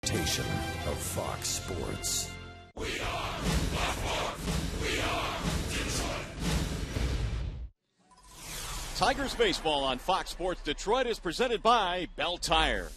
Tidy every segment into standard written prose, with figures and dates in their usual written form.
presentation of Fox Sports. We are Blackboard. We are Detroit. Tigers baseball on Fox Sports Detroit is presented by Bell Tire.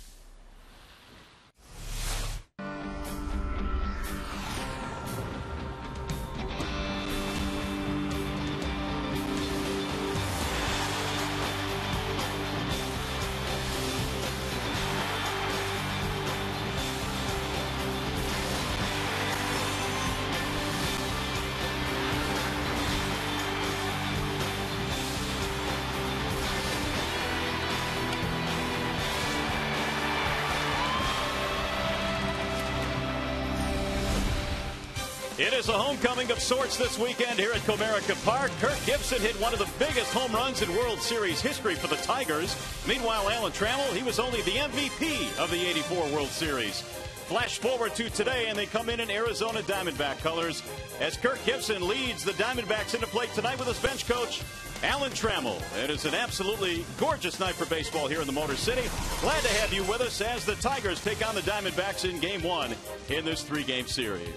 It is a homecoming of sorts this weekend here at Comerica Park. Kirk Gibson hit one of the biggest home runs in World Series history for the Tigers. Meanwhile, Alan Trammell, he was only the MVP of the '84 World Series. Flash forward to today, and they come in Arizona Diamondback colors as Kirk Gibson leads the Diamondbacks into play tonight with his bench coach, Alan Trammell. It is an absolutely gorgeous night for baseball here in the Motor City. Glad to have you with us as the Tigers take on the Diamondbacks in Game 1 in this three-game series.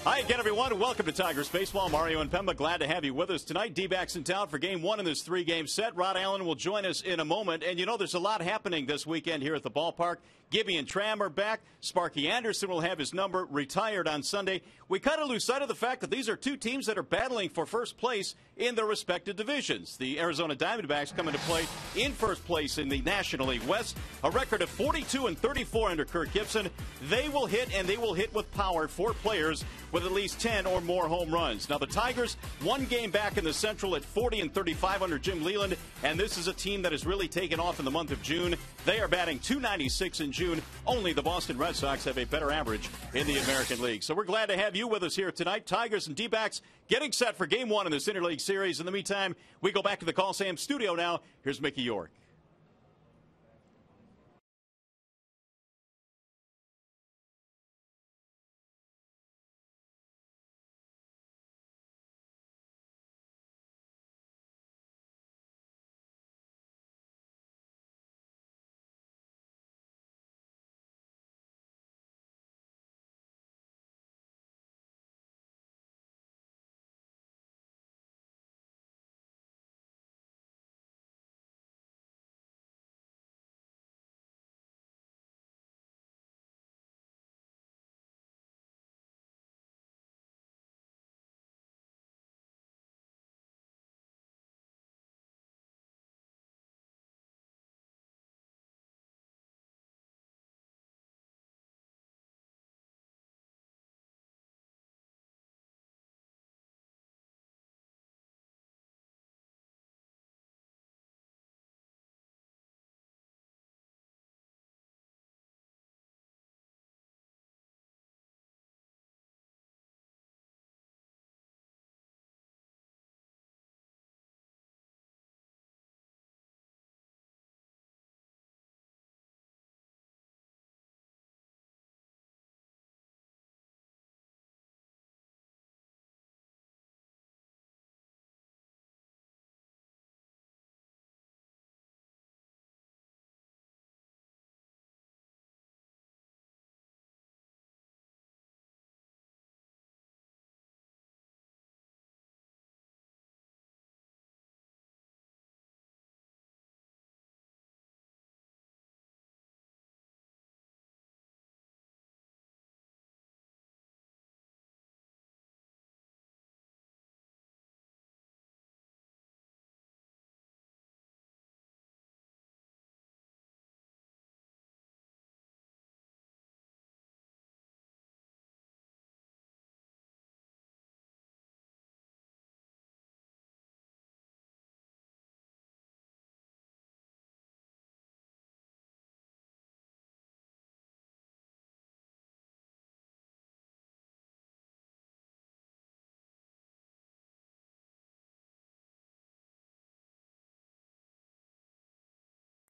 Hi again, everyone. Welcome to Tigers Baseball. Mario and Pemba, glad to have you with us tonight. D-backs in town for Game 1 in this three-game set. Rod Allen will join us in a moment. And, you know, there's a lot happening this weekend here at the ballpark. Gibby and Tram are back. Sparky Anderson will have his number retired on Sunday. We kind of lose sight of the fact that these are two teams that are battling for first place in their respective divisions. The Arizona Diamondbacks come into play in first place in the National League West. A record of 42-34 under Kirk Gibson. They will hit, and they will hit with power. 4 players with at least 10 or more home runs. Now, the Tigers, one game back in the Central at 40-35 under Jim Leyland, and this is a team that has really taken off in the month of June. They are batting .296 in June. Only the Boston Red Sox have a better average in the American League. So we're glad to have you with us here tonight. Tigers and D-backs getting set for Game 1 in this Interleague Series. In the meantime, we go back to the Coliseum studio now. Here's Mickey York.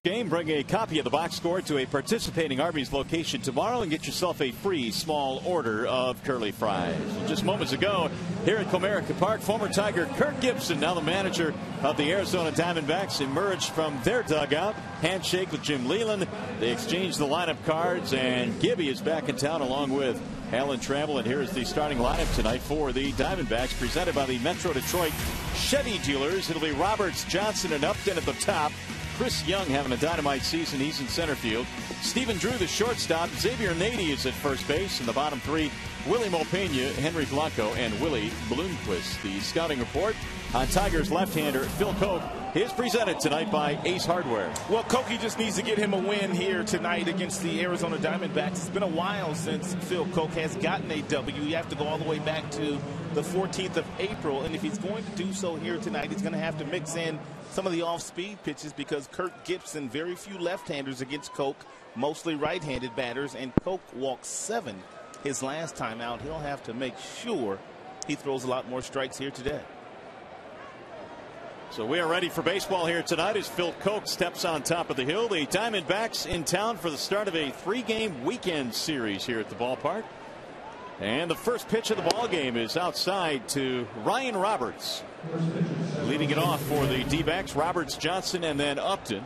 Game. Bring a copy of the box score to a participating Arby's location tomorrow and get yourself a free small order of curly fries. Just moments ago here at Comerica Park, former Tiger Kirk Gibson, now the manager of the Arizona Diamondbacks, emerged from their dugout. Handshake with Jim Leyland. They exchanged the lineup cards, and Gibby is back in town along with Alan Trammell. And here is the starting lineup tonight for the Diamondbacks, presented by the Metro Detroit Chevy dealers. It'll be Roberts, Johnson, and Upton at the top. Chris Young having a dynamite season. He's in center field. Stephen Drew, the shortstop. Xavier Nady is at first base. In the bottom three, Willie Mo, Henry Blanco, and Willie Bloomquist. The scouting report on Tigers left-hander Phil Koch is presented tonight by Ace Hardware. Well, Koch just needs to get him a win here tonight against the Arizona Diamondbacks. It's been a while since Phil Koch has gotten a W. You have to go all the way back to the 14th of April, and if he's going to do so here tonight, he's going to have to mix in some of the off-speed pitches, because Kirk Gibson, very few left-handers against Koch, mostly right-handed batters, and Koch walked 7 his last time out. He'll have to make sure he throws a lot more strikes here today. So we are ready for baseball here tonight as Phil Koch steps on top of the hill. The Diamondbacks in town for the start of a 3-game weekend series here at the ballpark. And the first pitch of the ball game is outside to Ryan Roberts. Leading it off for the D-backs, Roberts, Johnson, and then Upton.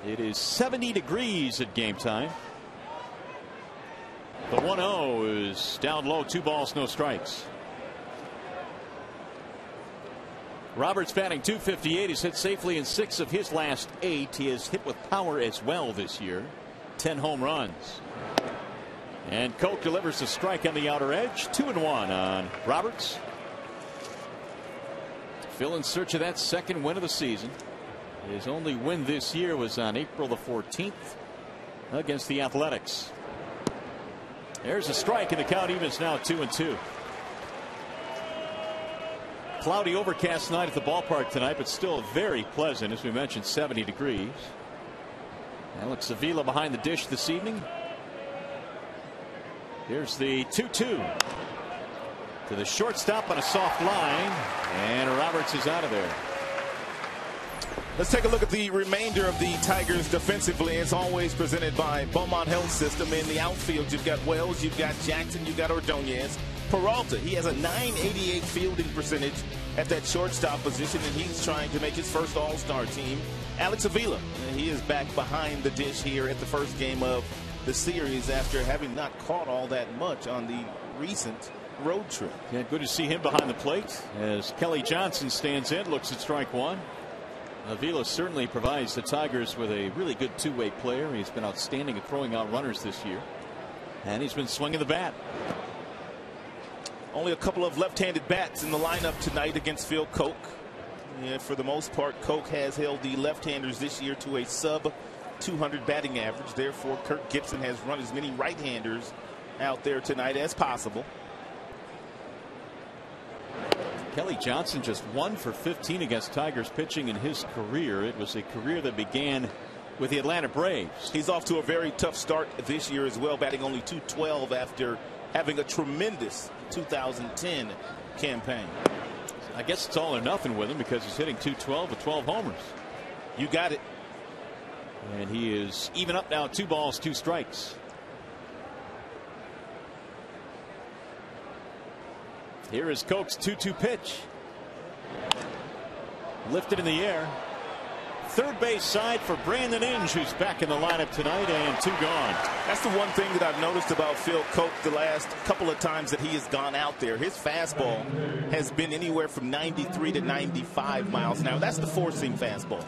It is 70 degrees at game time. The 1-0 is down low, 2 balls, no strikes. Roberts batting .258. He's hit safely in 6 of his last 8. He has hit with power as well this year. 10 home runs. And Koch delivers a strike on the outer edge. 2-1 on Roberts. Phil in search of that second win of the season. His only win this year was on April the 14th against the Athletics. There's a strike, and the count evens now 2-2. Cloudy, overcast night at the ballpark tonight, but still very pleasant. As we mentioned, 70 degrees. Alex Avila behind the dish this evening. Here's the 2-2 to the shortstop on a soft line, and Roberts is out of there. Let's take a look at the remainder of the Tigers defensively. It's always presented by Beaumont Health System. In the outfield, you've got Wells, you've got Jackson, you've got Ordonez. Peralta, he has a .988 fielding percentage at that shortstop position, and he's trying to make his first All-Star team. Alex Avila, he is back behind the dish here at the first game of the series after having not caught all that much on the recent road trip. Yeah, good to see him behind the plate as Kelly Johnson stands in, looks at strike one. Avila certainly provides the Tigers with a really good two-way player. He's been outstanding at throwing out runners this year, and he's been swinging the bat. Only a couple of left-handed bats in the lineup tonight against Phil Koch. Yeah, for the most part, Koch has held the left-handers this year to a sub-200 batting average. Therefore, Kirk Gibson has run as many right-handers out there tonight as possible. Kelly Johnson just 1 for 15 against Tigers pitching in his career. It was a career that began with the Atlanta Braves. He's off to a very tough start this year as well, batting only .212 after having a tremendous 2010 campaign. I guess it's all or nothing with him because he's hitting .212 with 12 homers. You got it. And he is even up now, 2 balls, 2 strikes. Here is Koch's 2-2 pitch. Lifted in the air. Third base side for Brandon Inge, who's back in the lineup tonight, and 2 gone. That's the one thing that I've noticed about Phil Koch the last couple of times that he has gone out there. His fastball has been anywhere from 93 to 95 miles an hour. That's the four-seam fastball.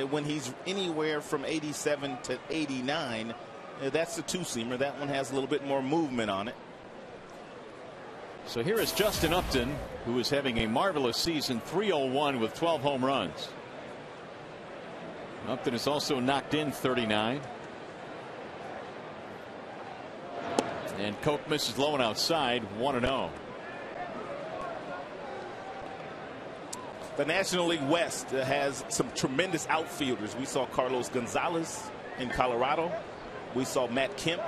When he's anywhere from 87 to 89, that's the two-seamer. That one has a little bit more movement on it. So here is Justin Upton, who is having a marvelous season, 301 with 12 home runs. Upton has also knocked in 39. And Koch misses low and outside, 1-0. The National League West has some tremendous outfielders. We saw Carlos Gonzalez in Colorado. We saw Matt Kemp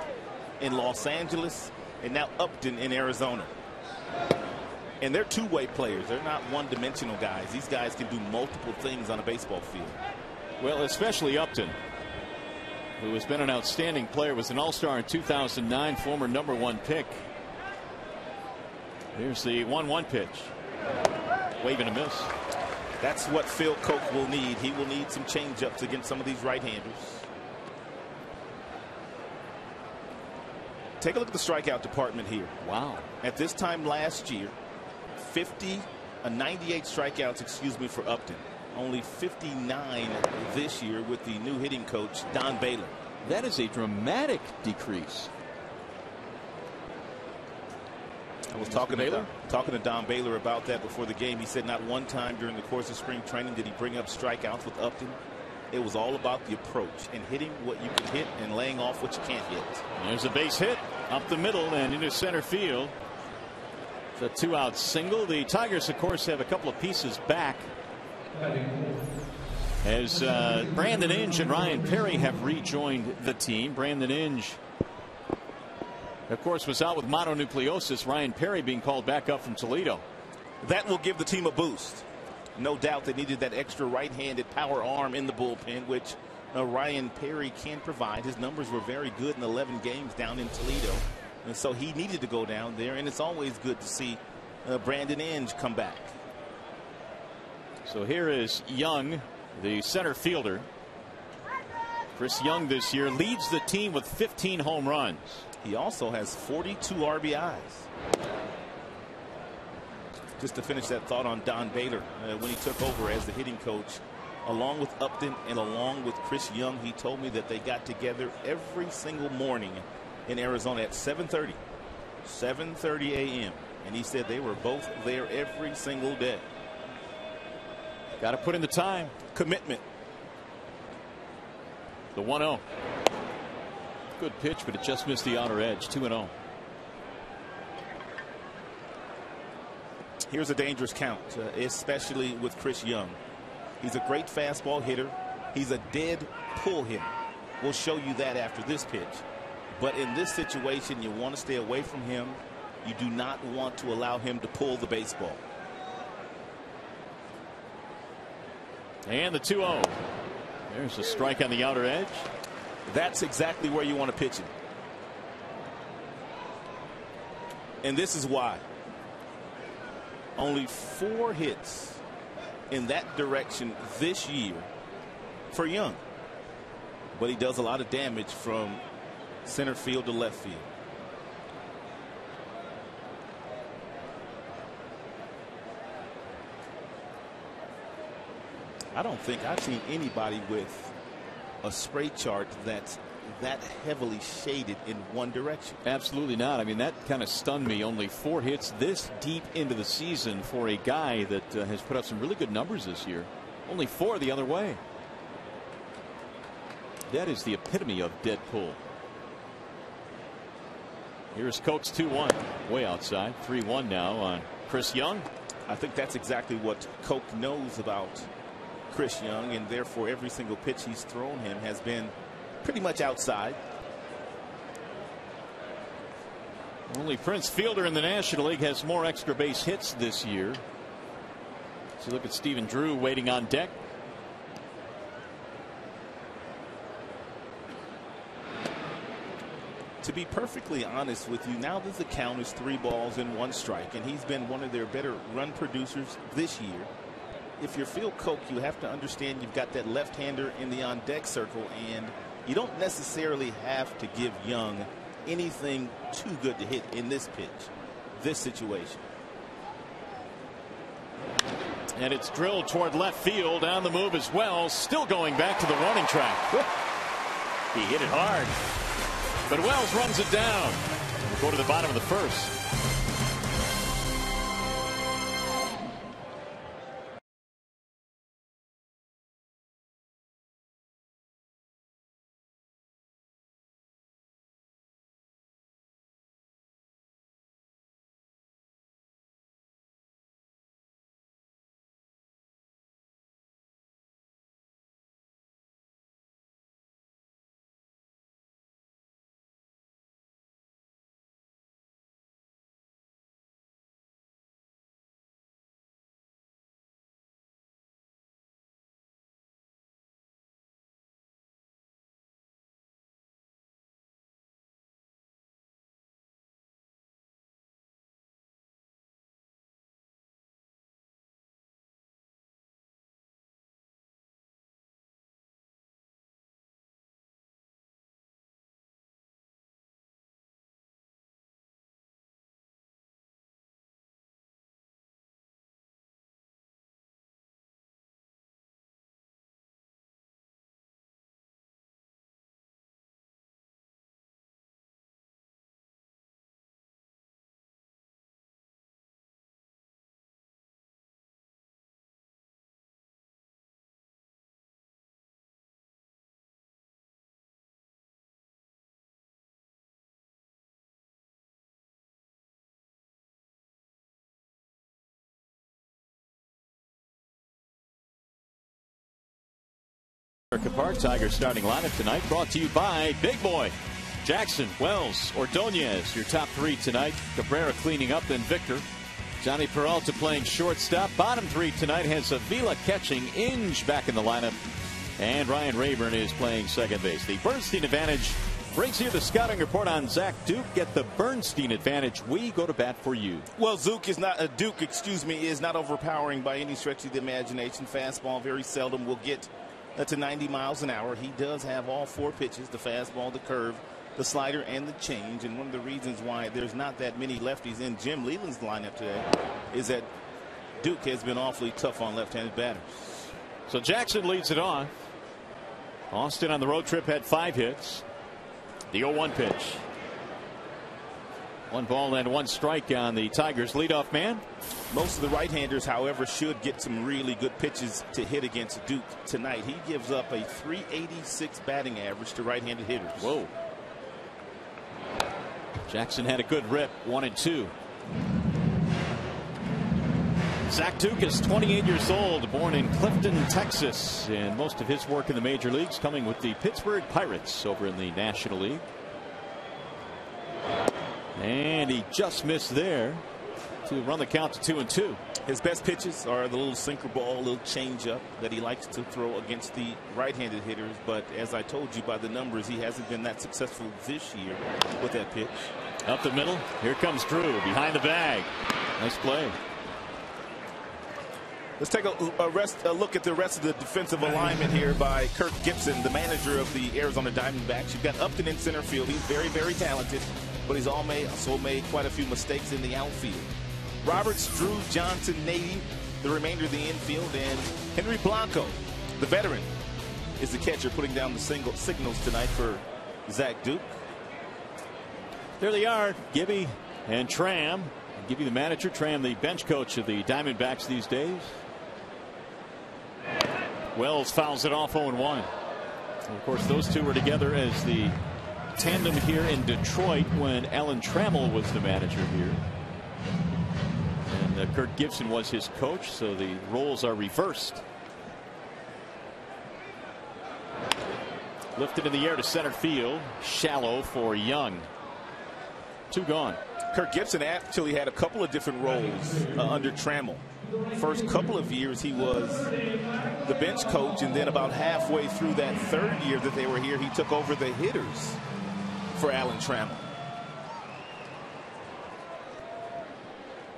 in Los Angeles, and now Upton in Arizona. And they're two-way players. They're not one-dimensional guys. These guys can do multiple things on a baseball field. Well, especially Upton, who has been an outstanding player, was an all-star in 2009, former #1 pick. Here's the 1-1 pitch. Waving a miss. That's what Phil Koch will need. He will need some changeups against some of these right-handers. Take a look at the strikeout department here. Wow. At this time last year, 98 strikeouts, excuse me, for Upton. Only 59 this year with the new hitting coach, Don Baylor. That is a dramatic decrease. I was talking to Don Baylor about that before the game. He said not one time during the course of spring training did he bring up strikeouts with Upton. It was all about the approach and hitting what you can hit and laying off what you can't hit. There's a base hit up the middle and into center field. It's a 2-out single. The Tigers, of course, have a couple of pieces back, as Brandon Inge and Ryan Perry have rejoined the team. Brandon Inge, of course, was out with mononucleosis. Ryan Perry being called back up from Toledo. That will give the team a boost. No doubt they needed that extra right-handed power arm in the bullpen, which Ryan Perry can provide. His numbers were very good in 11 games down in Toledo, and so he needed to go down there, and it's always good to see Brandon Inge come back. So here is Young, the center fielder. Chris Young this year leads the team with 15 home runs. He also has 42 RBIs. Just to finish that thought on Don Baylor, when he took over as the hitting coach, along with Upton and along with Chris Young, he told me that they got together every single morning in Arizona at 7:30 a.m. and he said they were both there every single day. Got to put in the time. Commitment. The 1-0. Good pitch, but it just missed the outer edge. 2-0. Here's a dangerous count, especially with Chris Young. He's a great fastball hitter. He's a dead pull hitter. We'll show you that after this pitch. But in this situation, you want to stay away from him. You do not want to allow him to pull the baseball. And the 2-0. There's a strike on the outer edge. That's exactly where you want to pitch him. And this is why. Only 4 hits in that direction this year for Young. But he does a lot of damage from center field to left field. I don't think I've seen anybody with a spray chart that's that heavily shaded in one direction. Absolutely not. I mean, that kind of stunned me. Only 4 hits this deep into the season for a guy that has put up some really good numbers this year. Only 4 the other way. That is the epitome of dead pull. Here's Koch's 2-1. Way outside. 3-1 now on Chris Young. I think that's exactly what Koch knows about Chris Young, and therefore every single pitch he's thrown him has been pretty much outside. Only Prince Fielder in the National League has more extra base hits this year. So look at Stephen Drew waiting on deck. To be perfectly honest with you, now that the count is 3 balls and 1 strike, and he's been one of their better run producers this year, if you're Phil Koch, you have to understand you've got that left-hander in the on-deck circle, and you don't necessarily have to give Young anything too good to hit in this pitch, this situation. And it's drilled toward left field, on the move as well, still going back to the warning track. He hit it hard, but Wells runs it down. We'll go to the bottom of the first. Park Tigers starting lineup tonight brought to you by Big Boy. Jackson, Wells, Ordonez, your top three tonight. Cabrera cleaning up, then Victor. Johnny Peralta playing shortstop. Bottom three tonight has Avila catching. Inge back in the lineup. And Ryan Rayburn is playing second base. The Bernstein advantage brings you the scouting report on Zach Duke. Get the Bernstein advantage. We go to bat for you. Well, Duke is not overpowering by any stretch of the imagination. Fastball very seldom will get to 90 miles an hour. He does have all four pitches: the fastball, the curve, the slider, and the change. And one of the reasons why there's not that many lefties in Jim Leland's lineup today is that Duke has been awfully tough on left-handed batters. So Jackson leads it off. Austin on the road trip had 5 hits. The 0-1 pitch. 1 ball and 1 strike on the Tigers leadoff man. Most of the right-handers, however, should get some really good pitches to hit against Duke tonight. He gives up a .386 batting average to right-handed hitters. Whoa. Jackson had a good rip. 1-2. Zach Duke is 28 years old, born in Clifton, Texas, and most of his work in the major leagues coming with the Pittsburgh Pirates over in the National League. And he just missed there to run the count to 2-2. His best pitches are the little sinker ball, little changeup that he likes to throw against the right-handed hitters. But as I told you by the numbers, he hasn't been that successful this year with that pitch. Up the middle. Here comes Drew behind the bag. Nice play. Let's take a look at the rest of the defensive alignment here by Kirk Gibson, the manager of the Arizona Diamondbacks. You've got Upton in center field. He's very, very talented, but he's also made quite a few mistakes in the outfield. Roberts, Drew, Johnson, Nady, the remainder of the infield, and Henry Blanco, the veteran, is the catcher, putting down the signals tonight for Zach Duke. There they are, Gibby and Tram. Gibby the manager, Tram the bench coach of the Diamondbacks these days. Wells fouls it off 0-1. Of course, those two were together as the tandem here in Detroit when Alan Trammell was the manager here. And Kirk Gibson was his coach, so the roles are reversed. Lifted in the air to center field. Shallow for Young. 2 gone. Kirk Gibson actually had a couple of different roles under Trammell. First couple of years he was the bench coach, and then about halfway through that 3rd year that they were here, he took over the hitters for Alan Trammell.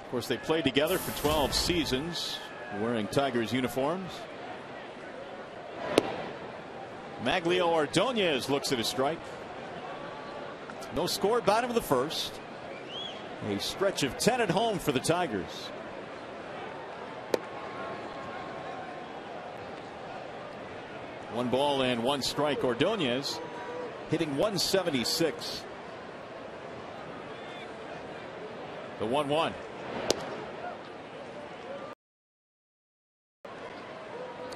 Of course, they played together for 12 seasons wearing Tigers uniforms. Maglio Ordonez looks at a strike. No score, bottom of the 1st. A stretch of 10 at home for the Tigers. One ball and 1 strike. Ordonez hitting .176. The 1-1.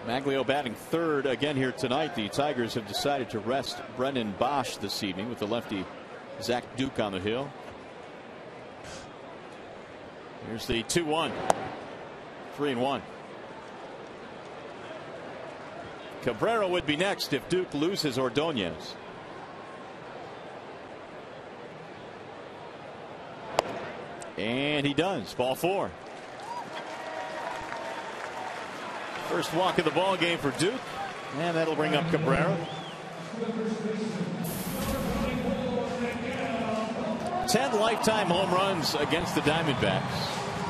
Maglio batting 3rd again here tonight. The Tigers have decided to rest Brendan Bosch this evening with the lefty Zach Duke on the hill. Here's the 2-1. 3-1. Cabrera would be next if Duke loses Ordonez. And he does. Ball 4. First walk of the ball game for Duke, and that'll bring up Cabrera. 10 lifetime home runs against the Diamondbacks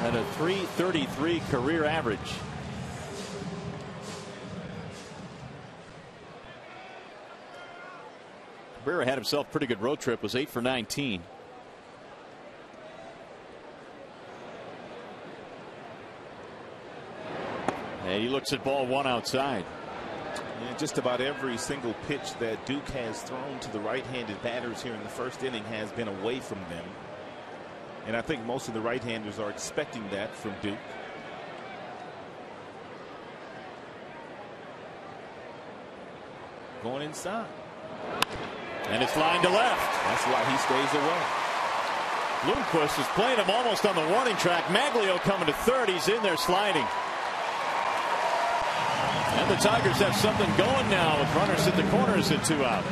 at a .333 career average. Cabrera had himself a pretty good road trip, was 8 for 19. And he looks at ball 1 outside. And just about every single pitch that Duke has thrown to the right-handed batters here in the 1st inning has been away from them. And I think most of the right-handers are expecting that from Duke. Going inside. And it's lined to left. That's why he stays away. Bloomquist is playing him almost on the warning track. Maglio coming to 3rd. He's in there sliding. And And the Tigers have something going now with runners at the corners and 2 outs.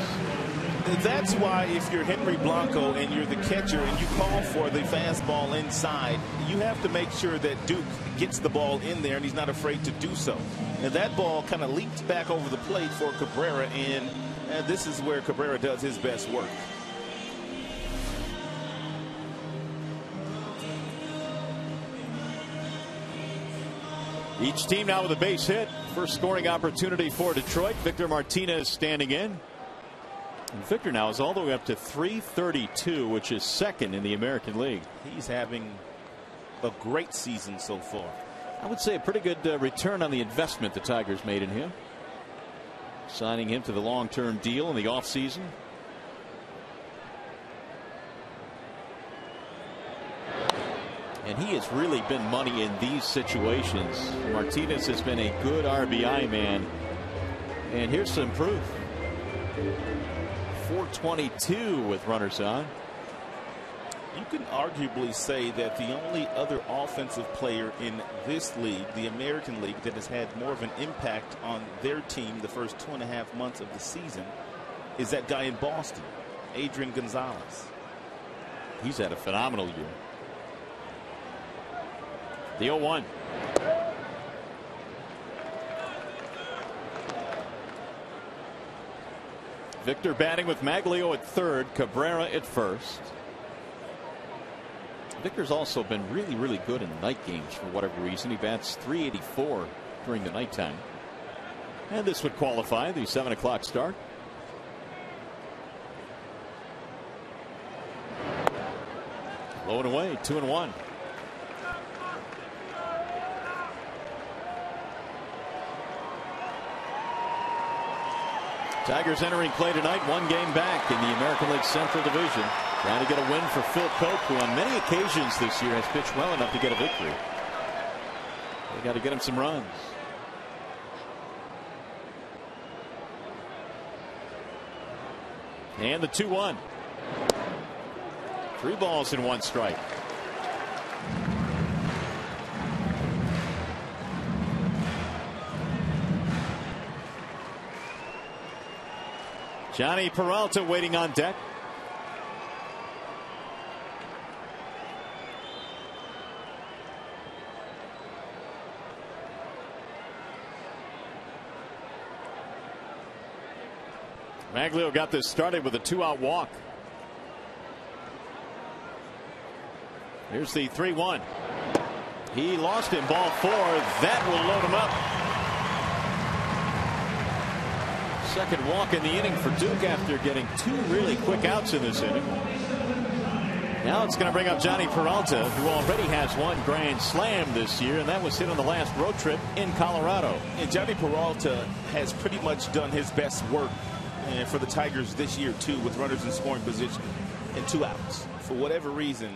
That's why if you're Henry Blanco and you're the catcher and you call for the fastball inside, you have to make sure that Duke gets the ball in there and he's not afraid to do so. And that ball kind of leaped back over the plate for Cabrera, and this is where Cabrera does his best work. Each team now with a base hit. First scoring opportunity for Detroit. Victor Martinez standing in. And Victor now is all the way up to .332, which is second in the American League. He's having a great season so far. I would say a pretty good return on the investment the Tigers made in him. Signing him to the long-term deal in the offseason. And he has really been money in these situations. Martinez has been a good RBI man. And here's some proof. 422 with runners on. You can arguably say that the only other offensive player in this league, the American League, that has had more of an impact on their team the first 2.5 months of the season is that guy in Boston, Adrian Gonzalez. He's had a phenomenal year. The 0-1. Victor batting with Maglio at third, Cabrera at first. Victor's also been really good in night games for whatever reason. He bats .384 during the nighttime. And this would qualify the 7 o'clock start. Low and away, 2-1. Tigers entering play tonight, 1 game back in the American League Central Division. Trying to get a win for Phil Cope, who on many occasions this year has pitched well enough to get a victory. They got to get him some runs. And the 2-1. 3 balls and 1 strike. Johnny Peralta waiting on deck. Maglio got this started with a 2-out walk. Here's the 3-1. He lost in ball 4. That will load him up. Second walk in the inning for Duke after getting 2 really quick outs in this inning. Now it's going to bring up Johnny Peralta, who already has 1 grand slam this year, and that was hit on the last road trip in Colorado. And Johnny Peralta has pretty much done his best work for the Tigers this year too, with runners in scoring position and 2 outs. For whatever reason,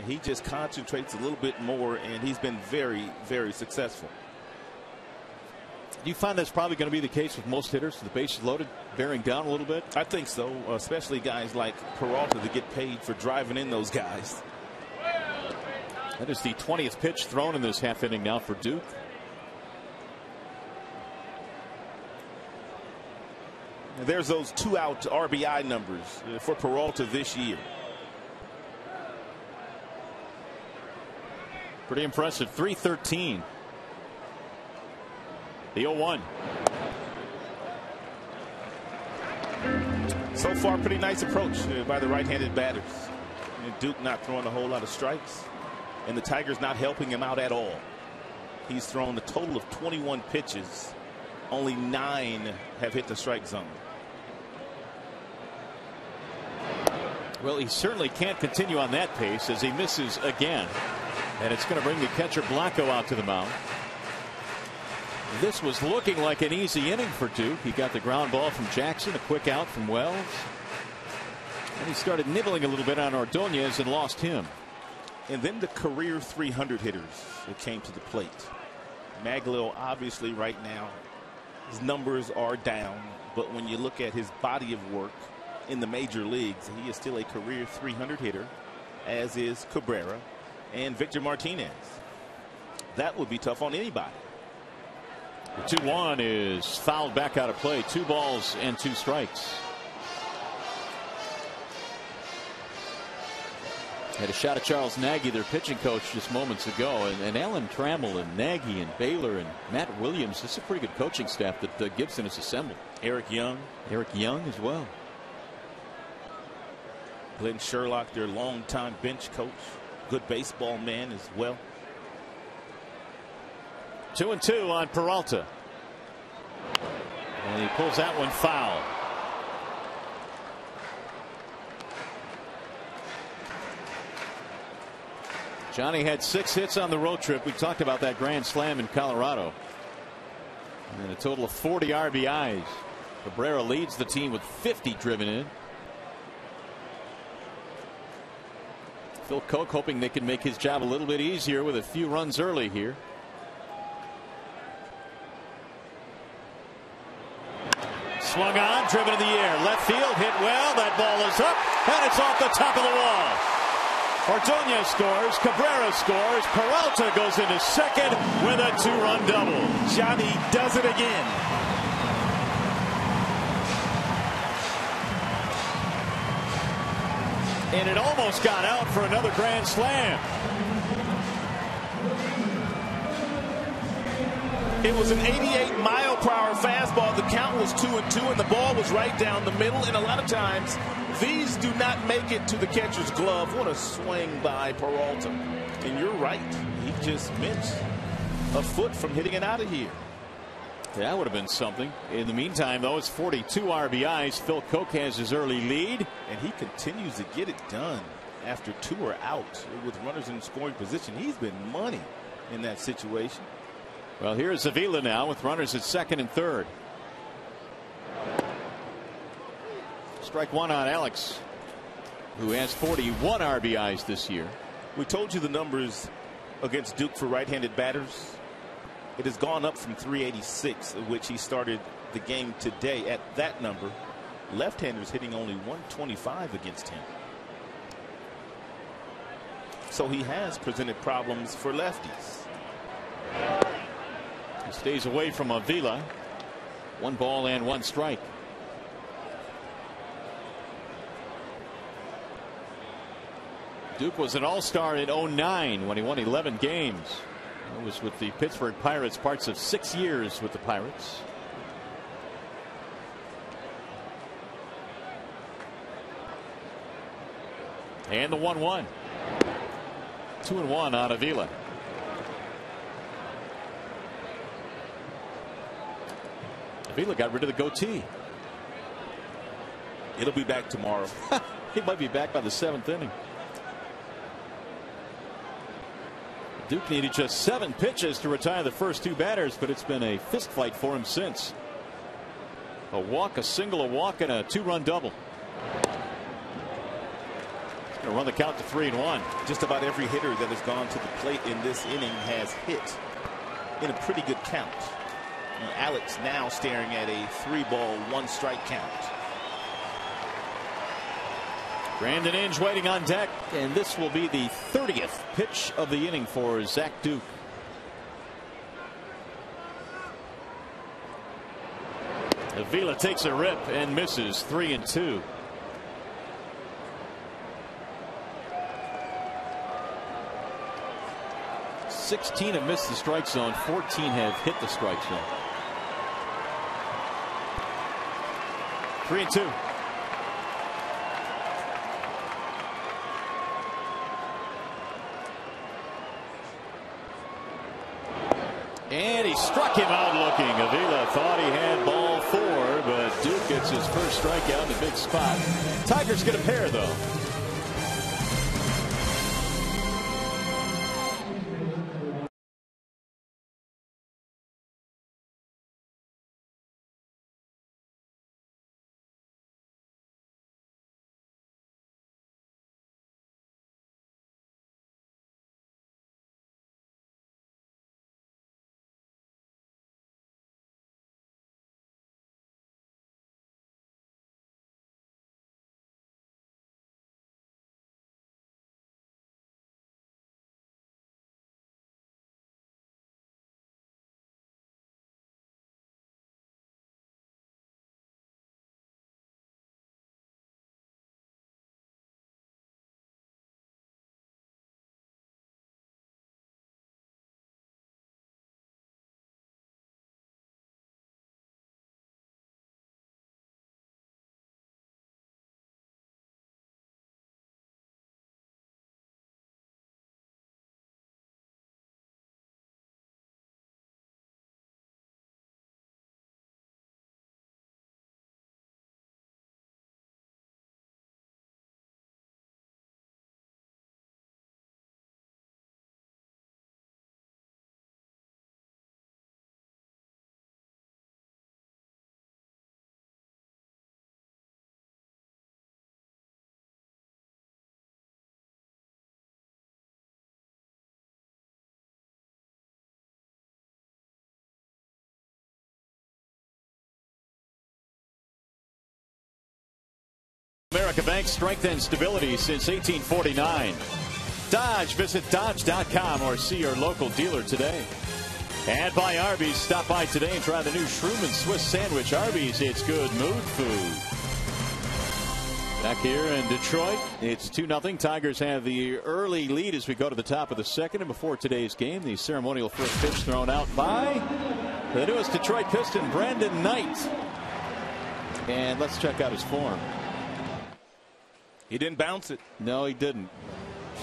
he just concentrates a little bit more, and he's been very successful. Do you find that's probably going to be the case with most hitters? The bases loaded, bearing down a little bit? I think so, especially guys like Peralta that get paid for driving in those guys. That is the 20th pitch thrown in this half inning now for Duke. There's those 2-out RBI numbers for Peralta this year. Pretty impressive. 313. The 0-1. So far, pretty nice approach by the right-handed batters. And Duke not throwing a whole lot of strikes, and the Tigers not helping him out at all. He's thrown a total of 21 pitches. Only 9 have hit the strike zone. Well, he certainly can't continue on that pace as he misses again. And it's going to bring the catcher Blanco out to the mound. This was looking like an easy inning for Duke. He got the ground ball from Jackson, a quick out from Wells. And he started nibbling a little bit on Ordonez and lost him. And then the career 300 hitters that came to the plate. Maglio, obviously right now, his numbers are down. But when you look at his body of work in the major leagues, he is still a career 300 hitter, as is Cabrera and Victor Martinez. That would be tough on anybody. The 2-1 is fouled back out of play. 2 balls and 2 strikes. Had a shot at Charles Nagy, their pitching coach, just moments ago. And Alan Trammell and Nagy and Baylor and Matt Williams. This is a pretty good coaching staff that Gibson has assembled. Eric Young as well. Glenn Sherlock, their longtime bench coach. Good baseball man as well. 2-2 on Peralta. And he pulls that one foul. Johnny had 6 hits on the road trip. We talked about that grand slam in Colorado. And a total of 40 RBIs. Cabrera leads the team with 50 driven in. Phil Koch hoping they can make his job a little bit easier with a few runs early here. Swung on, driven in the air. Left field, hit well. That ball is up, and it's off the top of the wall. Ordonez scores, Cabrera scores, Peralta goes into second with a 2-run double. Johnny does it again. And it almost got out for another grand slam. It was an 88-mile-per-hour fastball. The count was 2-2, and the ball was right down the middle. And a lot of times, these do not make it to the catcher's glove. What a swing by Peralta. And you're right. He just missed a foot from hitting it out of here. That would have been something. In the meantime, though, it's 42 RBIs. Phil Koch has his early lead. And he continues to get it done after 2 are out with runners in scoring position. He's been money in that situation. Well, here's Avila now with runners at second and third. Strike 1 on Alex, who has 41 RBIs this year. We told you the numbers against Duke for right-handed batters. It has gone up from 386, of which he started the game today at that number. Left-handers hitting only 125 against him. So he has presented problems for lefties. He stays away from Avila. 1 ball and 1 strike. Duke was an all-star in 09 when he won 11 games. It was with the Pittsburgh Pirates, parts of 6 years with the Pirates. And the 1-1. 2-1 on Avila. Avila got rid of the goatee. It'll be back tomorrow. He might be back by the 7th inning. Duke needed just 7 pitches to retire the first 2 batters, but it's been a fist fight for him since. A walk, a single, a walk, and a 2-run double. He's going to run the count to 3-1. Just about every hitter that has gone to the plate in this inning has hit in a pretty good count. Alex now staring at a 3-ball, 1-strike count. Brandon Inge waiting on deck, and this will be the 30th pitch of the inning for Zach Duke. Avila takes a rip and misses. 3-2. "16 have missed the strike zone, 14 have hit the strike zone." 3-2. And he struck him out looking. Avila thought he had ball 4, but Duke gets his first strikeout in a big spot. Tigers get a pair, though. America Bank, strength and stability since 1849. Dodge, visit Dodge.com or see your local dealer today. And by Arby's, stop by today and try the new Shroomin Swiss Sandwich. Arby's, it's good mood food. Back here in Detroit, it's 2-0. Tigers have the early lead as we go to the top of the second. And before today's game, the ceremonial first pitch thrown out by the newest Detroit Piston, Brandon Knight. And let's check out his form. He didn't bounce it. No, he didn't.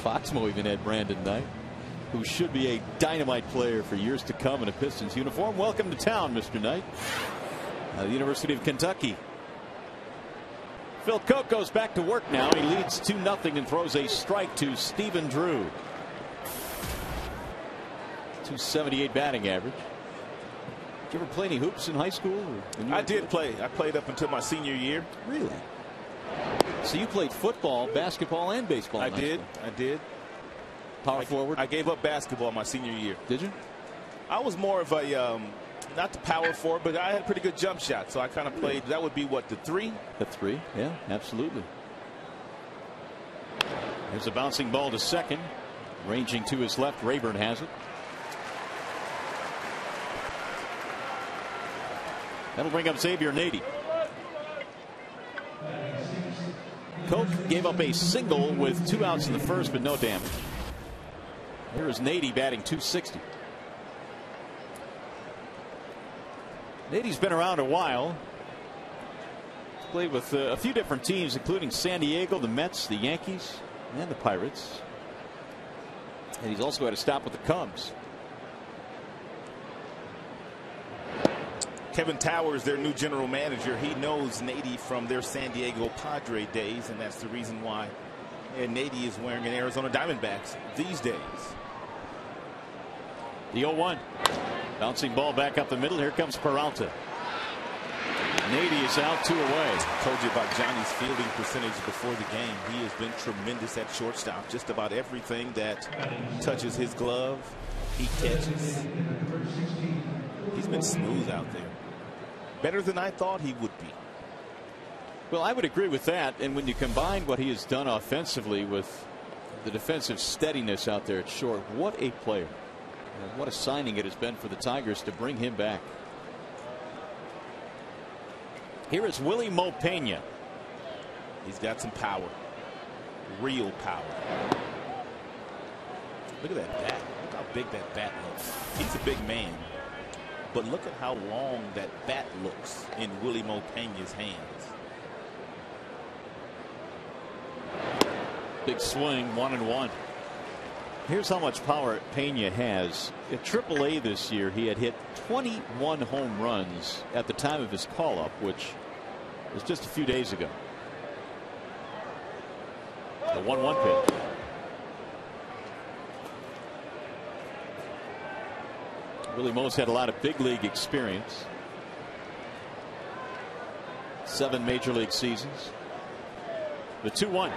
Foxmo even had Brandon Knight, who should be a dynamite player for years to come in a Pistons uniform. Welcome to town, Mr. Knight. The University of Kentucky. Phil Koch goes back to work now. He leads 2-0 and throws a strike to Stephen Drew. .278 batting average. Did you ever play any hoops in high school? I did play. I played up until my senior year. Really? So you played football, basketball, and baseball. I did. Power forward. I gave up basketball my senior year. Did you? I was more of a not the power forward, but I had a pretty good jump shot. So I kind of played. That would be what, the 3? The 3. Yeah, absolutely. There's a bouncing ball to second. Ranging to his left, Rayburn has it. That'll bring up Xavier Nady. Koch gave up a single with 2 outs in the first, but no damage. Here is Nady batting .260. Nady's been around a while. He's played with a few different teams, including San Diego, the Mets, the Yankees, and the Pirates. And he's also had a stop with the Cubs. Kevin Towers, their new general manager, he knows Nady from their San Diego Padre days, and that's the reason why Nady is wearing an Arizona Diamondbacks these days. The 0-1. Bouncing ball back up the middle. Here comes Peralta. Nady is out, 2 away. Told you about Johnny's fielding percentage before the game. He has been tremendous at shortstop. Just about everything that touches his glove, he catches. He's been smooth out there. Better than I thought he would be. Well, I would agree with that. And when you combine what he has done offensively with the defensive steadiness out there at short, what a player. And what a signing it has been for the Tigers to bring him back. Here is Willie Mo Pena. He's got some power. Real power. Look at that bat. Look how big that bat looks. He's a big man. But look at how long that bat looks in Willie Mo Pena's hands. Big swing, 1-1. Here's how much power Pena has. At AAA this year, he had hit 21 home runs at the time of his call-up, which was just a few days ago. The 1-1 pitch. Willie Mo's had a lot of big league experience. 7 major league seasons. The 2-1.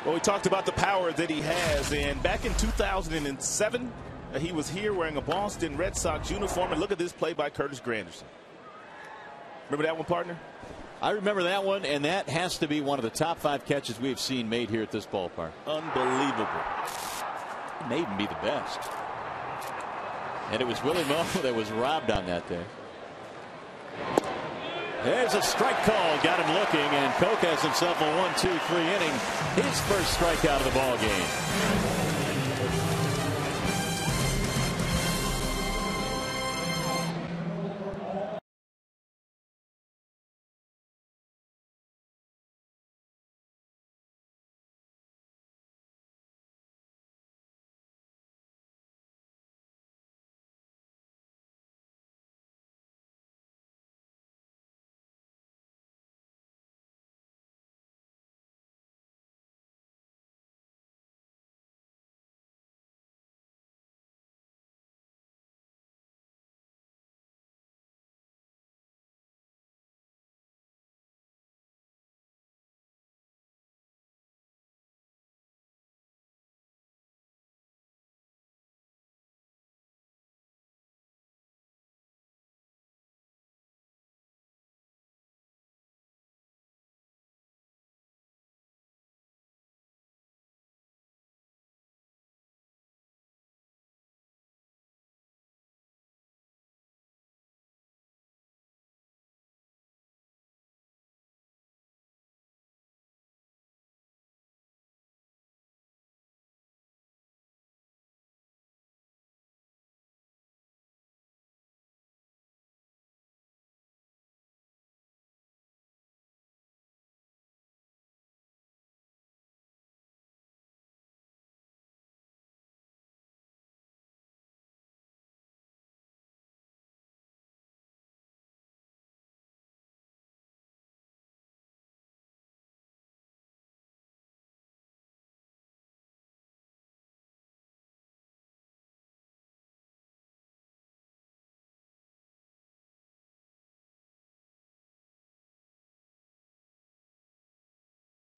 Well, we talked about the power that he has, and back in 2007 he was here wearing a Boston Red Sox uniform, and look at this play by Curtis Granderson. Remember that one, partner? I remember that one, and that has to be one of the top 5 catches we've seen made here at this ballpark. Unbelievable. It may even be the best. And it was Willie Mo that was robbed on that day. There's a strike call. Got him looking, and Koch has himself a 1-2-3 inning. His first strikeout of the ball game.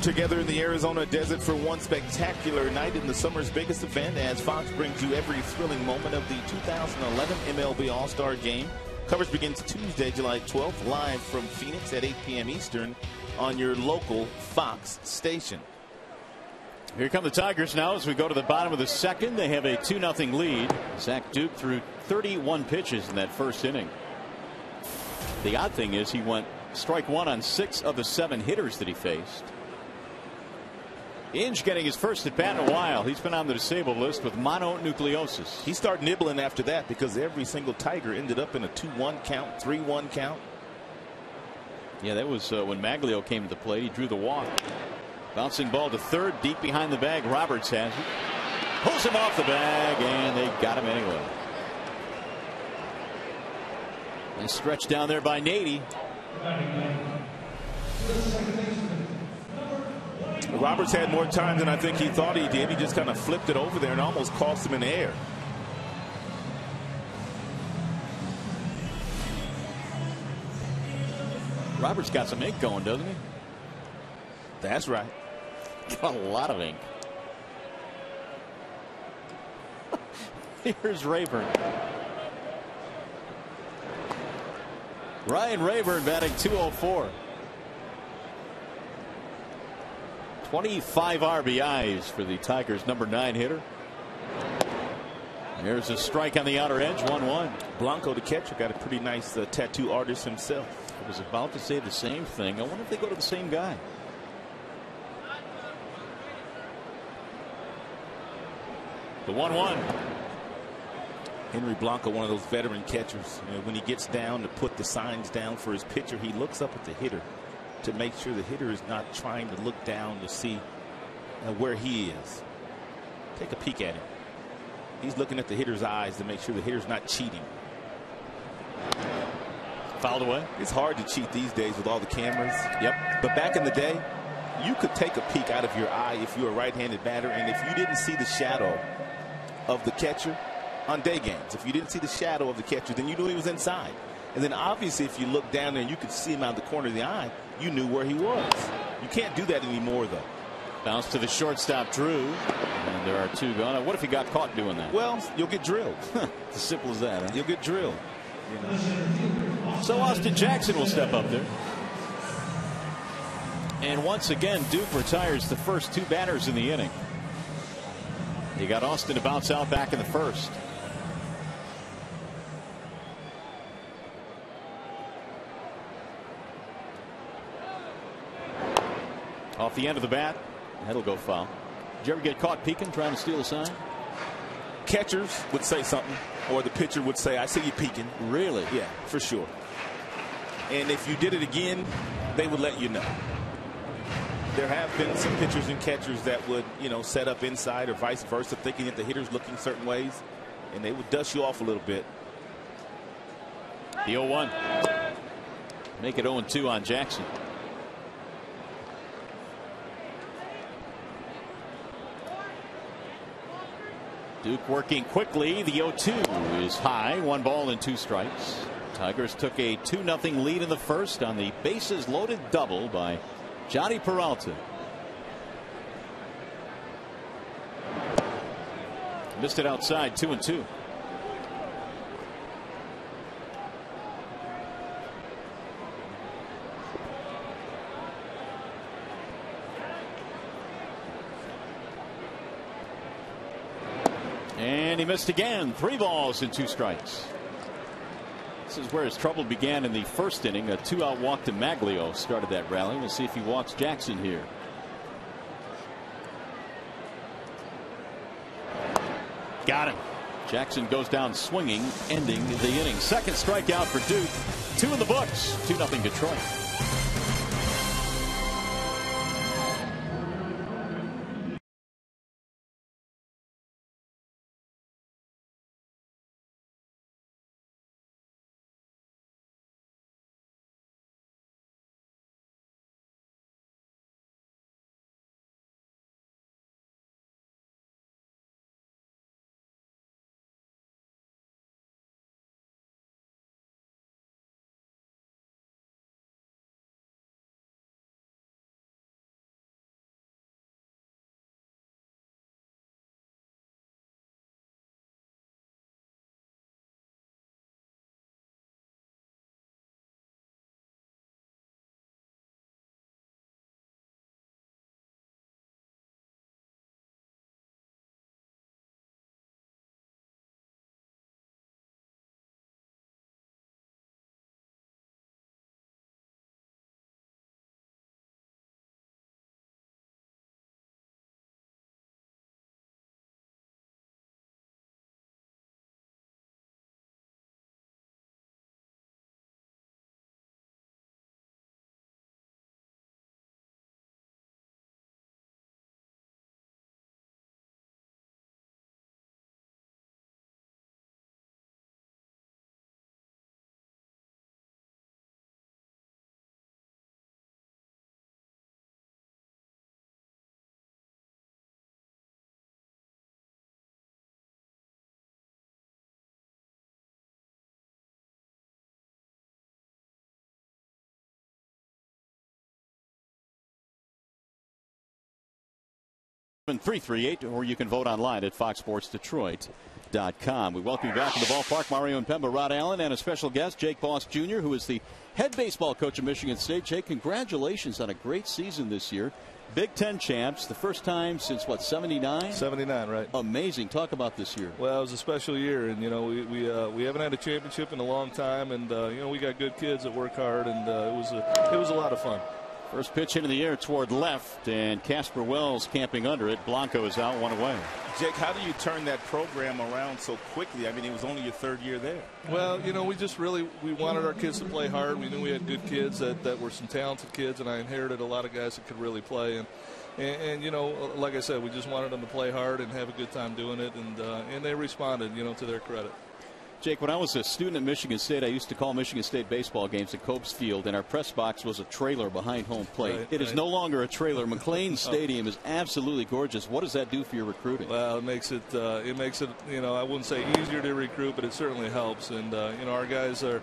Together in the Arizona desert for one spectacular night in the summer's biggest event, as Fox brings you every thrilling moment of the 2011 MLB All-Star Game. Coverage begins Tuesday, July 12th, live from Phoenix at 8 p.m. Eastern on your local Fox station. Here come the Tigers now as we go to the bottom of the second. They have a 2-0 lead. Zach Duke threw 31 pitches in that first inning. The odd thing is he went strike one on 6 of the 7 hitters that he faced. Inge getting his first at bat in a while. He's been on the disabled list with mononucleosis. He started nibbling after that because every single Tiger ended up in a 2-1 count, 3-1 count. Yeah, that was when Maglio came to the plate. He drew the walk. Bouncing ball to third, deep behind the bag. Roberts has it. Pulls him off the bag, and they got him anyway. And stretched down there by Nady. Roberts had more time than I think he thought he did. He just kind of flipped it over there and almost cost him in the air. Roberts got some ink going, doesn't he? That's right. Got a lot of ink. Here's Rayburn. Ryan Rayburn batting .204. 25 RBIs for the Tigers' #9 hitter. There's a strike on the outer edge, 1-1. Blanco, the catcher, got a pretty nice tattoo artist himself. I was about to say the same thing. I wonder if they go to the same guy. The 1-1. Henry Blanco, one of those veteran catchers. You know, when he gets down to put the signs down for his pitcher, he looks up at the hitter to make sure the hitter is not trying to look down to see where he is. Take a peek at him. He's looking at the hitter's eyes to make sure the hitter's not cheating. Fouled away. It's hard to cheat these days with all the cameras. Yep. But back in the day, you could take a peek out of your eye if you were a right-handed batter, and if you didn't see the shadow of the catcher on day games, if you didn't see the shadow of the catcher, then you knew he was inside. And then obviously if you looked down there and you could see him out of the corner of the eye, you knew where he was. You can't do that anymore, though. Bounce to the shortstop, Drew, and there are 2 gone. What if he got caught doing that? Well, you'll get drilled. As simple as that, huh? You'll get drilled. You know? So Austin Jackson will step up there. And once again, Duke retires the first 2 batters in the inning. You got Austin to bounce out back in the first. Off the end of the bat, that'll go foul. Did you ever get caught peeking, trying to steal a sign? Catchers would say something, or the pitcher would say, "I see you peeking." Really? Yeah, for sure. And if you did it again, they would let you know. There have been some pitchers and catchers that would, you know, set up inside or vice versa, thinking that the hitter's looking certain ways, and they would dust you off a little bit. The 0-1. Make it 0-2 on Jackson. Duke working quickly. The 0-2 is high. 1 ball and 2 strikes. Tigers took a 2-0 lead in the first on the bases loaded double by Johnny Peralta. Missed it outside, 2-2. And he missed again. 3 balls and 2 strikes. This is where his trouble began in the first inning. A 2-out walk to Maglio started that rally. We'll see if he walks Jackson here. Got him. Jackson goes down swinging, ending the inning. Second strikeout for Duke. 2 in the books. 2-0 Detroit. 338, or you can vote online at foxsportsdetroit.com. We welcome you back to the ballpark. Mario and Pemba, Rod Allen, and a special guest, Jake Boss Jr., who is the head baseball coach of Michigan State. Jake, congratulations on a great season this year. Big Ten champs, the first time since, what, 79? 79, right. Amazing. Talk about this year. Well, it was a special year, and, you know, we haven't had a championship in a long time, and, you know, we got good kids that work hard, and it was a lot of fun. First pitch into the air toward left, and Casper Wells camping under it. Blanco is out, one away. Jake, how do you turn that program around so quickly? I mean, it was only your third year there. Well, you know, we wanted our kids to play hard. We knew we had good kids that were some talented kids, and I inherited a lot of guys that could really play. And you know, like I said, we just wanted them to play hard and have a good time doing it, and they responded, you know, to their credit. Jake, when I was a student at Michigan State, I used to call Michigan State baseball games at Copes Field, and our press box was a trailer behind home plate. Right, it is no longer a trailer. McLean Stadium is absolutely gorgeous. What does that do for your recruiting? Well, it makes it, you know, I wouldn't say easier to recruit, but it certainly helps. And, you know, our guys are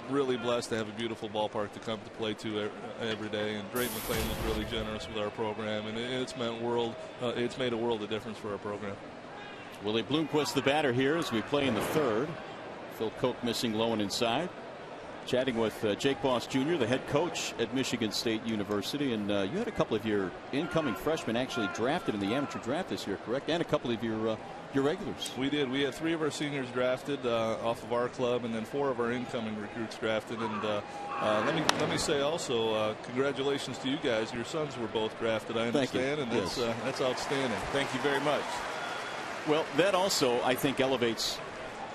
really blessed to have a beautiful ballpark to come to play to every day. And Drake McLean was really generous with our program, and it's made a world of difference for our program. Willie Bloomquist, the batter here, as we play in the third. Phil Koch missing low and inside. Chatting with Jake Boss Jr., the head coach at Michigan State University. And you had a couple of your incoming freshmen actually drafted in the amateur draft this year, correct? And a couple of your regulars. We did. We had 3 of our seniors drafted off of our club, and then 4 of our incoming recruits drafted. And let me say also, congratulations to you guys. Your sons were both drafted, I understand, and that's outstanding. Thank you very much. Well, that also, I think, elevates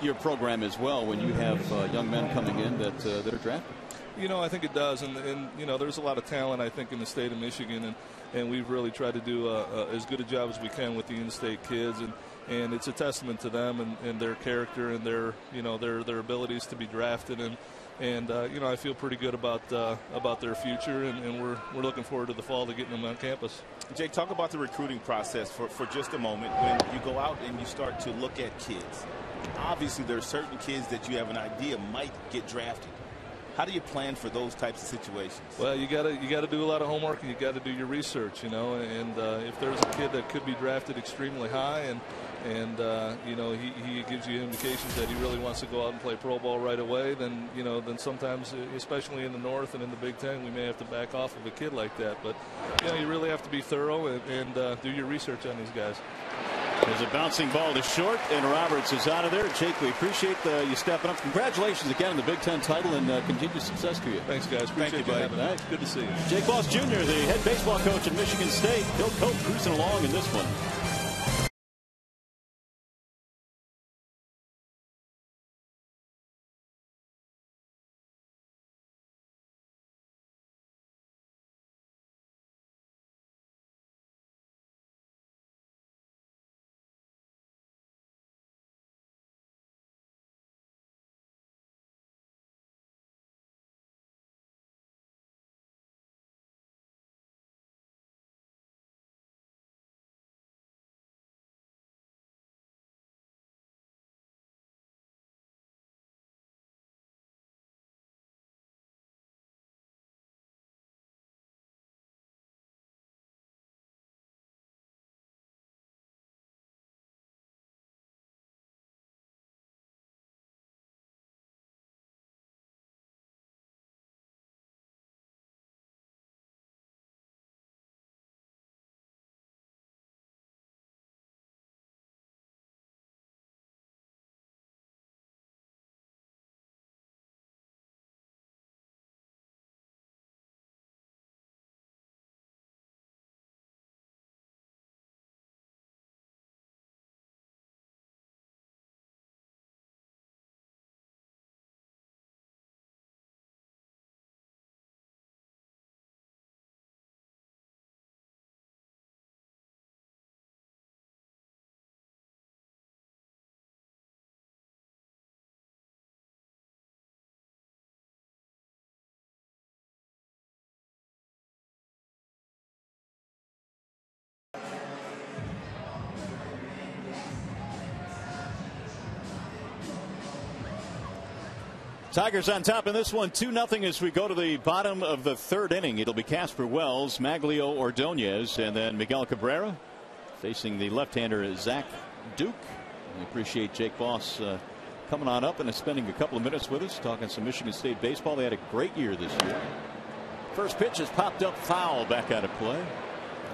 your program as well when you have young men coming in that are drafted. You know, I think it does, and you know, there's a lot of talent, I think, in the state of Michigan, and we've really tried to do as good a job as we can with the in-state kids, and it's a testament to them and their character and their abilities to be drafted, and you know, I feel pretty good about their future, and we're looking forward to the fall to getting them on campus. Jake, talk about the recruiting process for just a moment. When you go out and you start to look at kids, obviously there are certain kids that you have an idea might get drafted. How do you plan for those types of situations? Well, you got to do a lot of homework, and you got to do your research, you know. And if there's a kid that could be drafted extremely high, and you know, he gives you indications that he really wants to go out and play pro ball right away, then you know, then sometimes, especially in the North and in the Big Ten, we may have to back off of a kid like that. But you know, you really have to be thorough and do your research on these guys. There's a bouncing ball to short, and Roberts is out of there. Jake, we appreciate you stepping up. Congratulations again on the Big Ten title, and continued success to you. Thanks, guys. Appreciate you having me. Good to see you. Jake Boss Jr., the head baseball coach at Michigan State. Phil Koch cruising along in this one. Tigers on top in this one, 2-0 as we go to the bottom of the third inning. It'll be Casper Wells, Maglio Ordonez, and then Miguel Cabrera facing the left-hander Zach Duke. We appreciate Jake Voss coming on up and spending a couple of minutes with us talking some Michigan State baseball. They had a great year this year. First pitch is popped up foul, back out of play.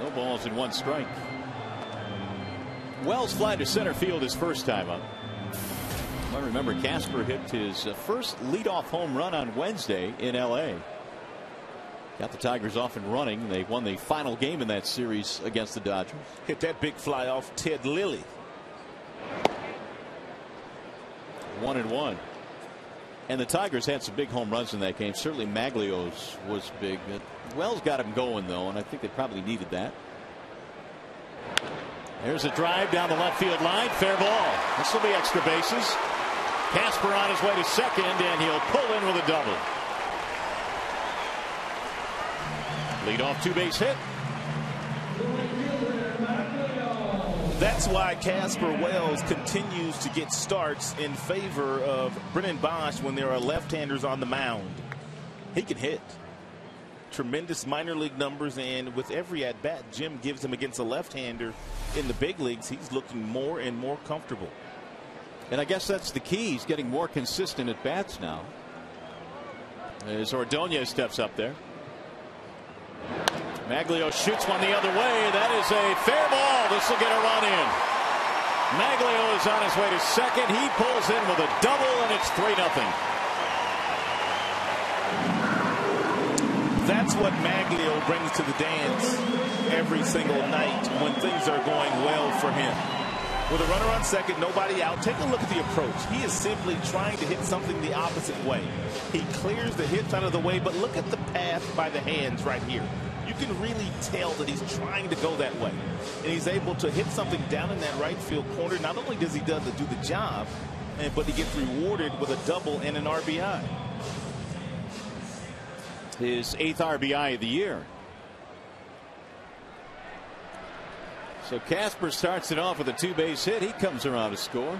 No balls and 1 strike. Wells fly to center field his first time up. I remember Casper hit his first leadoff home run on Wednesday in L.A. Got the Tigers off and running. They won the final game in that series against the Dodgers. Hit that big fly off Ted Lilly. 1-1. And the Tigers had some big home runs in that game. Certainly Maglio's was big. Wells got him going, though, and I think they probably needed that. There's a drive down the left field line. Fair ball. This will be extra bases. Casper on his way to second, and he'll pull in with a double. Leadoff 2-base hit. That's why Casper Wells continues to get starts in favor of Brennan Bosch when there are left-handers on the mound. He can hit. Tremendous minor league numbers, and with every at-bat Jim gives him against a left-hander in the big leagues, he's looking more and more comfortable. And I guess that's the key. He's getting more consistent at bats now. As Ordonez steps up there. Maglio shoots one the other way. That is a fair ball. This will get a run in. Maglio is on his way to second. He pulls in with a double, and it's 3-0. That's what Maglio brings to the dance every single night when things are going well for him. With a runner on second, nobody out, take a look at the approach. He is simply trying to hit something the opposite way. He clears the hits out of the way, but look at the path by the hands right here. You can really tell that he's trying to go that way. And he's able to hit something down in that right field corner. Not only does he do the job, but he gets rewarded with a double and an RBI. His 8th RBI of the year. So Casper starts it off with a 2-base hit. He comes around to score.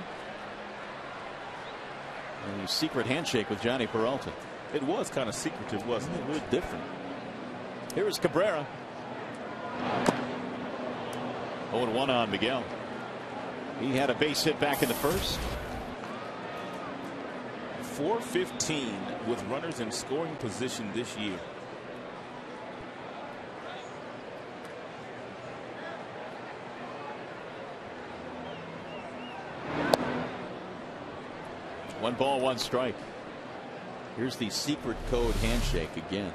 And a secret handshake with Johnny Peralta. It was kind of secretive, wasn't it? It was different. Here is Cabrera. 0-1 on Miguel. He had a base hit back in the first. 415 with runners in scoring position this year. One ball, 1 strike. Here's the secret code handshake again.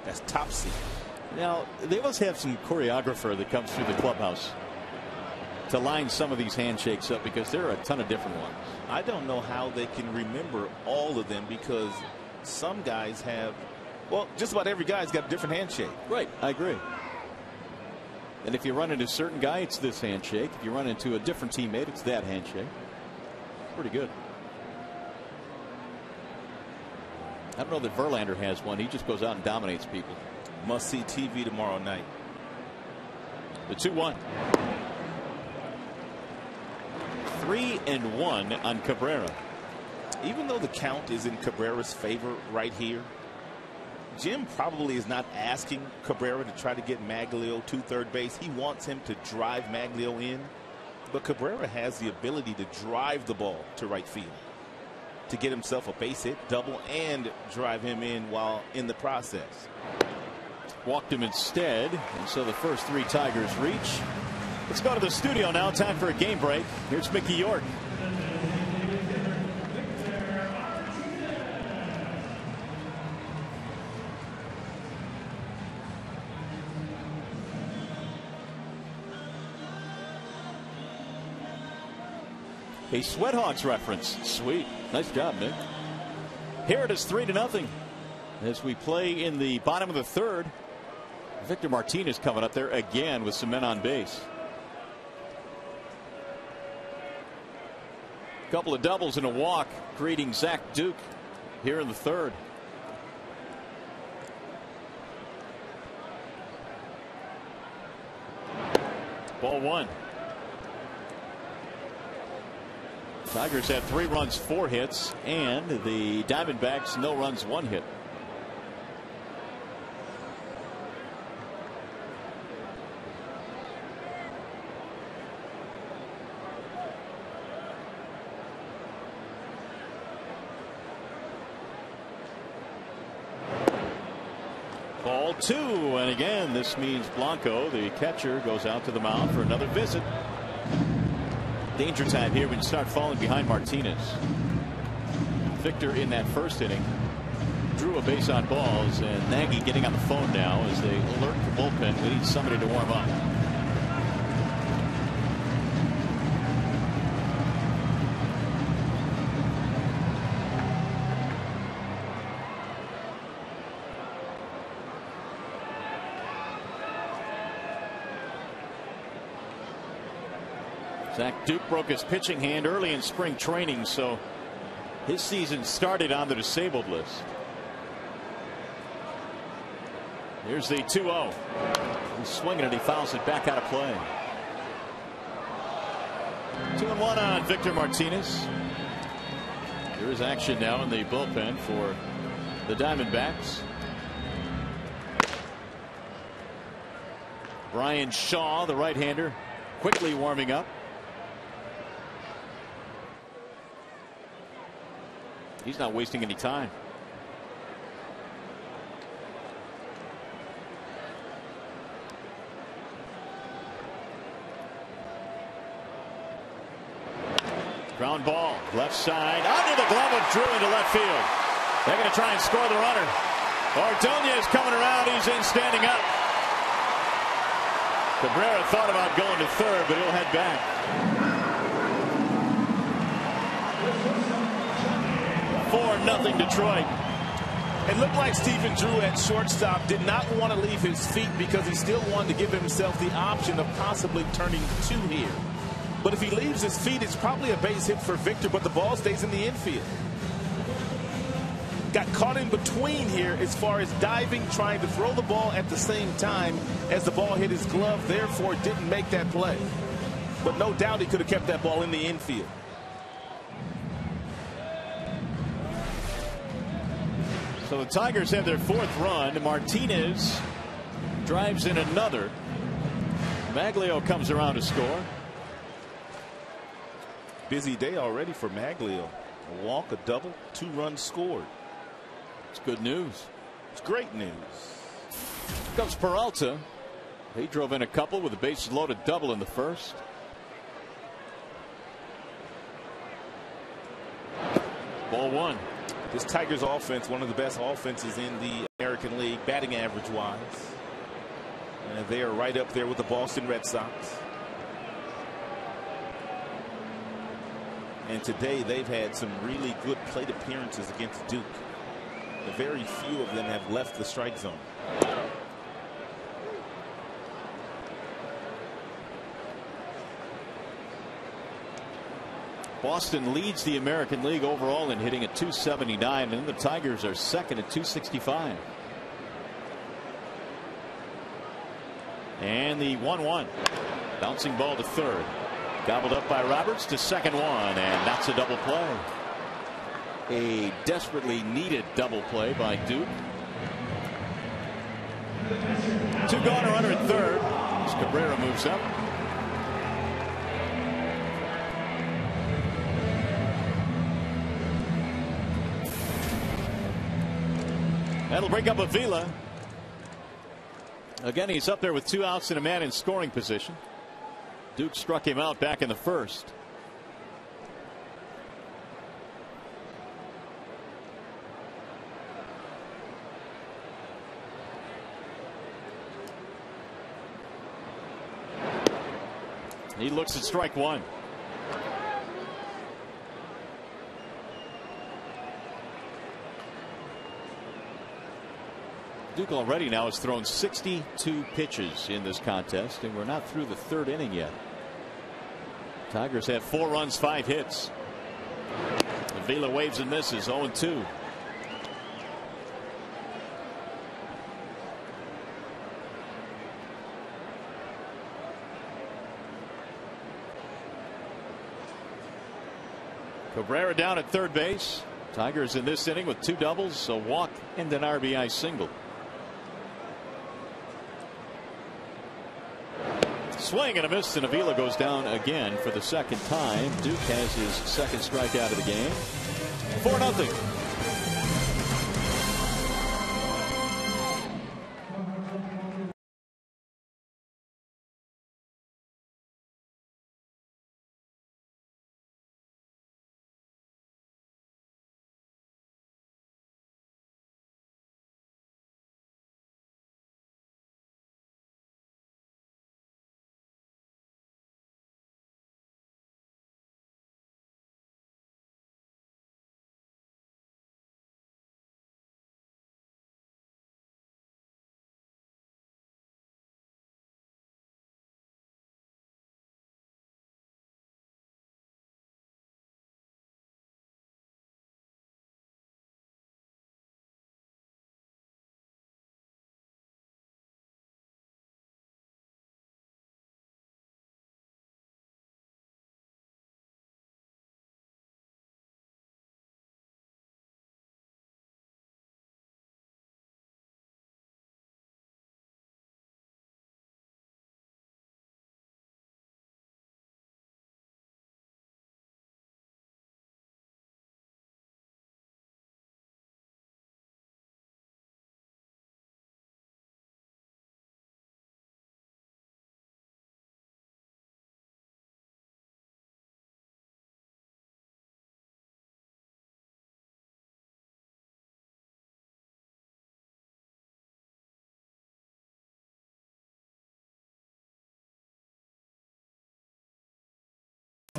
That's top secret. Now, they must have some choreographer that comes through the clubhouse to line some of these handshakes up, because there are a ton of different ones. I don't know how they can remember all of them, because some guys have, well, just about every guy's got a different handshake. Right, I agree. And if you run into a certain guy, it's this handshake. If you run into a different teammate, it's that handshake. Pretty good. I don't know that Verlander has one. He just goes out and dominates people. Must see TV tomorrow night. The 2-1. 3-1 on Cabrera. Even though the count is in Cabrera's favor right here, Jim probably is not asking Cabrera to try to get Maglio to third base. He wants him to drive Maglio in, but Cabrera has the ability to drive the ball to right field to get himself a base hit, double, and drive him in while in the process. Walked him instead, and so the first 3 Tigers reach. Let's go to the studio now. Time for a game break. Here's Mickey York. A Sweathawks reference. Sweet. Nice job, Nick. Here it is, 3-0. As we play in the bottom of the third. Victor Martinez coming up there again with some men on base. Couple of doubles and a walk, creating Zach Duke here in the third. Ball 1. Tigers had 3 runs, 4 hits, and the Diamondbacks no runs, 1 hit. Ball 2, and again this means Blanco, the catcher, goes out to the mound for another visit. Danger time here when you start falling behind Martinez. Victor in that first inning drew a base on balls, and Nagy getting on the phone now as they alert the bullpen. We need somebody to warm up. Zach Duke broke his pitching hand early in spring training, so his season started on the disabled list. Here's the 2-0. He's swinging it. He fouls it back out of play. 2-1 on Victor Martinez. There is action now in the bullpen for the Diamondbacks. Brian Shaw, the right-hander, quickly warming up. He's not wasting any time. Ground ball, left side, under the glove of Drew into left field. They're going to try and score the runner. Ordonez coming around, he's in standing up. Cabrera thought about going to third, but he'll head back. 4-0 Detroit. It looked like Stephen Drew at shortstop did not want to leave his feet because he still wanted to give himself the option of possibly turning 2 here. But if he leaves his feet, it's probably a base hit for Victor, but the ball stays in the infield. Got caught in between here as far as diving, trying to throw the ball at the same time as the ball hit his glove, therefore didn't make that play. But no doubt he could have kept that ball in the infield. So the Tigers have their 4th run. Martinez drives in another. Maglio comes around to score. Busy day already for Maglio. A walk, a double, 2 runs scored. It's good news. It's great news. Here comes Peralta. He drove in a couple with a bases loaded double in the first. Ball 1. This Tigers offense, one of the best offenses in the American League, batting average wise. And they are right up there with the Boston Red Sox. And today they've had some really good plate appearances against Duke. Very few of them have left the strike zone. Boston leads the American League overall in hitting at .279, and the Tigers are second at .265. And the 1-1. Bouncing ball to third. Gobbled up by Roberts to second one, and that's a double play. A desperately needed double play by Duke. 2 gone, a runner at third as Cabrera moves up. That'll break up Avila. Again, he's up there with 2 outs and a man in scoring position. Duke struck him out back in the first. He looks at strike 1. Duke already now has thrown 62 pitches in this contest, and we're not through the 3rd inning yet. Tigers have 4 runs, 5 hits. Avila waves and misses, 0-2. Cabrera down at third base. Tigers in this inning with 2 doubles, a walk, and an RBI single. Swing and a miss, and Avila goes down again for the second time. Duke has his second strikeout of the game. 4-0.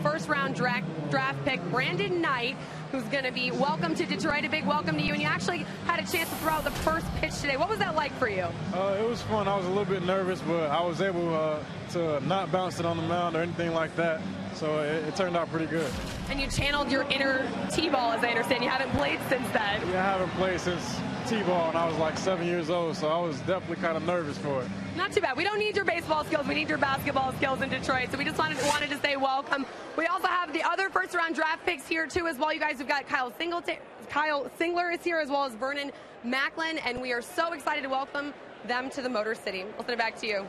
First-round draft pick Brandon Knight, who's going to be welcome to Detroit. A big welcome to you. And you actually had a chance to throw out the first pitch today. What was that like for you? It was fun. I was a little bit nervous, but I was able to not bounce it on the mound or anything like that. So it turned out pretty good. And you channeled your inner T-ball, as I understand. You haven't played since then. Yeah, I haven't played since T-ball, and I was like 7 years old, so I was definitely kind of nervous for it. Not too bad. We don't need your baseball skills. We need your basketball skills in Detroit. So we just wanted to say welcome. We also have the other first-round draft picks here, too, as well. You guys have got Kyle Singler is here, as well as Vernon Macklin, and we are so excited to welcome them to the Motor City. I'll send it back to you.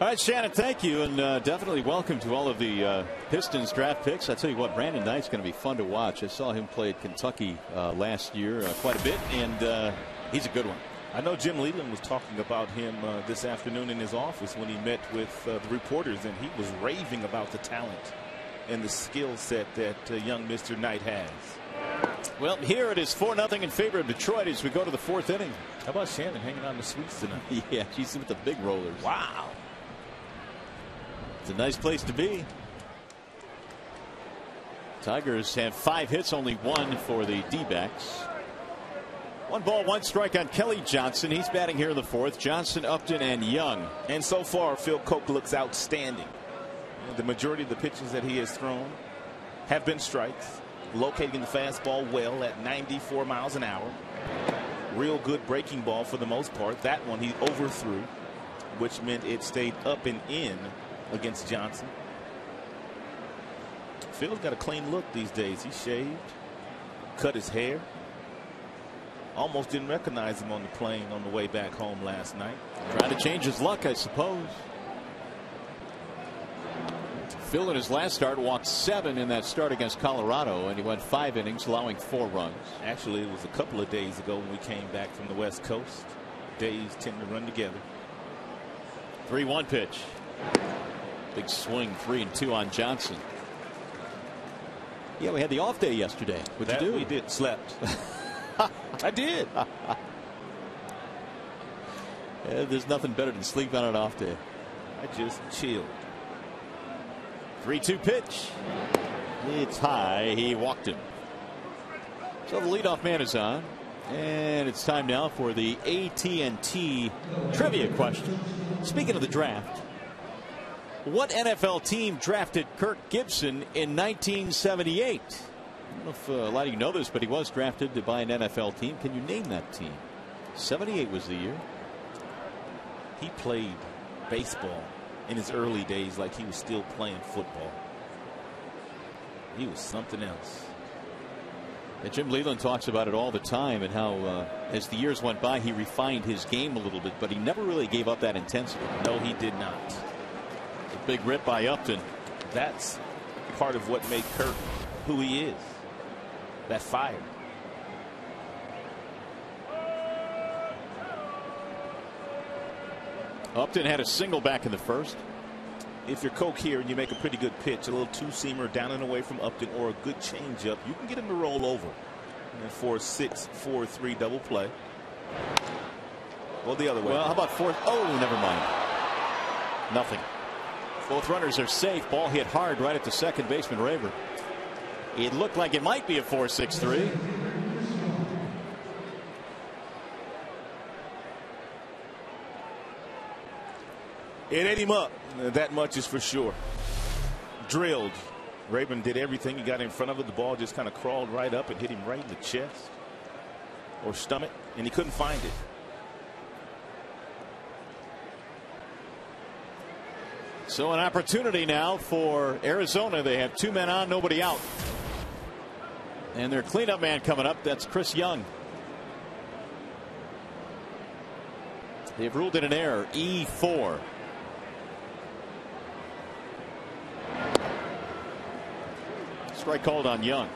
All right, Shannon, thank you, and definitely welcome to all of the Pistons draft picks. I tell you what, Brandon Knight's going to be fun to watch. I saw him play at Kentucky last year quite a bit, and he's a good one. I know Jim Leland was talking about him this afternoon in his office when he met with the reporters, and he was raving about the talent and the skill set that young Mr. Knight has. Well, here it is 4-0 in favor of Detroit as we go to the 4th inning. How about Shannon hanging on the sweets tonight? Yeah, she's with the big rollers. Wow. It's a nice place to be. Tigers have 5 hits, only 1 for the D-backs. 1 ball, 1 strike on Kelly Johnson. He's batting here in the 4th. Johnson, Upton, and Young. And so far, Phil Koch looks outstanding. The majority of the pitches that he has thrown have been strikes, locating the fastball well at 94 miles an hour. Real good breaking ball for the most part. That one he overthrew, which meant it stayed up and in against Johnson. Phil's got a clean look these days. He shaved, cut his hair. Almost didn't recognize him on the plane on the way back home last night. Trying to change his luck, I suppose. Phil in his last start walked 7 in that start against Colorado, and he went 5 innings, allowing 4 runs. Actually, it was a couple of days ago when we came back from the West Coast. Days tend to run together. 3-1 pitch. Big swing, 3-2 on Johnson. Yeah, we had the off day yesterday. What'd you do? We did. Slept. I did. Yeah, there's nothing better than sleep on an off day. I just chilled. 3-2 pitch. It's high. He walked him. So the leadoff man is on. And it's time now for the AT&T trivia question. Speaking of the draft, what NFL team drafted Kirk Gibson in 1978? I don't know if a lot of you know this, but he was drafted by an NFL team. Can you name that team? 78 was the year. He played baseball in his early days like he was still playing football. He was something else. And Jim Leland talks about it all the time, and how as the years went by, he refined his game a little bit, but he never really gave up that intensity. No, he did not. A big rip by Upton. That's part of what made Kirk who he is. That fire. Upton had a single back in the first. If you're Coke here and you make a pretty good pitch, a little two-seamer down and away from Upton, or a good changeup, you can get him to roll over. And then for a 6-4-3 double play. Well, the other way. Well, how about fourth? Oh, never mind. Nothing. Both runners are safe. Ball hit hard right at the second baseman, Raver. It looked like it might be a 4-6-3. It ate him up. That much is for sure. Drilled. Raven did everything. He got in front of it. The ball just kind of crawled right up and hit him right in the chest or stomach, and he couldn't find it. So an opportunity now for Arizona. They have 2 men on, nobody out. And their cleanup man coming up, that's Chris Young. They've ruled it an error. E4. Strike called on Young.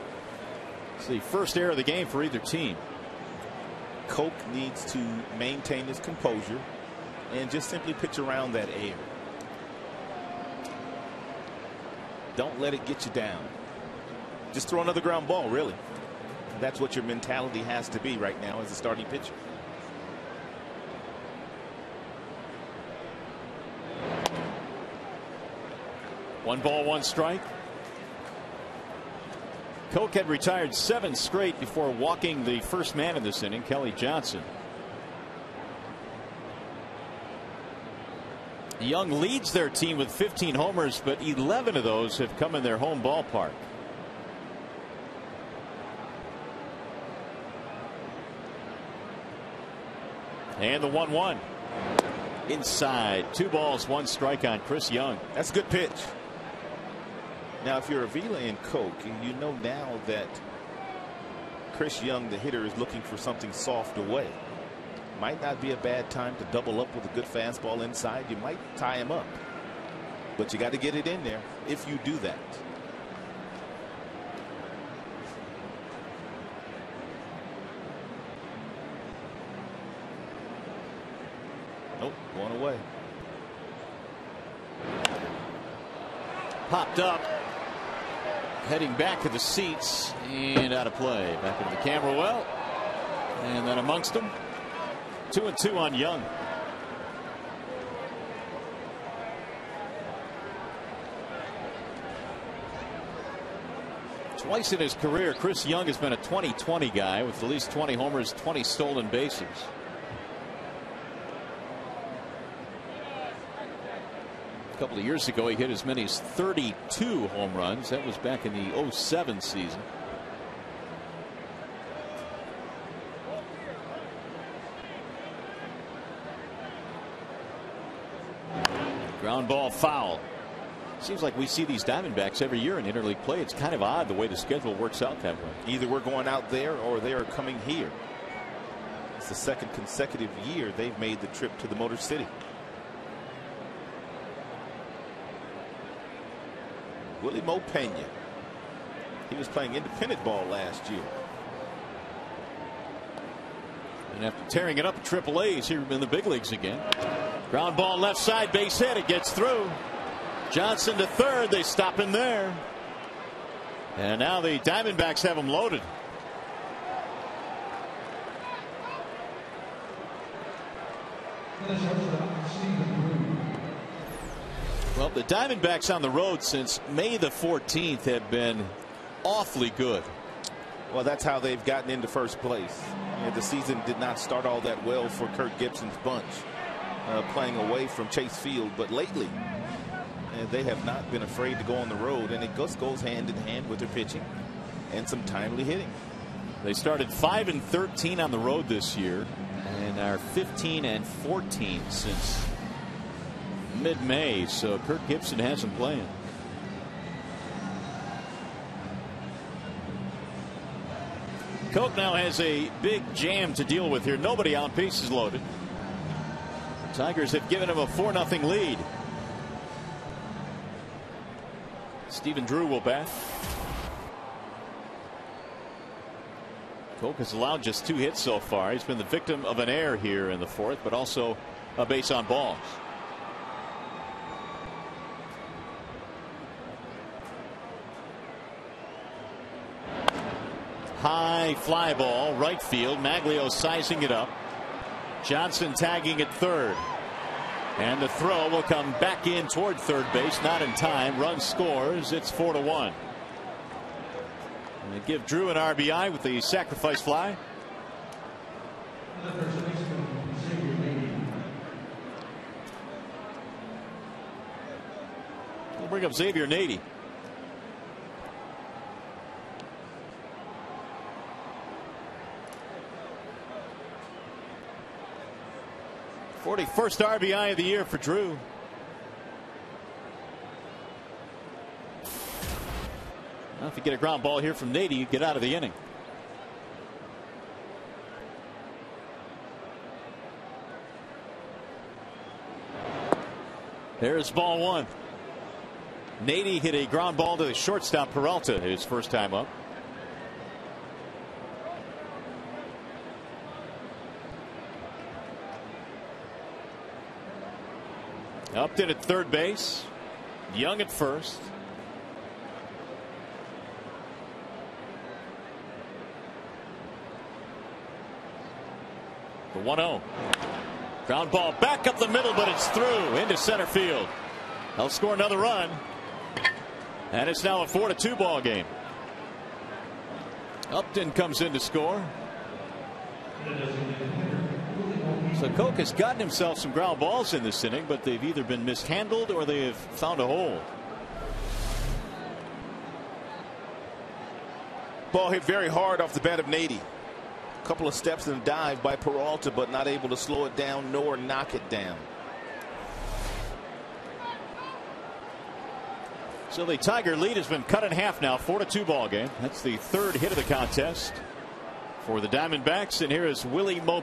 It's the first error of the game for either team. Coke needs to maintain his composure and just simply pitch around that error. Don't let it get you down. Just throw another ground ball, really. That's what your mentality has to be right now as a starting pitcher. One ball, one strike. Coke had retired 7 straight before walking the first man in this inning, Kelly Johnson. Young leads their team with 15 homers, but 11 of those have come in their home ballpark. And the 1-1. Inside. 2 balls, 1 strike on Chris Young. That's a good pitch. Now, if you're Avila and Coke, you know now that Chris Young, the hitter, is looking for something soft away. Might not be a bad time to double up with a good fastball inside. You might tie him up, but you got to get it in there if you do that. Nope, going away. Popped up. Heading back to the seats and out of play. Back into the camera well. And then amongst them. 2-2 on Young. Twice in his career, Chris Young has been a 20-20 guy with at least 20 homers, 20 stolen bases. A couple of years ago, he hit as many as 32 home runs. That was back in the 07 season. Ground ball foul. Seems like we see these Diamondbacks every year in interleague play. It's kind of odd the way the schedule works out that way. Either we're going out there or they are coming here. It's the second consecutive year they've made the trip to the Motor City. Willie Mo Pena. He was playing independent ball last year. And after tearing it up at AAA, he's here in the big leagues again. Ground ball left side, base hit. It gets through. Johnson to third. They stop him there. And now the Diamondbacks have him loaded. Well, the Diamondbacks on the road since May the 14th have been awfully good. Well, that's how they've gotten into first place. The season did not start all that well for Kirk Gibson's bunch, playing away from Chase Field, but lately they have not been afraid to go on the road, and it just goes hand in hand with their pitching and some timely hitting. They started 5-13 on the road this year and are 15-14 since mid-May. So Kirk Gibson has them playing. Koch now has a big jam to deal with here. Nobody on, bases loaded. The Tigers have given him a 4-0 lead. Stephen Drew will bat. Koch has allowed just 2 hits so far. He's been the victim of an error here in the 4th, but also a base on balls. High fly ball, right field. Maglio sizing it up. Johnson tagging at third. And the throw will come back in toward third base. Not in time. Run scores. It's 4-1. And they give Drew an RBI with the sacrifice fly. We'll bring up Xavier Nady. First RBI of the year for Drew. Well, if you get a ground ball here from Nady, you get out of the inning. There's ball 1. Nady hit a ground ball to the shortstop Peralta his first time up. Upton at third base. Young at first. The 1-0. Ground ball back up the middle, but it's through into center field. They'll score another run. And it's now a 4-2 ball game. Upton comes in to score. So Koch has gotten himself some ground balls in this inning, but they've either been mishandled or they have found a hole. Ball hit very hard off the bat of Nady. A couple of steps and a dive by Peralta, but not able to slow it down nor knock it down. So the Tiger lead has been cut in half now. 4-2 ball game. That's the 3rd hit of the contest for the Diamondbacks. And here is Willie Mo.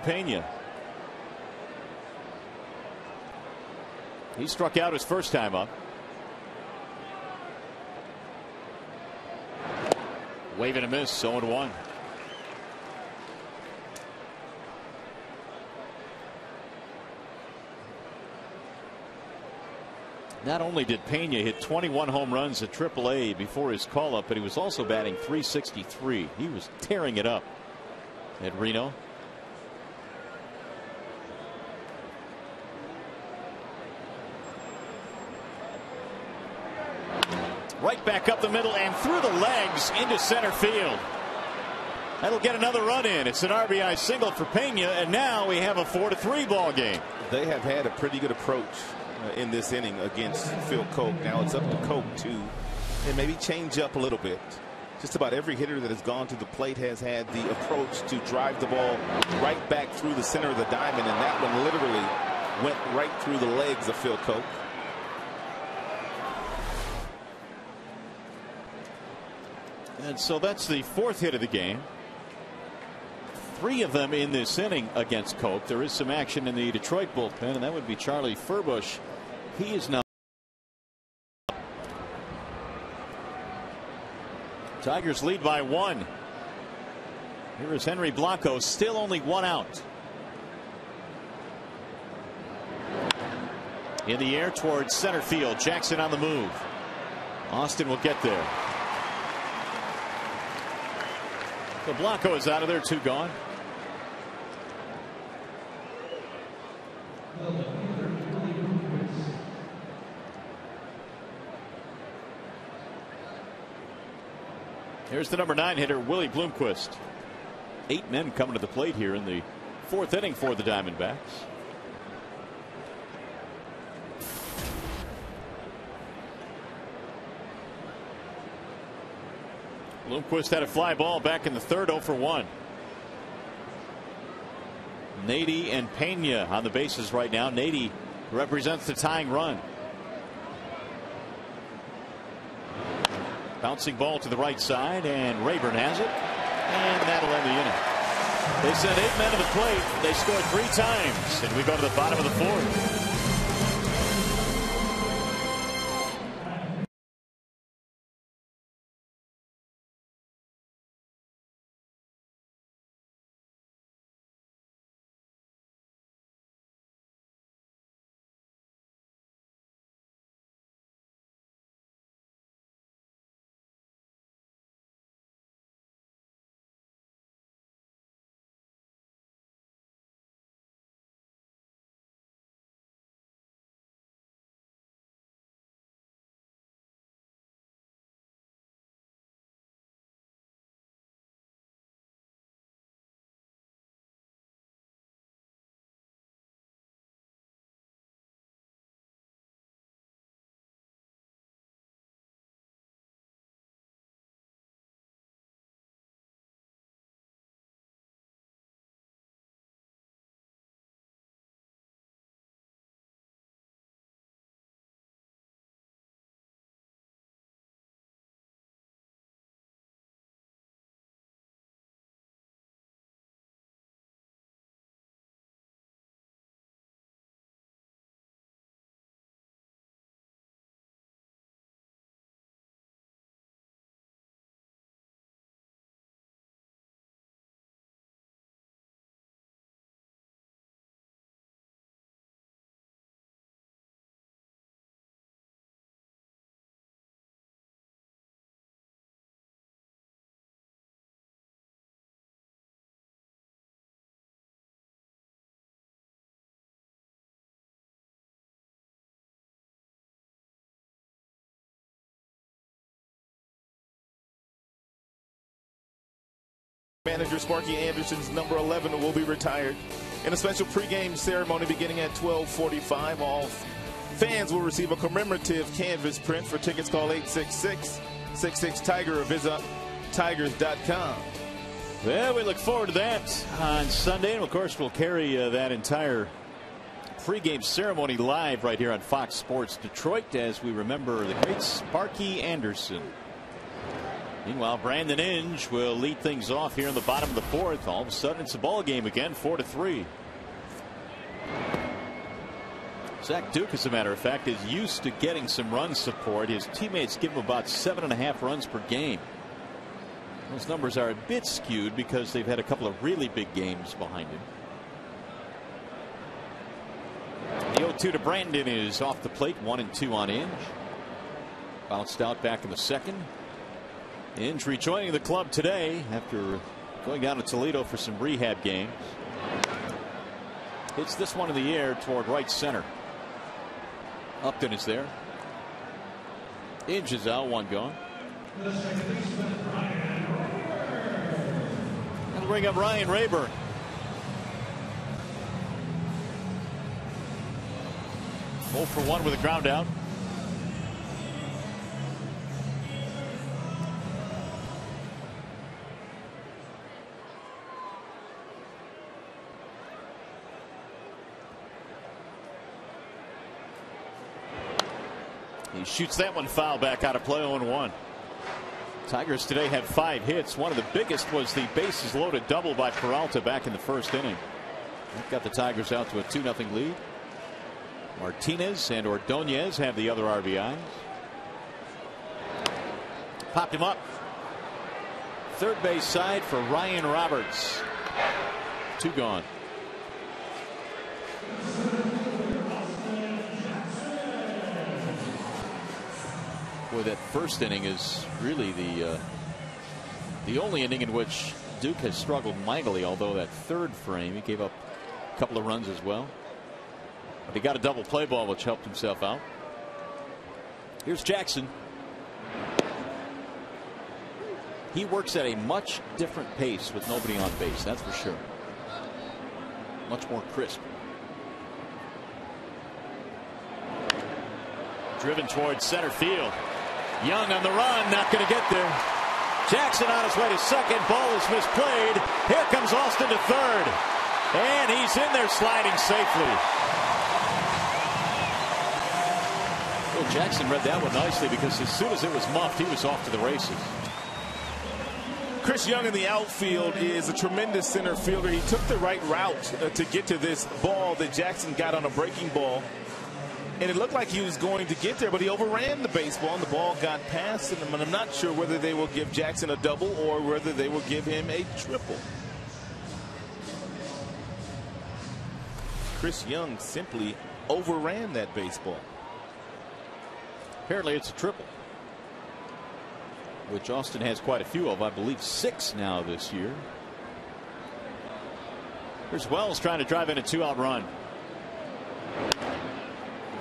He struck out his first time up. Wave and a miss. 0-1. Not only did Pena hit 21 home runs at AAA before his call up, but he was also batting .363. He was tearing it up at Reno. Right back up the middle and through the legs into center field. That'll get another run in. It's an RBI single for Pena, and now we have a 4-3 ball game. They have had a pretty good approach in this inning against Phil Koch. Now it's up to Koch to maybe change up a little bit. Just about every hitter that has gone to the plate has had the approach to drive the ball right back through the center of the diamond, and that one literally went right through the legs of Phil Koch. And so that's the 4th hit of the game. 3 of them in this inning against Koch. There is some action in the Detroit bullpen, and that would be Charlie Furbush. He is now. Tigers lead by 1. Here is Henry Blanco, still only 1 out. In the air towards center field. Jackson on the move. Austin will get there. So Blanco is out of there, 2 gone. Here's the number 9 hitter, Willie Bloomquist. 8 men coming to the plate here in the 4th inning for the Diamondbacks. Bloomquist had a fly ball back in the 3rd, 0 for 1. Nady and Pena on the bases right now. Nady represents the tying run. Bouncing ball to the right side, and Rayburn has it, and that'll end the inning. They sent 8 men to the plate. They scored 3 times, and we go to the bottom of the 4th. Manager Sparky Anderson's number 11 will be retired in a special pregame ceremony beginning at 12:45. All fans will receive a commemorative canvas print. For tickets, call 866-66-TIGER or visit tigers.com. Well, we look forward to that on Sunday, and of course we'll carry that entire pregame ceremony live right here on Fox Sports Detroit as we remember the great Sparky Anderson. Meanwhile, Brandon Inge will lead things off here in the bottom of the 4th. All of a sudden, it's a ball game again, 4-3. Zach Duke, as a matter of fact, is used to getting some run support. His teammates give him about 7.5 runs per game. Those numbers are a bit skewed because they've had a couple of really big games behind him. The 0-2 to Brandon is off the plate, 1-2 on Inge. Bounced out back in the 2nd. Inge rejoining the club today after going down to Toledo for some rehab games. Hits this one in the air toward right center. Upton is there. Inge is out, 1 gone. And bring up Ryan Rayburn. Oh for 1 with a ground out. He shoots that one foul back out of play, 0-1. Tigers today had 5 hits. One of the biggest was the bases loaded double by Peralta back in the 1st inning. That got the Tigers out to a 2-0 lead. Martinez and Ordonez have the other RBIs. Popped him up. Third base side for Ryan Roberts. 2 gone. Boy, that 1st inning is really the only inning in which Duke has struggled mightily, although that 3rd frame he gave up a couple of runs as well. But he got a double play ball which helped himself out. Here's Jackson. He works at a much different pace with nobody on base, that's for sure. Much more crisp. Driven towards center field. Young on the run, not going to get there. Jackson on his way to second. Ball is misplayed. Here comes Austin to third. And he's in there sliding safely. Well, Jackson read that one nicely because as soon as it was muffed, he was off to the races. Chris Young in the outfield is a tremendous center fielder. He took the right route to get to this ball that Jackson got on a breaking ball. And it looked like he was going to get there, but he overran the baseball, and the ball got past him. And I'm not sure whether they will give Jackson a double or whether they will give him a triple. Chris Young simply overran that baseball. Apparently it's a triple, which Austin has quite a few of. I believe 6 now this year. Here's Wells trying to drive in a 2-out run.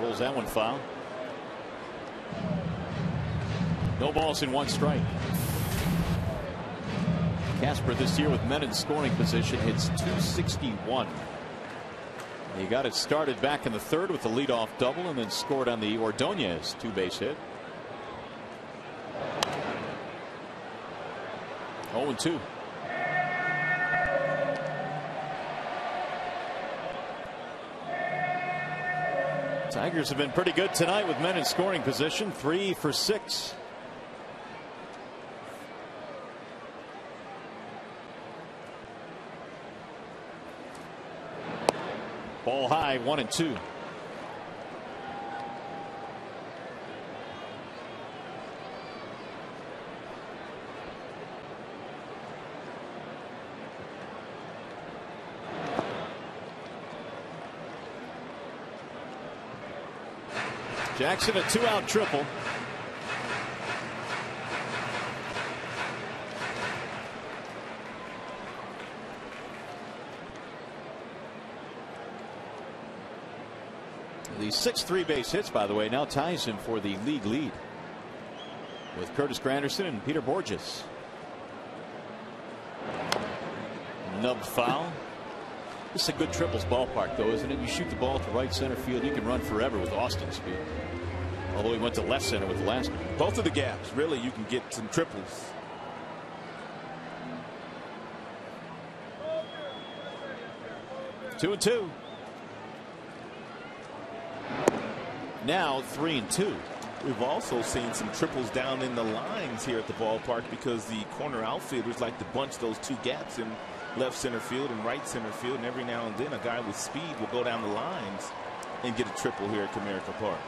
Rolls that one foul. No balls in 1 strike. Casper this year with men in scoring position hits .261. He got it started back in the 3rd with the leadoff double and then scored on the Ordonez 2-base hit. 0-2. Tigers have been pretty good tonight with men in scoring position. 3 for 6. Ball high, 1-2. Jackson a 2-out triple. The 6 3-base hits, by the way, now ties him for the league lead with Curtis Granderson and Peter Borges. Nubbed foul. This is a good triples ballpark, though, isn't it? You shoot the ball to right center field, you can run forever with Austin's speed. Although he went to left center with the last one. Both of the gaps, really, you can get some triples. Two and 2. Now 3-2. We've also seen some triples down in the lines here at the ballpark because the corner outfielders like to bunch those 2 gaps in left center field and right center field, and every now and then a guy with speed will go down the lines and get a triple here at Comerica Park.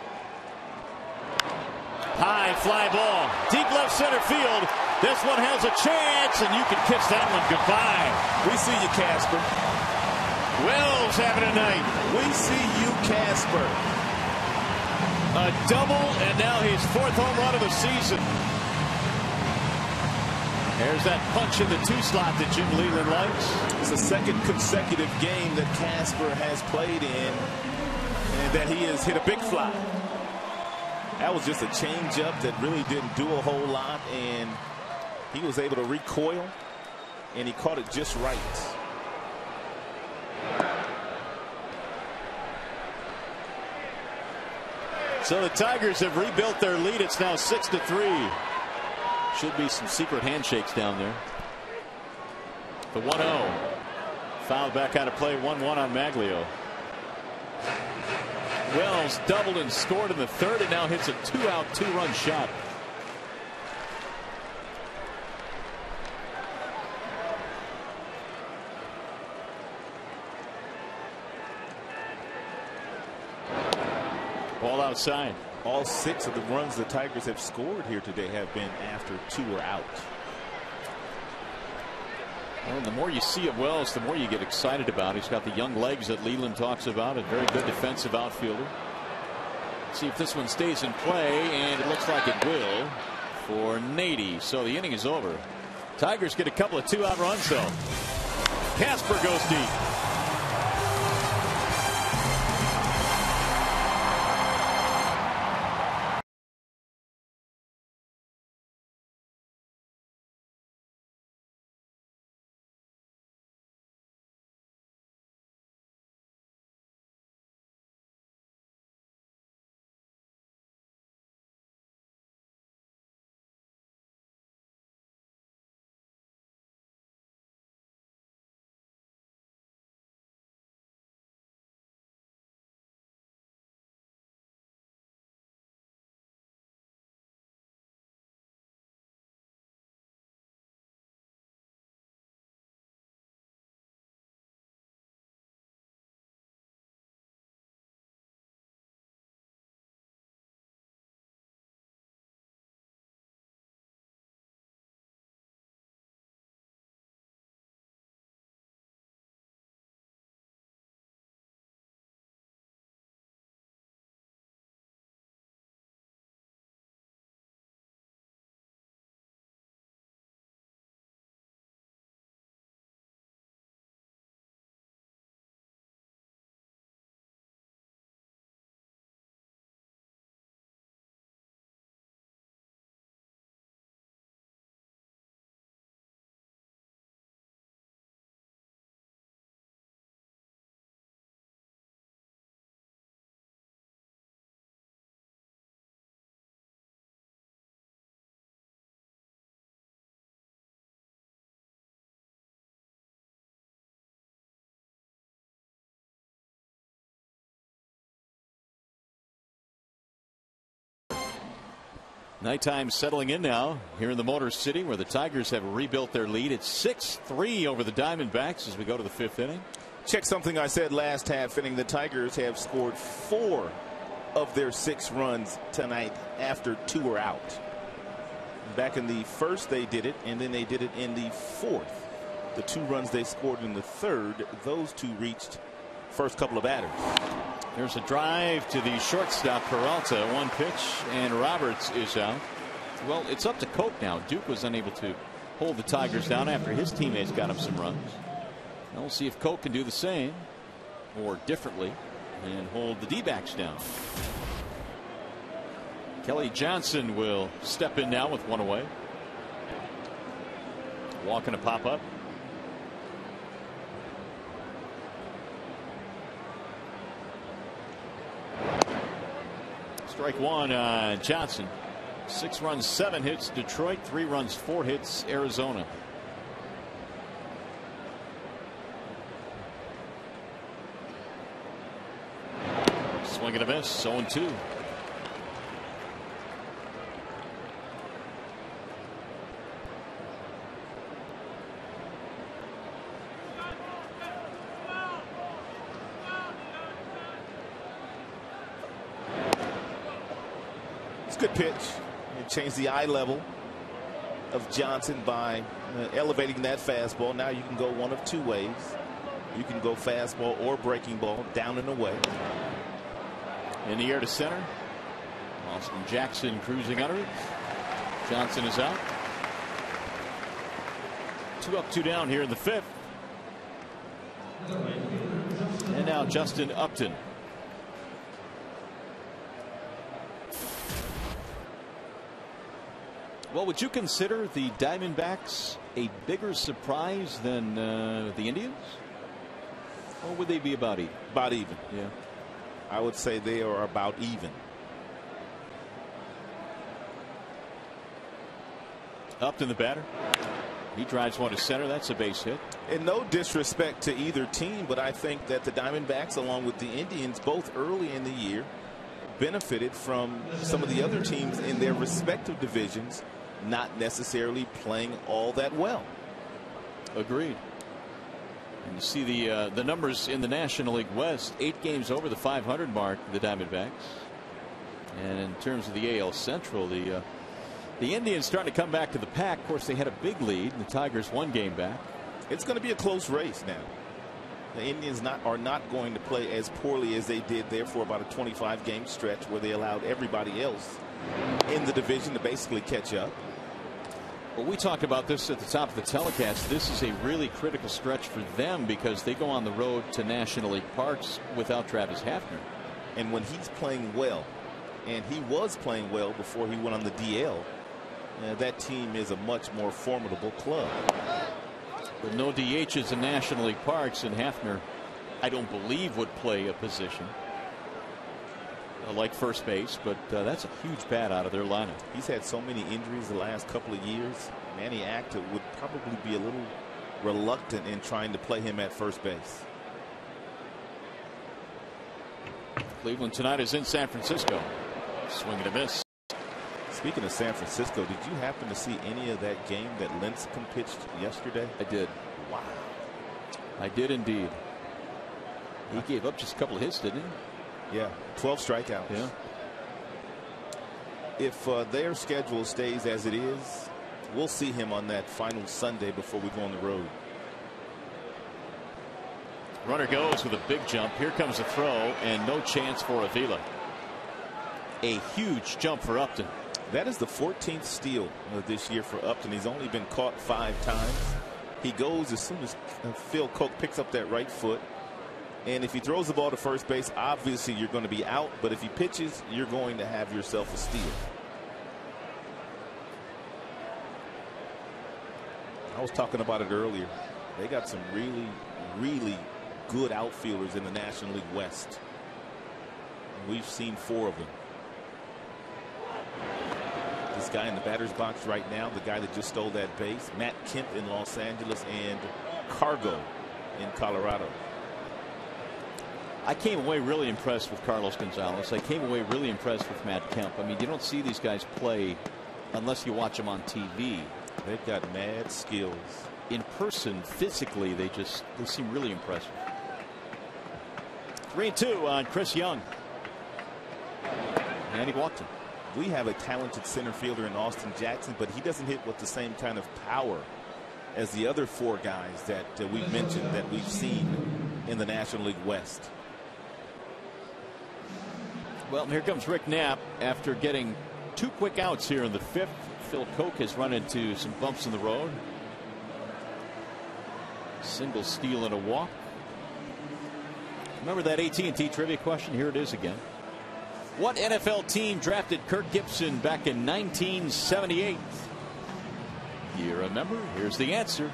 High fly ball, deep left center field. This one has a chance, and you can kiss that one goodbye. We see you, Casper. Wells having a night. We see you, Casper. A double, and now his 4th home run of the season. There's that punch in the 2 slot that Jim Leland likes. It's the 2nd consecutive game that Casper has played in and that he has hit a big fly. That was just a changeup that really didn't do a whole lot, and he was able to recoil, and he caught it just right. So the Tigers have rebuilt their lead. It's now 6-3. Should be some secret handshakes down there. The 1-0. Fouled back out of play. 1-1 on Maglio. Wells doubled and scored in the 3rd, and now hits a 2-out 2-run shot. Ball outside. All 6 of the runs the Tigers have scored here today have been after 2 are out. Well, the more you see of Wells, the more you get excited about. He's got the young legs that Leland talks about. A very good defensive outfielder. See if this one stays in play, and it looks like it will for Nady. So the inning is over. Tigers get a couple of 2-out runs, though. Casper goes deep. Nighttime settling in now here in the Motor City, where the Tigers have rebuilt their lead. It's 6-3 over the Diamondbacks as we go to the 5th inning. Check something I said last half inning. The Tigers have scored 4 of their 6 runs tonight after 2 are out. Back in the first they did it, and then they did it in the 4th. The 2 runs they scored in the 3rd, those 2 reached first couple of batters. There's a drive to the shortstop Peralta. 1 pitch, and Roberts is out. Well, it's up to Koch now. Duke was unable to hold the Tigers down after his teammates got him some runs. Now we'll see if Koch can do the same or differently and hold the D-backs down. Kelly Johnson will step in now with 1 away. Walking to pop up. Strike 1 on Johnson. 6 runs, 7 hits Detroit. 3 runs, 4 hits Arizona. Swing and a miss. 0-2. Good pitch. It changed the eye level of Johnson by elevating that fastball. Now you can go one of 2 ways. You can go fastball or breaking ball, down and away. In the air to center. Austin Jackson cruising under it. Johnson is out. 2 up, 2 down here in the 5th. And now Justin Upton. Well, would you consider the Diamondbacks a bigger surprise than the Indians? Or would they be about even? About even. Yeah. I would say they are about even. Upton the batter. He drives 1 to center. That's a base hit. And no disrespect to either team, but I think that the Diamondbacks, along with the Indians, both early in the year, benefited from some of the other teams in their respective divisions not necessarily playing all that well. Agreed. And you see the numbers in the National League West, 8 games over the 500 mark, the Diamondbacks. And in terms of the AL Central, the Indians starting to come back to the pack. Of course, they had a big lead, and the Tigers 1 game back. It's going to be a close race now. The Indians are not going to play as poorly as they did there for about a 25-game stretch where they allowed everybody else in the division to basically catch up. Well, we talked about this at the top of the telecast. This is a really critical stretch for them because they go on the road to National League parks without Travis Hafner. And when he's playing well, and he was playing well before he went on the DL, that team is a much more formidable club. But no DHs in National League parks, and Hafner, I don't believe, would play a position like first base, but that's a huge bat out of their lineup. He's had so many injuries the last couple of years. Manny Acta would probably be a little reluctant in trying to play him at first base. Cleveland tonight is in San Francisco. Swing and a miss. Speaking of San Francisco, did you happen to see any of that game that Lincecum pitched yesterday? I did. Wow. I did indeed. He gave up just a couple of hits, didn't he? Yeah, 12 strikeouts. Yeah. If their schedule stays as it is, we'll see him on that final Sunday before we go on the road. Runner goes with a big jump. Here comes a throw, and no chance for Avila. A huge jump for Upton. That is the 14th steal this year for Upton. He's only been caught 5 times. He goes as soon as Phil Koch picks up that right foot. And if he throws the ball to first base, obviously you're going to be out. But if he pitches, you're going to have yourself a steal. I was talking about it earlier. They got some really, really good outfielders in the National League West. We've seen 4 of them. This guy in the batter's box right now, the guy that just stole that base, Matt Kemp in Los Angeles, and Cargo in Colorado. I came away really impressed with Carlos Gonzalez. I came away really impressed with Matt Kemp. I mean, you don't see these guys play unless you watch them on TV. They've got mad skills. In person, physically, they seem really impressive. 3-2 on Chris Young. And he walked him. We have a talented center fielder in Austin Jackson, but he doesn't hit with the same kind of power as the other 4 guys that we've mentioned that we've seen in the National League West. Well, here comes Rick Knapp after getting 2 quick outs here in the 5th. Phil Koch has run into some bumps in the road. Single steal and a walk. Remember that AT&T trivia question? Here it is again. What NFL team drafted Kirk Gibson back in 1978? You remember? Here's the answer.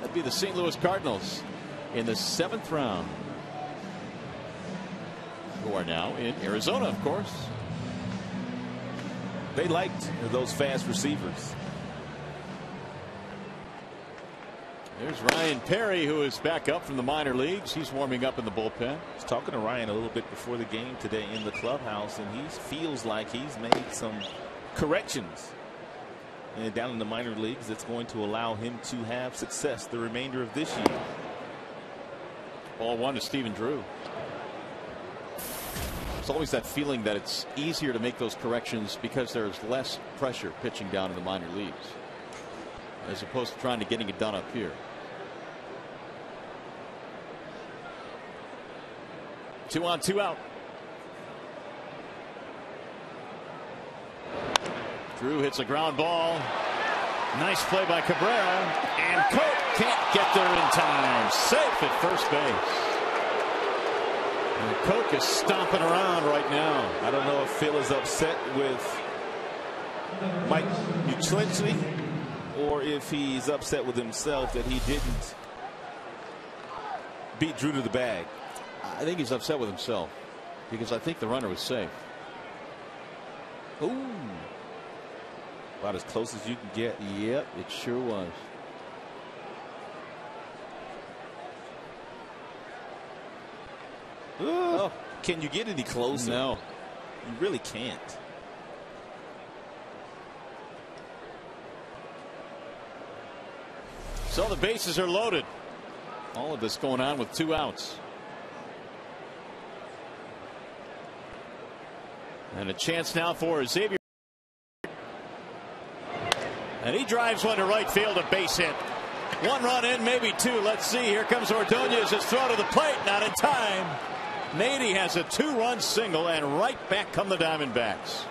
That'd be the St. Louis Cardinals in the 7th round, who are now in Arizona, of course. They liked those fast receivers. There's Ryan Perry, who is back up from the minor leagues. He's warming up in the bullpen. I was talking to Ryan a little bit before the game today in the clubhouse, and he feels like he's made some corrections and down in the minor leagues that's going to allow him to have success the remainder of this year. Ball 1 to Stephen Drew. There's always that feeling that it's easier to make those corrections because there's less pressure pitching down in the minor leagues, as opposed to trying to getting it done up here. 2 on, 2 out. Drew hits a ground ball. Nice play by Cabrera, and Koch can't get there in time. Safe at first base. And Koch is stomping around right now. I don't know if Phil is upset with Mike Muccioli or if he's upset with himself that he didn't beat Drew to the bag. I think he's upset with himself because I think the runner was safe. Ooh. About as close as you can get. Yep, it sure was. Oh. Can you get any closer? No. You really can't. So the bases are loaded. All of this going on with 2 outs. And a chance now for Xavier. And he drives one to right field, a base hit. 1 run in, maybe 2. Let's see. Here comes Ordonez. His throw to the plate, not in time. Nady has a 2-run single, and right back come the Diamondbacks.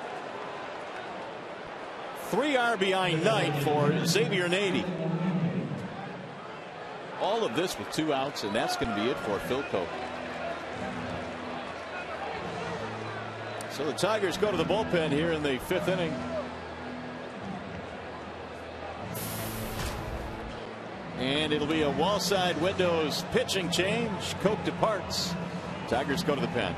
3 RBI night for Xavier Nady. All of this with 2 outs, and that's going to be it for Phil Koch. So the Tigers go to the bullpen here in the 5th inning. And it'll be a wall side windows pitching change. Koch departs. Tigers go to the pen.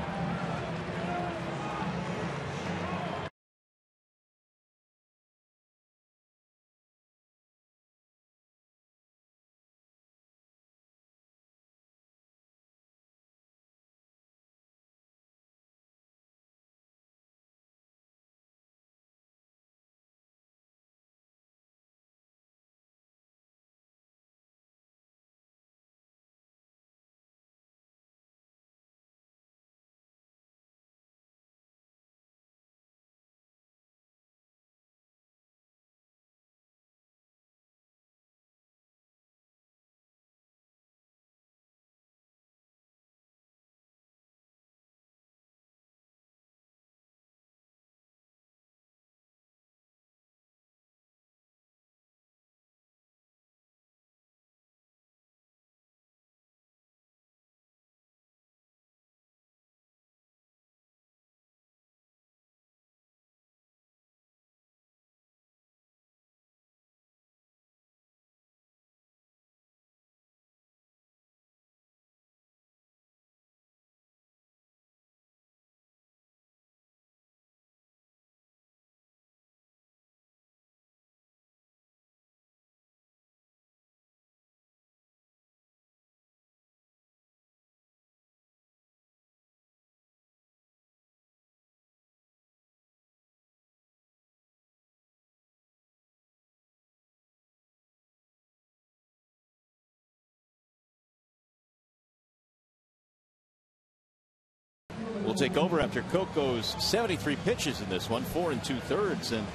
will take over after Koch goes 73 pitches in this one, 4 2/3, and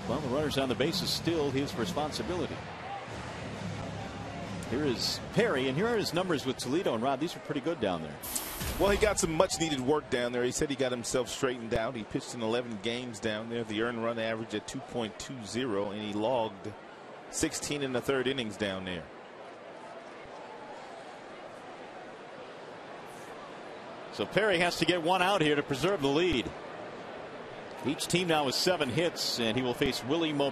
well, the runners on the bases still his responsibility. Here is Perry, and here are his numbers with Toledo. And Rob, these are pretty good down there. Well, he got some much needed work down there. He said he got himself straightened out. He pitched in 11 games down there. The earned run average at 2.20, and he logged 16 in the third innings down there. So Perry has to get one out here to preserve the lead. Each team now with 7 hits, and he will face Willie Mo.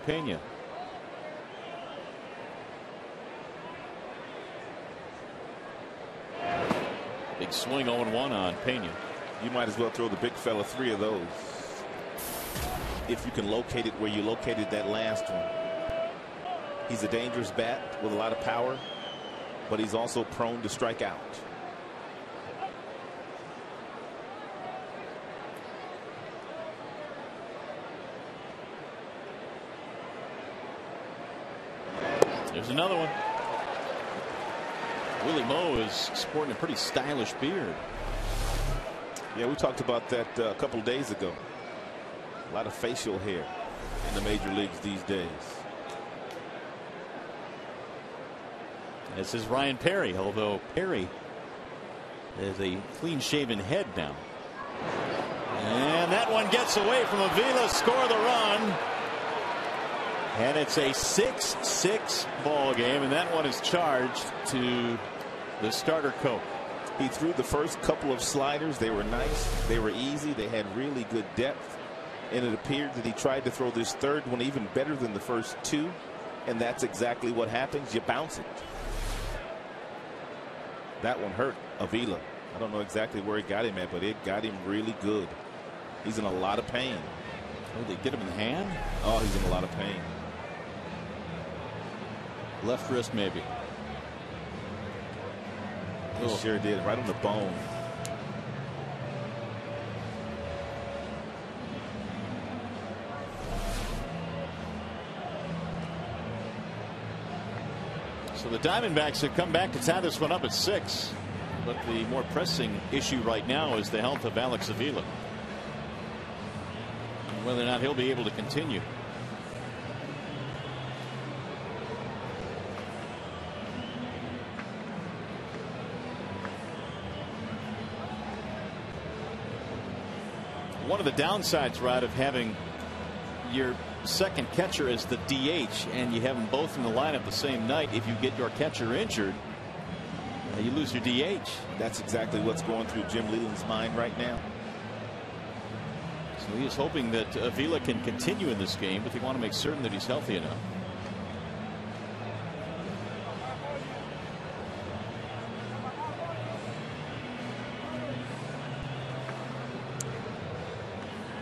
Big swing 0-1 on Pena. You might as well throw the big fella 3 of those, if you can locate it where you located that last one. He's a dangerous bat with a lot of power, but he's also prone to strike out. There's another one. Willie Mo is sporting a pretty stylish beard. Yeah, we talked about that a couple of days ago. A lot of facial hair in the major leagues these days. This is Ryan Perry, although Perry has a clean-shaven head now. And that one gets away from Avila, score the run. And it's a 6-6 ball game, and that one is charged to the starter Koch. He threw the first couple of sliders. They were nice. They were easy. They had really good depth. And it appeared that he tried to throw this third one even better than the first 2. And that's exactly what happens. You bounce it. That one hurt Avila. I don't know exactly where it got him at, but it got him really good. He's in a lot of pain. Oh, they get him in the hand? Oh, he's in a lot of pain. Left wrist, maybe. He sure did, right on the bone. So the Diamondbacks have come back to tie this one up at 6. But the more pressing issue right now is the health of Alex Avila. And whether or not he'll be able to continue. One of the downsides, Rod, of having your second catcher as the DH and you have them both in the lineup the same night, if you get your catcher injured, you lose your DH. That's exactly what's going through Jim Leyland's mind right now. So he is hoping that Avila can continue in this game, but they want to make certain that he's healthy enough.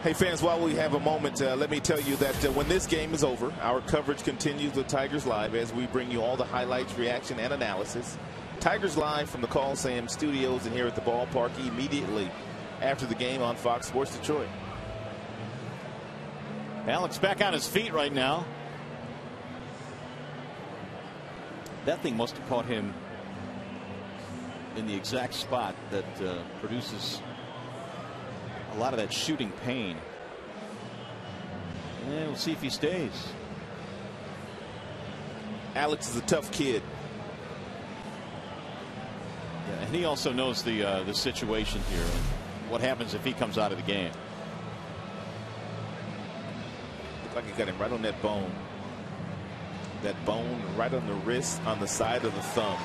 Hey fans, while we have a moment, let me tell you that when this game is over, our coverage continues with Tigers Live as we bring you all the highlights, reaction, and analysis. Tigers Live from the Call Sam studios and here at the ballpark immediately after the game on Fox Sports Detroit. Alex back on his feet right now. That thing must have caught him in the exact spot that produces a lot of that shooting pain. And we'll see if he stays. Alex is a tough kid. Yeah, and he also knows the situation here and what happens if he comes out of the game. Looked like he got him right on that bone. That bone right on the wrist, on the side of the thumb.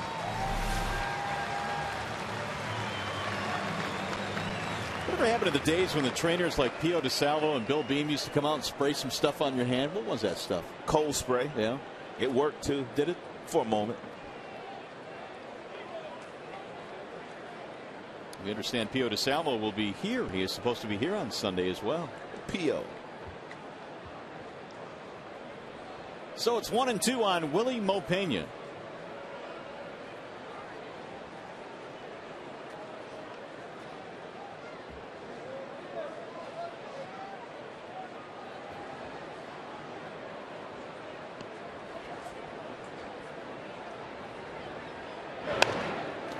Whatever happened to the days when the trainers like Pio DeSalvo and Bill Beam used to come out and spray some stuff on your hand? What was that stuff? Cold spray. Yeah. It worked too. Did it? For a moment. We understand Pio DeSalvo will be here. He is supposed to be here on Sunday as well. Pio. So it's 1-2 on Willie Mo.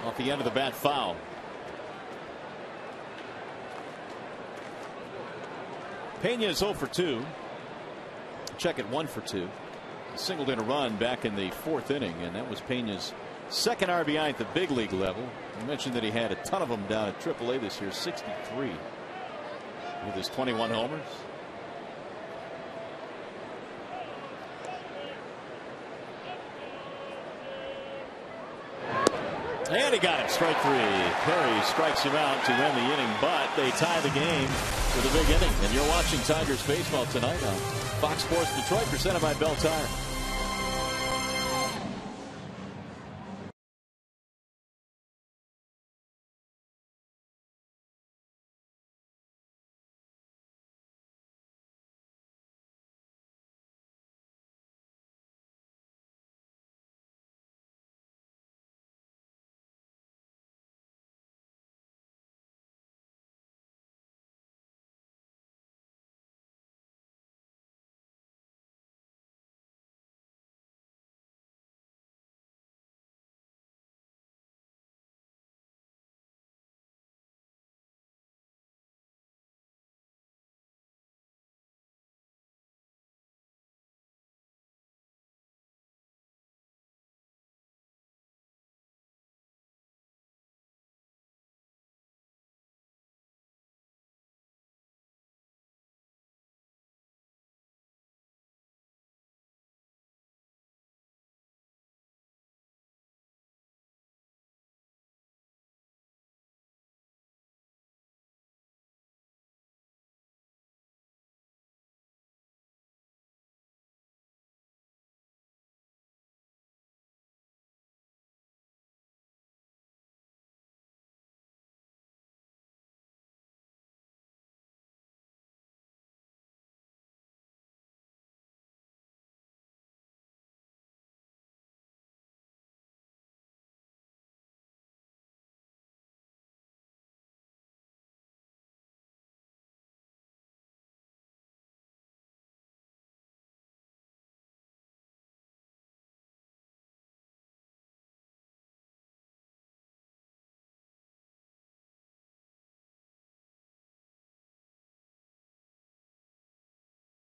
Off the end of the bat, foul. Pena's 0 for 2. Check it 1 for 2. Singled in a run back in the 4th inning, and that was Pena's second RBI at the big league level. I mentioned that he had a ton of them down at AAA this year, 63 with his 21 homers. And he got him, strike 3. Perry strikes him out to end the inning, but they tie the game with a big inning. And you're watching Tigers baseball tonight on Fox Sports Detroit, presented by Bell Tire.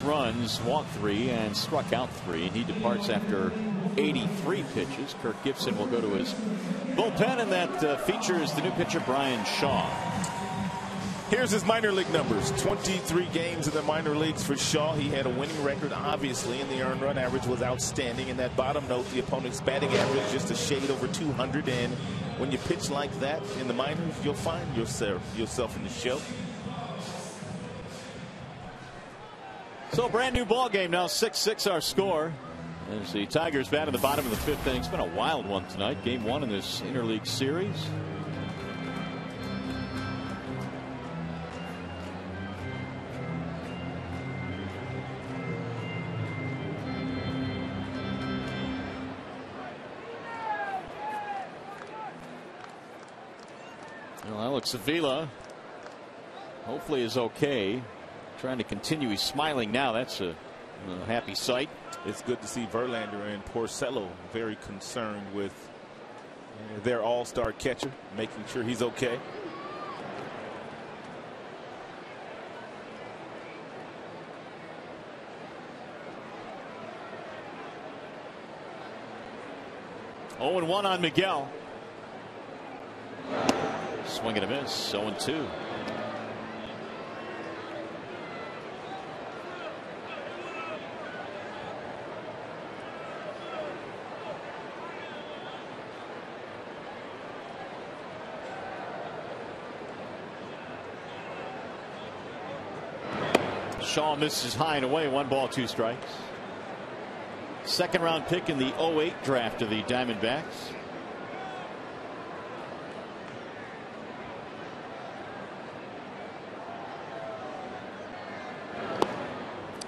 Runs, walked 3, and struck out 3, and he departs after 83 pitches. Kirk Gibson will go to his bullpen, and that features the new pitcher Brian Shaw. Here's his minor league numbers. 23 games in the minor leagues for Shaw. He had a winning record, obviously, and the earned run average was outstanding. In that bottom note, the opponent's batting average just a shade over 200, and when you pitch like that in the minors, you'll find yourself in the show. So brand new ball game now, 6-6 our score. As the Tigers bat in the bottom of the 5th inning. It's been a wild one tonight. Game 1 in this interleague series. Well, Alex Avila hopefully is okay. Trying to continue. He's smiling now. That's a happy sight. It's good to see Verlander and Porcello very concerned with their all-star catcher, making sure he's okay. Oh, 0-1 on Miguel. Swing and a miss. 0-2. Shaw misses high and away. 1 ball, 2 strikes. Second round pick in the 08 draft of the Diamondbacks.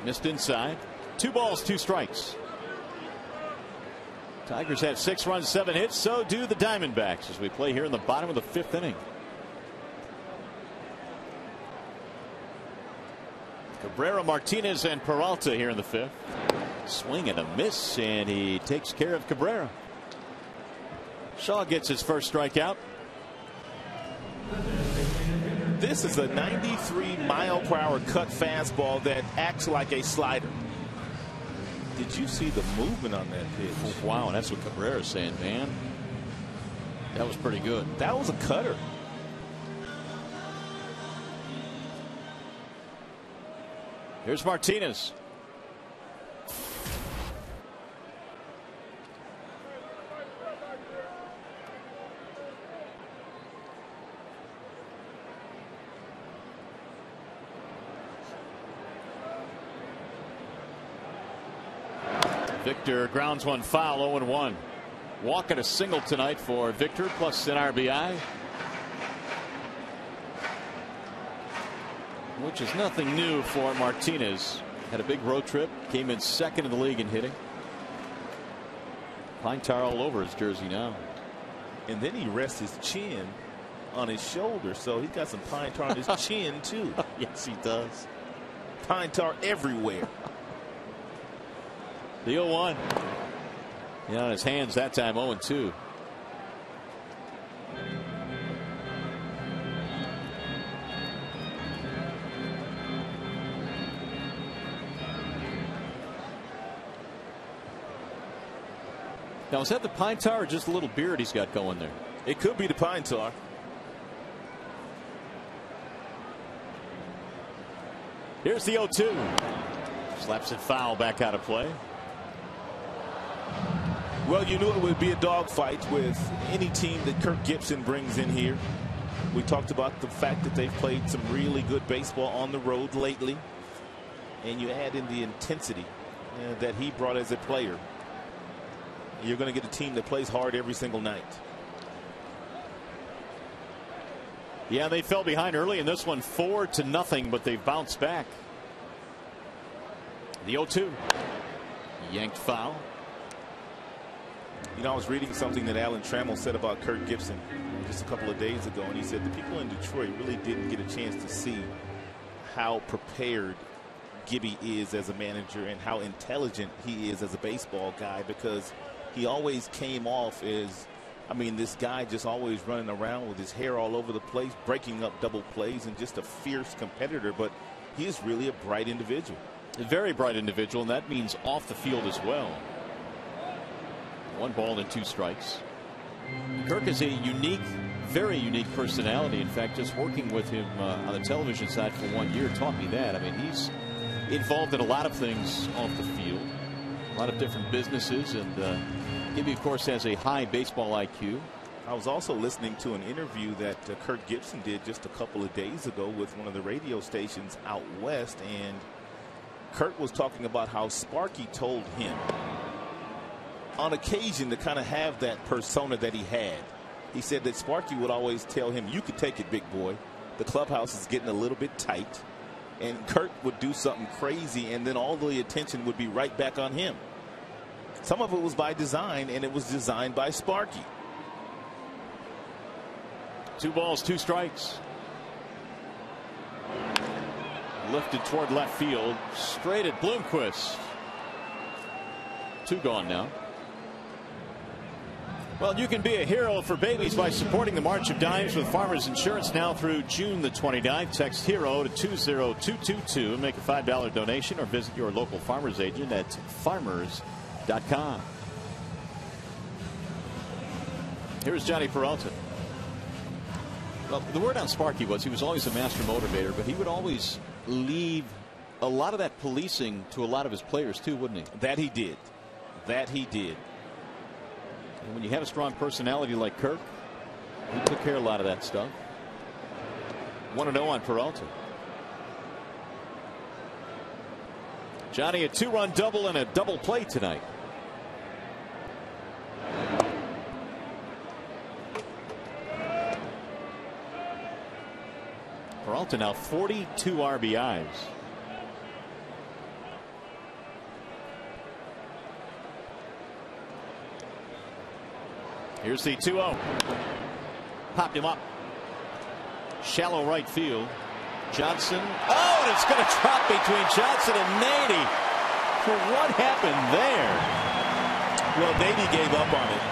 Missed inside. 2 balls, 2 strikes. Tigers have 6 runs, 7 hits. So do the Diamondbacks as we play here in the bottom of the 5th inning. Cabrera, Martinez, and Peralta here in the 5th. Swing and a miss, and he takes care of Cabrera. Shaw gets his first strikeout. this is a 93-mile-per-hour cut fastball that acts like a slider. Did you see the movement on that pitch? Wow, and that's what Cabrera's saying, man. That was pretty good. That was a cutter. Here's Martinez. Victor grounds one foul, 0-1. Walk and a single tonight for Victor, plus an RBI. Which is nothing new for Martinez. Had a big road trip, came in second in the league in hitting. Pine tar all over his jersey now. And then he rests his chin on his shoulder, so he's got some pine tar on his chin too. Yes, he does. Pine tar everywhere. The 0-1. Yeah, on his hands that time, 0-2. Now, is that the pine tar or just a little beard he's got going there? It could be the pine tar. Here's the 0-2. Slaps it foul, back out of play. Well, you knew it would be a dogfight with any team that Kirk Gibson brings in here. We talked about the fact that they've played some really good baseball on the road lately. And you add in the intensity that he brought as a player. You're going to get a team that plays hard every single night. Yeah, they fell behind early in this one, 4-0, but they've bounced back. The 0-2. Yanked foul. You know, I was reading something that Alan Trammell said about Kirk Gibson just a couple of days ago, and he said the people in Detroit really didn't get a chance to see how prepared Gibby is as a manager and how intelligent he is as a baseball guy, because he always came off as, I mean, this guy just always running around with his hair all over the place, breaking up double plays, and just a fierce competitor. But he is really a bright individual. A very bright individual, and that means off the field as well. 1 ball and 2 strikes. Kirk is a unique, very unique personality. In fact, just working with him on the television side for 1 year taught me that. I mean, he's involved in a lot of things off the field, a lot of different businesses, and Gibby, of course, has a high baseball IQ. I was also listening to an interview that Kirk Gibson did just a couple of days ago with one of the radio stations out west, and Kirk was talking about how Sparky told him on occasion to kind of have that persona that he had. He said that Sparky would always tell him, "You could take it, big boy. The clubhouse is getting a little bit tight." And Kirk would do something crazy, and then all the attention would be right back on him. Some of it was by design, and it was designed by Sparky. 2 balls, 2 strikes. Lifted toward left field, straight at Bloomquist. 2 gone now. Well, you can be a hero for babies by supporting the March of Dimes with Farmers Insurance now through June the 29th. Text HERO to 20222 and make a $5 donation, or visit your local farmers agent at farmers.com. Here's Johnny Peralta. Well, the word on Sparky was he was always a master motivator, but he would always leave a lot of that policing to a lot of his players too, wouldn't he? That he did. That he did. And when you have a strong personality like Kirk, he took care of a lot of that stuff. 1-0 on Peralta. Johnny, a 2-run double and a double play tonight. Peralta now 42 RBIs. Here's the 2-0. Popped him up. Shallow right field. Johnson. Oh, and it's going to drop between Johnson and Nady. What happened there? Well, Nady gave up on it.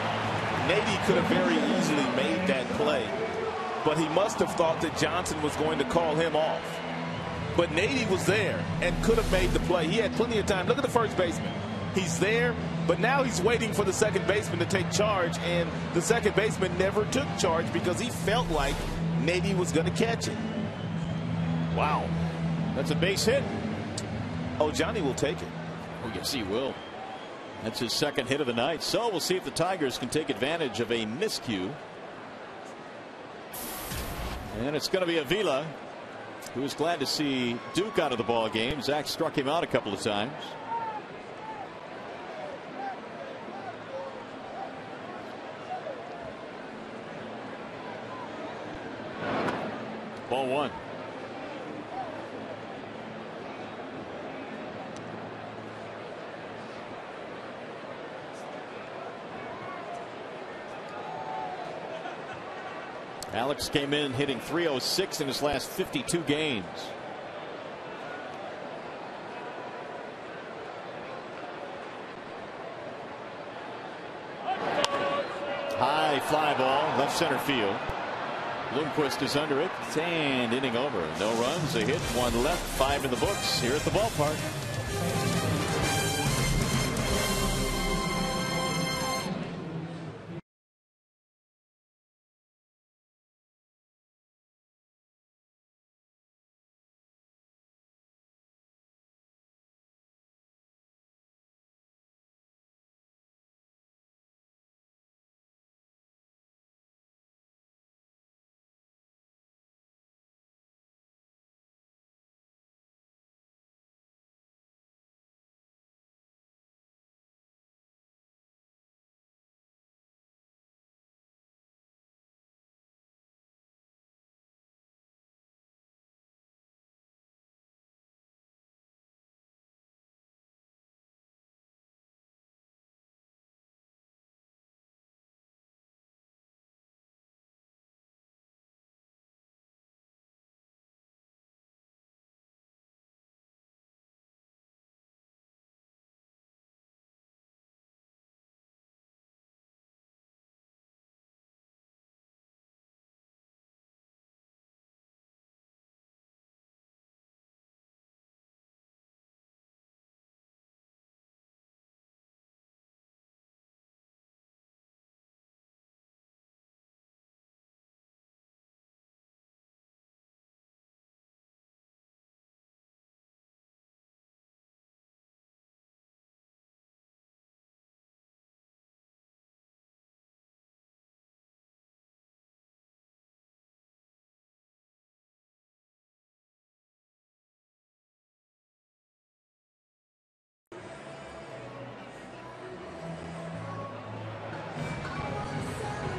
Nady could have very easily made that play. but he must have thought that Johnson was going to call him off. But Nady was there and could have made the play. He had plenty of time. Look at the first baseman. He's there, but now he's waiting for the second baseman to take charge, and the second baseman never took charge because he felt like Nady was going to catch it. Wow. That's a base hit. Oh, Johnny will take it. Oh, yes, he will. That's his second hit of the night. So we'll see if the Tigers can take advantage of a miscue. And it's going to be Avila, who was glad to see Duke out of the ball game. Zach struck him out a couple of times. Ball one. Alex came in hitting .306 in his last 52 games. High fly ball, left center field. Bloomquist is under it, and inning over. No runs, a hit, one left, 5 in the books here at the ballpark.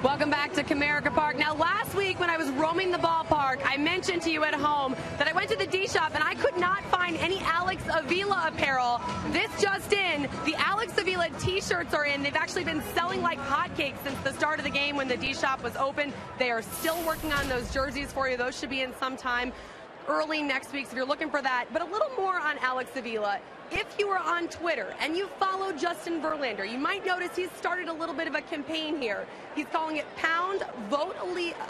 Welcome back to Comerica Park. Now, last week when I was roaming the ballpark, I mentioned to you at home that I went to the D shop and I could not find any Alex Avila apparel. This just in, the Alex Avila t-shirts are in. They've actually been selling like hotcakes since the start of the game when the D shop was open. They are still working on those jerseys for you. Those should be in sometime early next week, so if you're looking for that. But a little more on Alex Avila. If you are on Twitter and you follow Justin Verlander, you might notice he's started a little bit of a campaign here. He's calling it Pound Vote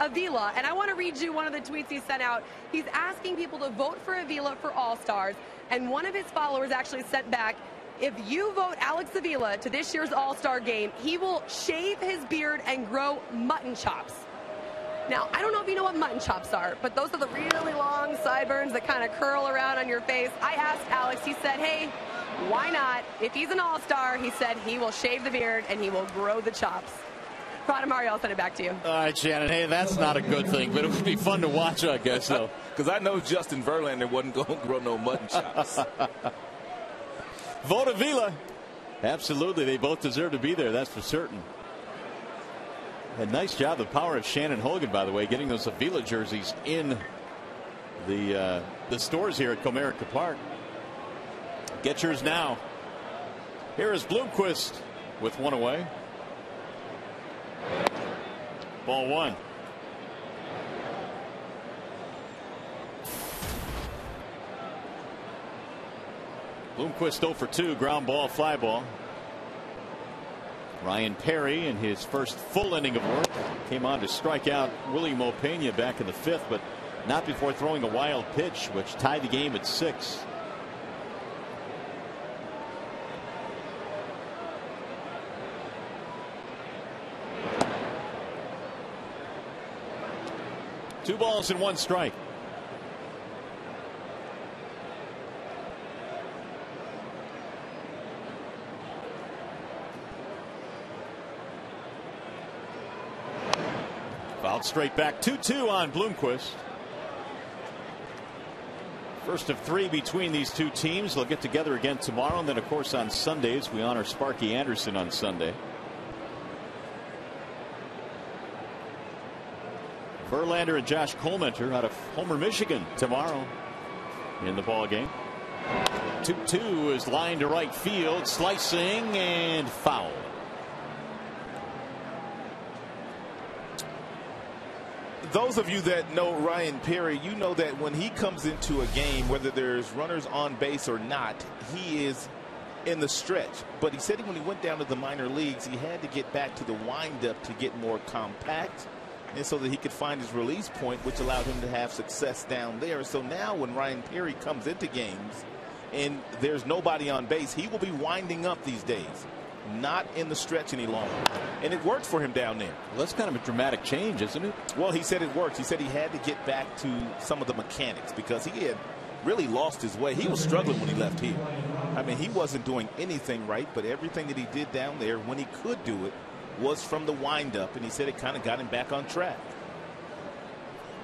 Avila, and I want to read you one of the tweets he sent out. He's asking people to vote for Avila for All-Stars, and one of his followers actually sent back, if you vote Alex Avila to this year's All-Star game, he will shave his beard and grow mutton chops. Now, I don't know if you know what mutton chops are, but those are the really long sideburns that kind of curl around on your face. I asked Alex, he said, hey, why not? If he's an all-star, he said he will shave the beard and he will grow the chops. Ron Mario, I'll send it back to you. All right, Shannon. Hey, that's not a good thing, but it would be fun to watch, I guess, though. Because I know Justin Verlander wasn't going to grow no mutton chops. Vote Avila. Absolutely. They both deserve to be there, that's for certain. A nice job, the power of Shannon Hogan, by the way, getting those Avila jerseys in the stores here at Comerica Park. Get yours now. Here is Bloomquist with one away. Ball one. Bloomquist 0 for 2, ground ball, fly ball. Ryan Perry, in his first full inning of work, came on to strike out Willie Mo back in the 5th, but not before throwing a wild pitch, which tied the game at 6. Two balls and one strike. Fouled straight back. 2-2 on Bloomquist. First of 3 between these two teams. They'll get together again tomorrow, and then of course on Sundays we honor Sparky Anderson on Sunday. Verlander and Josh Colmenter out of Homer, Michigan tomorrow in the ball game. 2-2 is lined to right field, slicing and foul. Those of you that know Ryan Perry, you know that when he comes into a game, whether there's runners on base or not, he is in the stretch. But he said when he went down to the minor leagues, he had to get back to the windup to get more compact, and so that he could find his release point, which allowed him to have success down there. So now when Ryan Perry comes into games and there's nobody on base, he will be winding up these days, not in the stretch any longer. And it worked for him down there. Well, that's kind of a dramatic change, isn't it? Well, he said it worked. He said he had to get back to some of the mechanics because he had really lost his way. He was struggling when he left here. I mean, he wasn't doing anything right, but everything that he did down there when he could do it was from the windup, and he said it kind of got him back on track.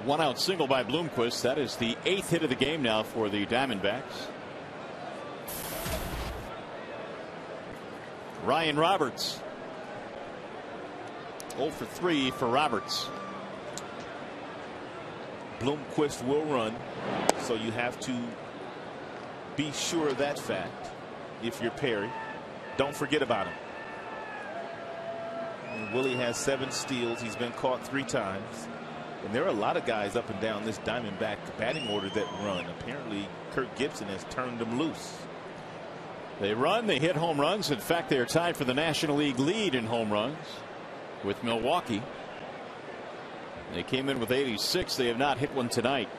1-out single by Bloomquist. That is the 8th hit of the game now for the Diamondbacks. Ryan Roberts. 0 for 3 for Roberts. Bloomquist will run, so you have to be sure of that fact if you're Perry. Don't forget about him. And Willie has 7 steals. He's been caught 3 times. And there are a lot of guys up and down this Diamondback batting order that run. Apparently, Kirk Gibson has turned them loose. They run, they hit home runs. In fact, they are tied for the National League lead in home runs with Milwaukee. They came in with 86. They have not hit one tonight.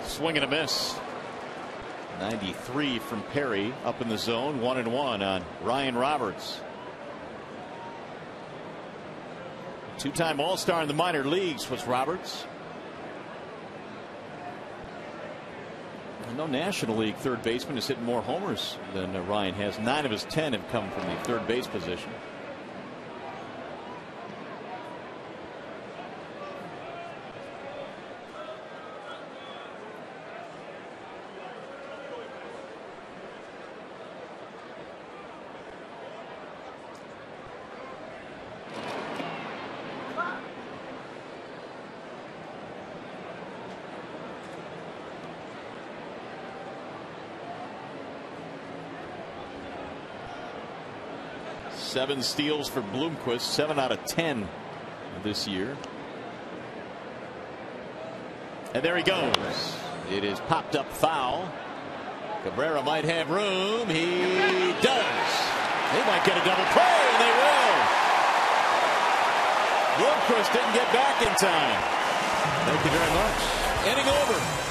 Swing and a miss. 93 from Perry up in the zone. 1-1 on Ryan Roberts. Two-time All-Star in the minor leagues was Roberts. No National League third baseman has hit more homers than Ryan has. 9 of his 10 have come from the third base position. Seven steals for Bloomquist, 7 out of 10 this year. And there he goes. It is popped up foul. Cabrera might have room. He does. They might get a double play, and they will. Bloomquist didn't get back in time. Thank you very much. Inning over.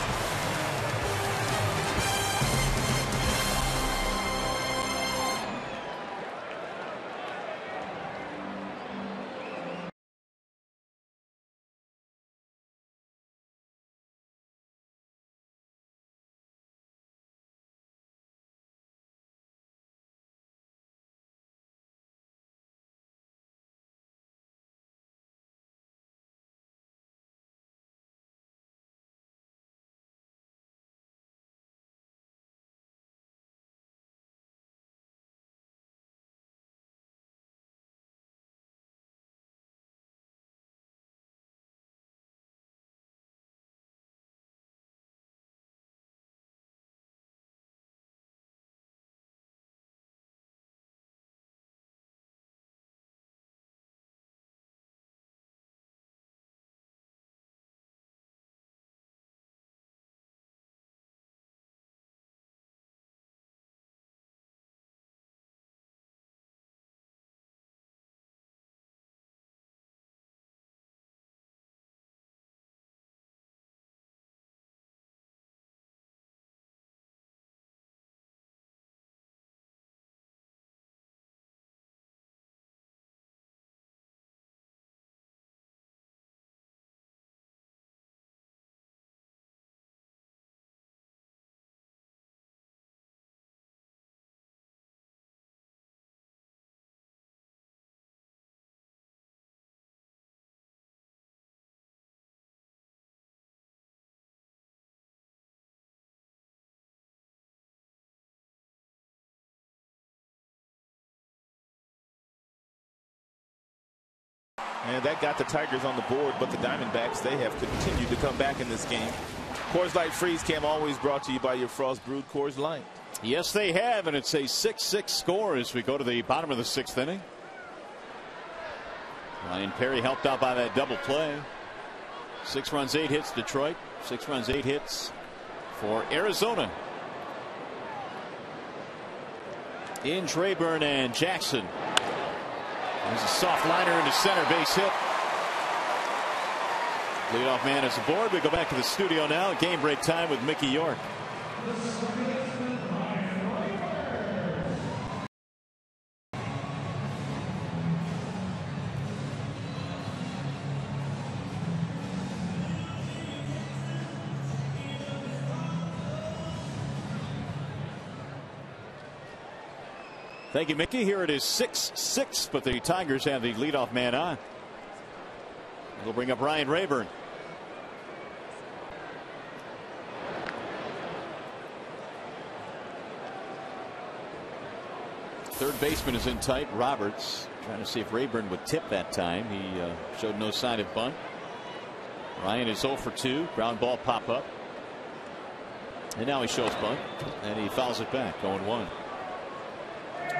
And that got the Tigers on the board, but the Diamondbacks, they have continued to come back in this game. Coors Light Freeze Cam always brought to you by your Frost Brewed Coors Light. Yes, they have, and it's a 6-6 score as we go to the bottom of the 6th inning. Ryan Perry helped out by that double play. 6 runs, 8 hits, Detroit. 6 runs, 8 hits for Arizona. In Rayburn and Jackson. There's a soft liner into center, base hit. Leadoff man is aboard. We go back to the studio now. Game break time with Mickey York. Thank you, Mickey. Here it is 6-6, but the Tigers have the leadoff man on. They'll bring up Ryan Rayburn. Third baseman is in tight. Roberts trying to see if Rayburn would tip that time. He showed no sign of bunt. Ryan is 0 for 2. Ground ball pop up. And now he shows bunt. And he fouls it back. 0-1.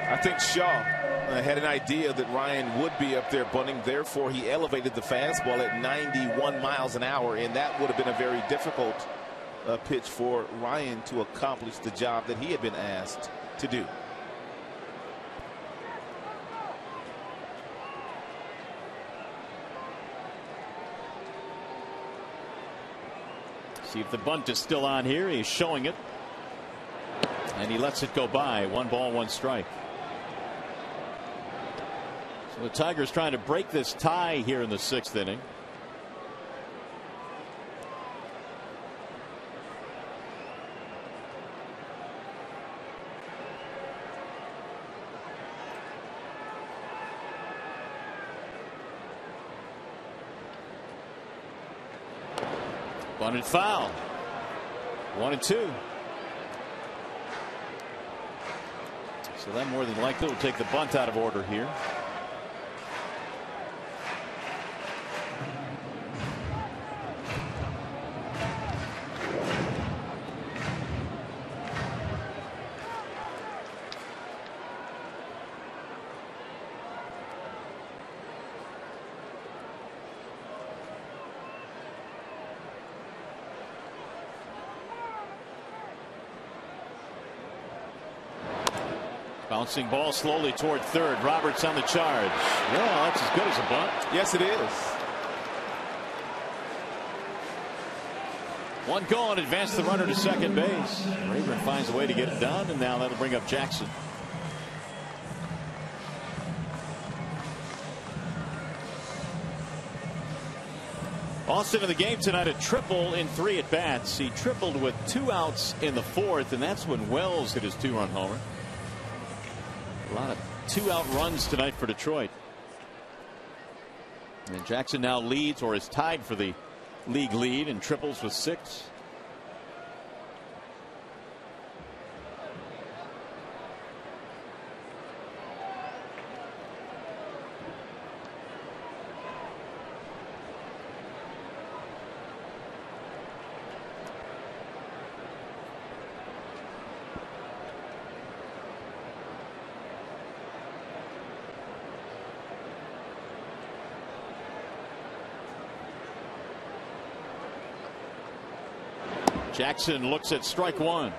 I think Shaw had an idea that Ryan would be up there bunting. Therefore, he elevated the fastball at 91 miles an hour. And that would have been a very difficult pitch for Ryan to accomplish the job that he had been asked to do. See if the bunt is still on here. He's showing it. And he lets it go by. 1 ball, 1 strike. So the Tigers trying to break this tie here in the 6th inning. Bunted foul. 1-2. So that more than likely will take the bunt out of order here. Bouncing ball slowly toward third. Roberts on the charge. Yeah, that's as good as a bunt. Yes, it is. 1 gone. Advance the runner to second base. Rayburn finds a way to get it done, and now that'll bring up Jackson. Austin in the game tonight, a triple in 3 at bats. He tripled with 2 outs in the 4th, and that's when Wells hit his 2-run homer. A lot of 2-out runs tonight for Detroit. And Jackson now leads or is tied for the league lead in triples with 6. Jackson looks at strike 1.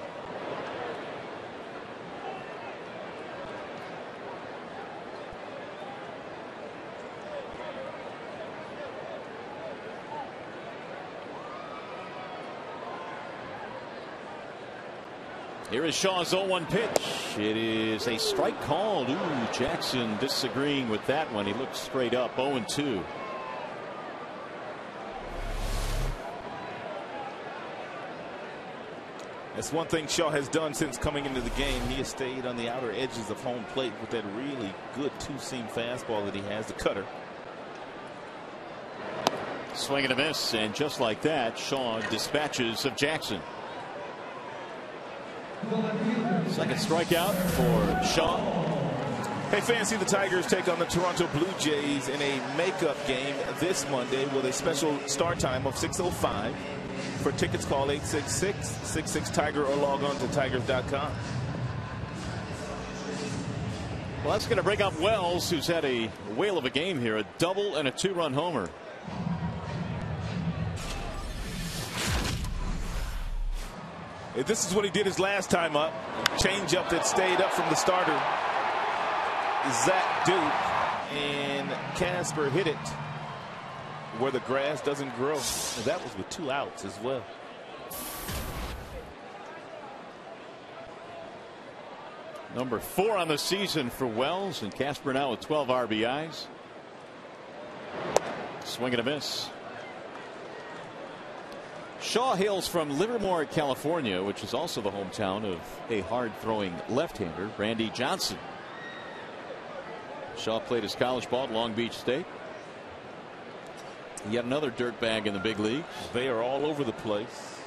Here is Shaw's 0-1 pitch. It is a strike called. Ooh, Jackson disagreeing with that one. He looks straight up. 0-2. That's one thing Shaw has done since coming into the game. He has stayed on the outer edges of home plate with that really good 2-seam fastball that he has, the cutter. Swing and a miss, and just like that, Shaw dispatches of Jackson. Second strikeout for Shaw. Hey, fans, see the Tigers take on the Toronto Blue Jays in a makeup game this Monday with a special start time of 6:05. For tickets, call 866-66-TIGER or log on to tigers.com. Well, that's going to bring up Wells, who's had a whale of a game here, a double and a 2-run homer. This is what he did his last time up. Change up that stayed up from the starter, Zach Duke, and Casper hit it where the grass doesn't grow. And that was with 2 outs as well. Number 4 on the season for Wells, and Casper now with 12 RBIs. Swing and a miss. Shaw hails from Livermore, California, which is also the hometown of a hard-throwing left-hander, Randy Johnson. Shaw played his college ball at Long Beach State. Yet another dirtbag in the big leagues. They are all over the place.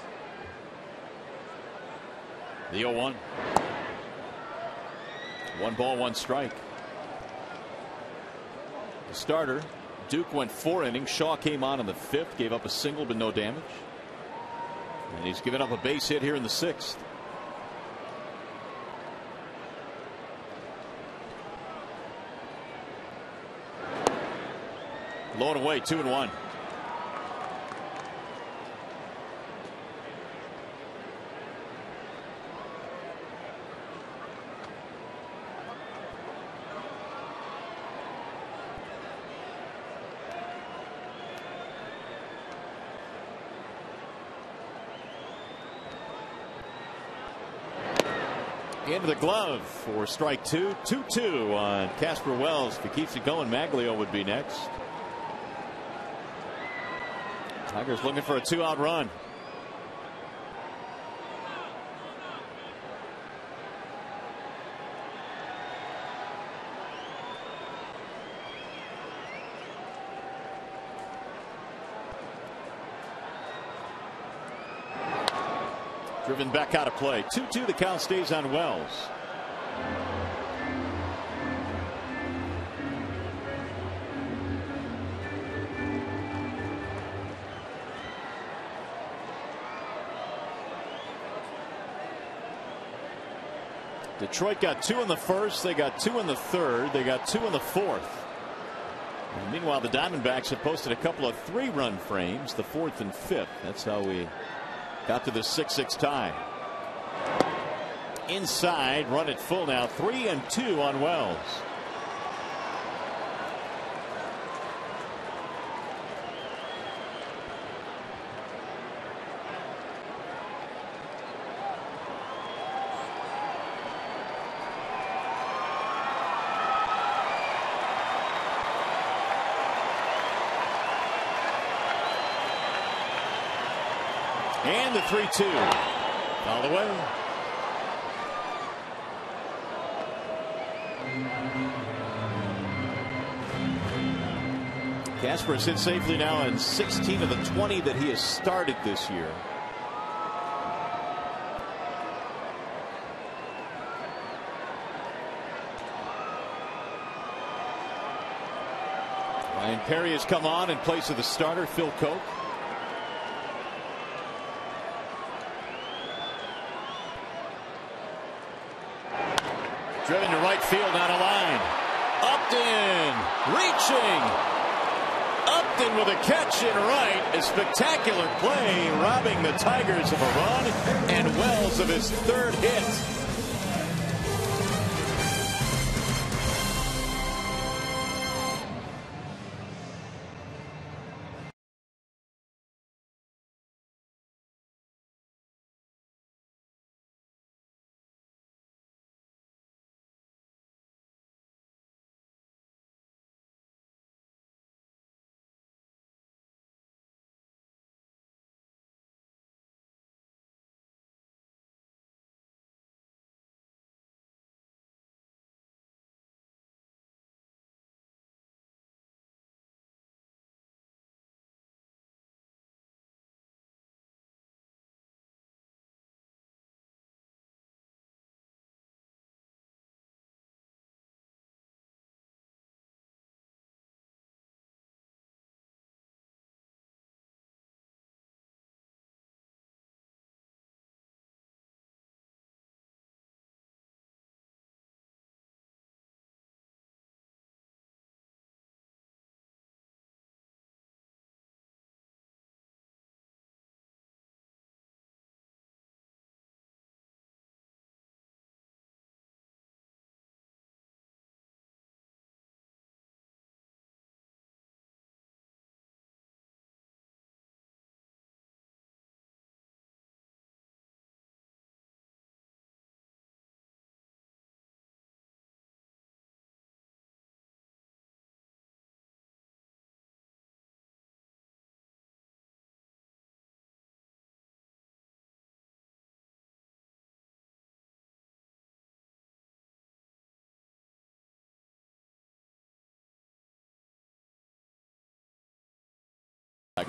The 0-1. 1 ball, 1 strike. The starter, Duke, went 4 innings. Shaw came on in the 5th, gave up a single but no damage. And he's given up a base hit here in the 6th. Low and away, 2-1. Into the glove for strike 2. 2-2 on Casper Wells. If he keeps it going, Maglio would be next. Tigers looking for a 2-out run. Driven back out of play. 2-2. The count stays on Wells. Detroit got 2 in the 1st. They got 2 in the 3rd. They got 2 in the 4th. And meanwhile, the Diamondbacks have posted a couple of 3-run frames, the 4th and 5th. That's how we got to the 6-6 tie. Inside, run it full now. 3-2 on Wells. And the 3-2. All the way. Casper is hit safely now in 16 of the 20 that he has started this year. Ryan Perry has come on in place of the starter, Phil Koch. Driven to right field on a line. Upton reaching. Upton with a catch in right. A spectacular play, robbing the Tigers of a run, and Wells of his 3rd hit.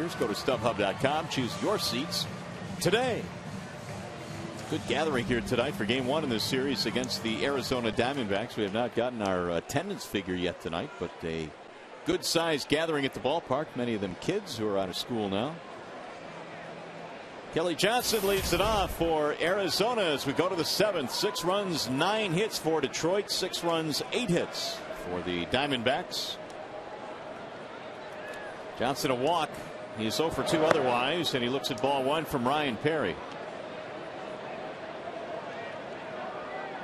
Tigers. Go to StubHub.com. Choose your seats today. Good gathering here tonight for game 1 in this series against the Arizona Diamondbacks. We have not gotten our attendance figure yet tonight, but a good sized gathering at the ballpark. Many of them kids who are out of school now. Kelly Johnson leads it off for Arizona as we go to the 7th. 6 runs, 9 hits for Detroit. 6 runs, 8 hits for the Diamondbacks. Johnson a walk. He's 0 for 2 otherwise, and he looks at ball 1 from Ryan Perry.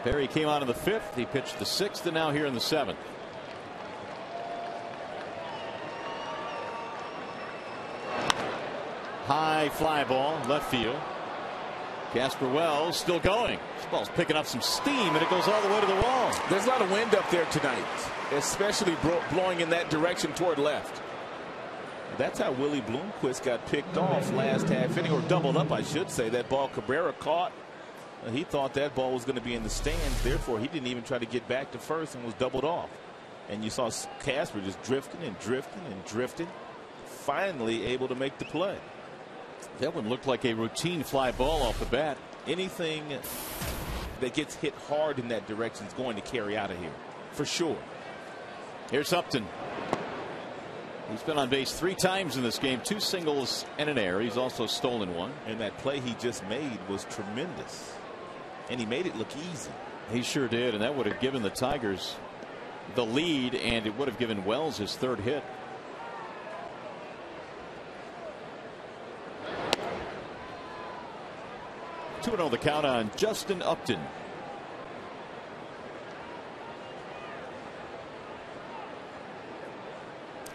Perry came out in the 5th. He pitched the 6th, and now here in the 7th. High fly ball, left field. Casper Wells still going. This ball's picking up some steam, and it goes all the way to the wall. There's a lot of wind up there tonight, especially blowing in that direction toward left. That's how Willie Bloomquist got picked off last half inning, or doubled up, I should say. That ball Cabrera caught. He thought that ball was going to be in the stands. Therefore, he didn't even try to get back to first and was doubled off. And you saw Casper just drifting and drifting and drifting. Finally able to make the play. That one looked like a routine fly ball off the bat. Anything that gets hit hard in that direction is going to carry out of here, for sure. Here's Upton. He's been on base 3 times in this game, 2 singles and an error. He's also stolen 1. And that play he just made was tremendous. And he made it look easy. He sure did, and that would have given the Tigers the lead, and it would have given Wells his 3rd hit. Two and 0 the count on Justin Upton.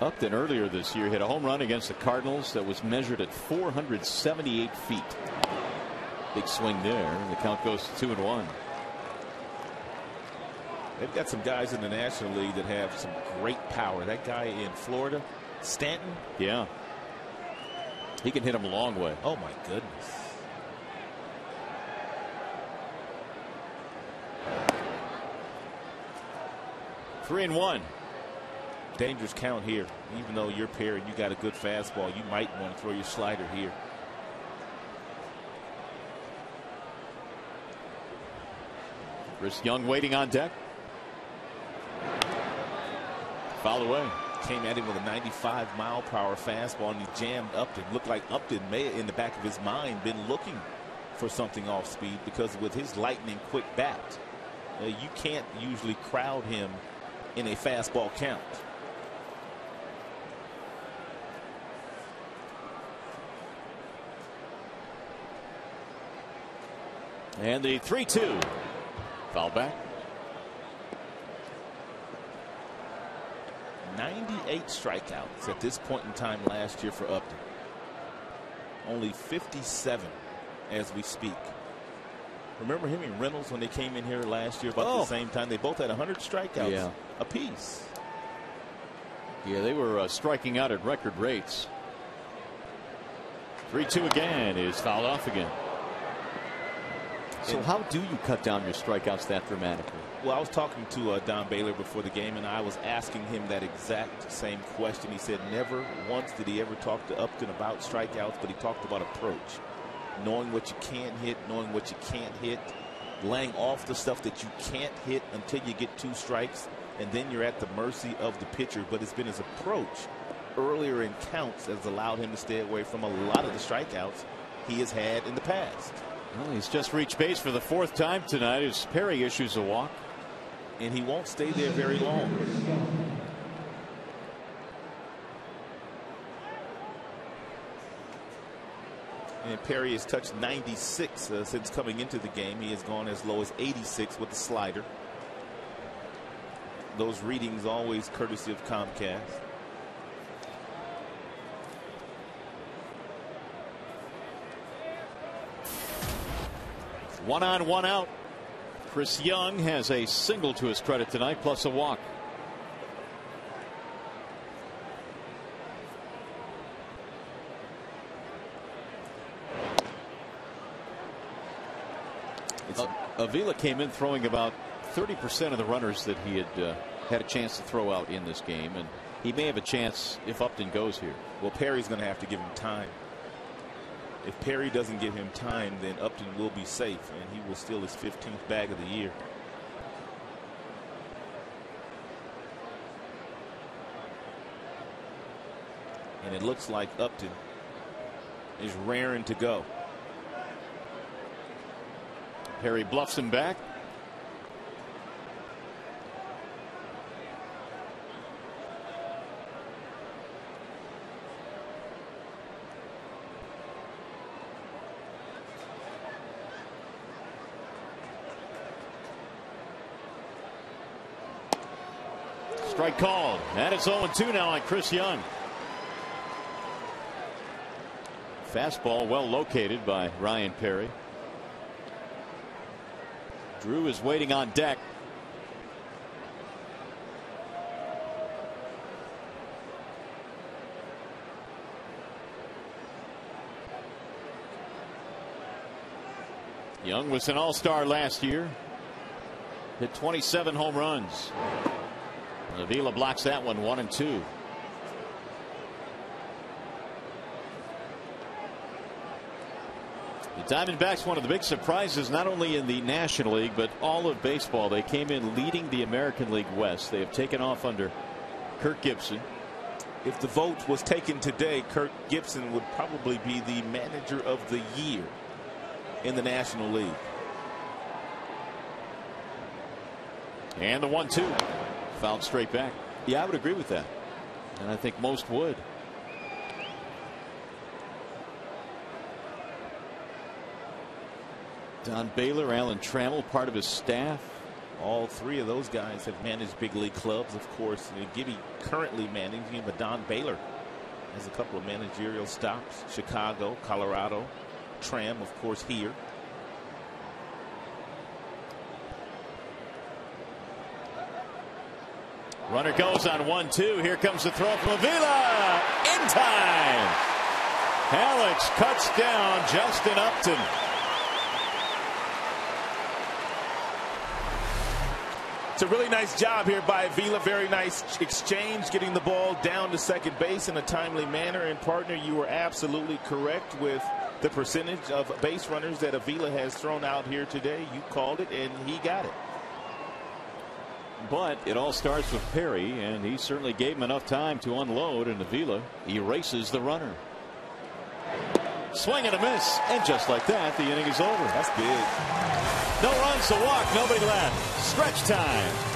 Upton earlier this year hit a home run against the Cardinals that was measured at 478 feet. Big swing there, and the count goes to 2-1. They've got some guys in the National League that have some great power. That guy in Florida, Stanton. Yeah. He can hit him a long way. Oh, my goodness. Three and 1. Dangerous count here. Even though you're paired, you got a good fastball, you might want to throw your slider here. Chris Young waiting on deck. Foul away. Came at him with a 95-mile-per-hour fastball, and he jammed Upton. Looked like Upton may have, in the back of his mind, been looking for something off speed, because with his lightning quick bat, you can't usually crowd him in a fastball count. And the 3-2. Foul back. 98 strikeouts at this point in time last year for Upton. Only 57 as we speak. Remember him and Reynolds when they came in here last year about the same time? They both had 100 strikeouts apiece. Yeah, they were striking out at record rates. 3-2 again is fouled off again. So how do you cut down your strikeouts that dramatically? Well, I was talking to Don Baylor before the game, and I was asking him that exact same question. He said never once did he ever talk to Upton about strikeouts, but he talked about approach. Knowing what you can hit, knowing what you can't hit, laying off the stuff that you can't hit until you get 2 strikes, and then you're at the mercy of the pitcher. But it's been his approach earlier in counts that has allowed him to stay away from a lot of the strikeouts he has had in the past. Well, he's just reached base for the 4th time tonight as Perry issues a walk. And he won't stay there very long. And Perry has touched 96 since coming into the game. He has gone as low as 86 with the slider. Those readings always courtesy of Comcast. One on, one out. Chris Young has a single to his credit tonight, plus a walk. Avila came in throwing about 30% of the runners that he had had a chance to throw out in this game, and he may have a chance if Upton goes here. Well, Perry's going to have to give him time. If Perry doesn't give him time, then Upton will be safe, and he will steal his 15th bag of the year. And it looks like Upton is raring to go. Perry bluffs him back. Strike called. And it's 0-2 now on Chris Young. Fastball well located by Ryan Perry. Drew is waiting on deck. Young was an all-star last year. Hit 27 home runs. Avila blocks that one, 1-2. The Diamondbacks, one of the big surprises, not only in the National League, but all of baseball. They came in leading the American League West. They have taken off under Kirk Gibson. If the vote was taken today, Kirk Gibson would probably be the manager of the year in the National League. And the 1-2. Fouled straight back. Yeah, I would agree with that. And I think most would. Don Baylor, Alan Trammell, part of his staff. All three of those guys have managed big league clubs. Of course, Gibby currently managing, but Don Baylor has a couple of managerial stops. Chicago, Colorado, Tram, of course, here. Runner goes on 1-2. Here comes the throw from Avila. In time. Alex cuts down Justin Upton. It's a really nice job here by Avila. Very nice exchange, getting the ball down to second base in a timely manner. And partner, you were absolutely correct with the percentage of base runners that Avila has thrown out here today. You called it, and he got it. But it all starts with Perry, and he certainly gave him enough time to unload, and Avila erases the runner. Swing and a miss, and just like that, the inning is over. That's big. No runs, a walk, nobody left. Stretch time.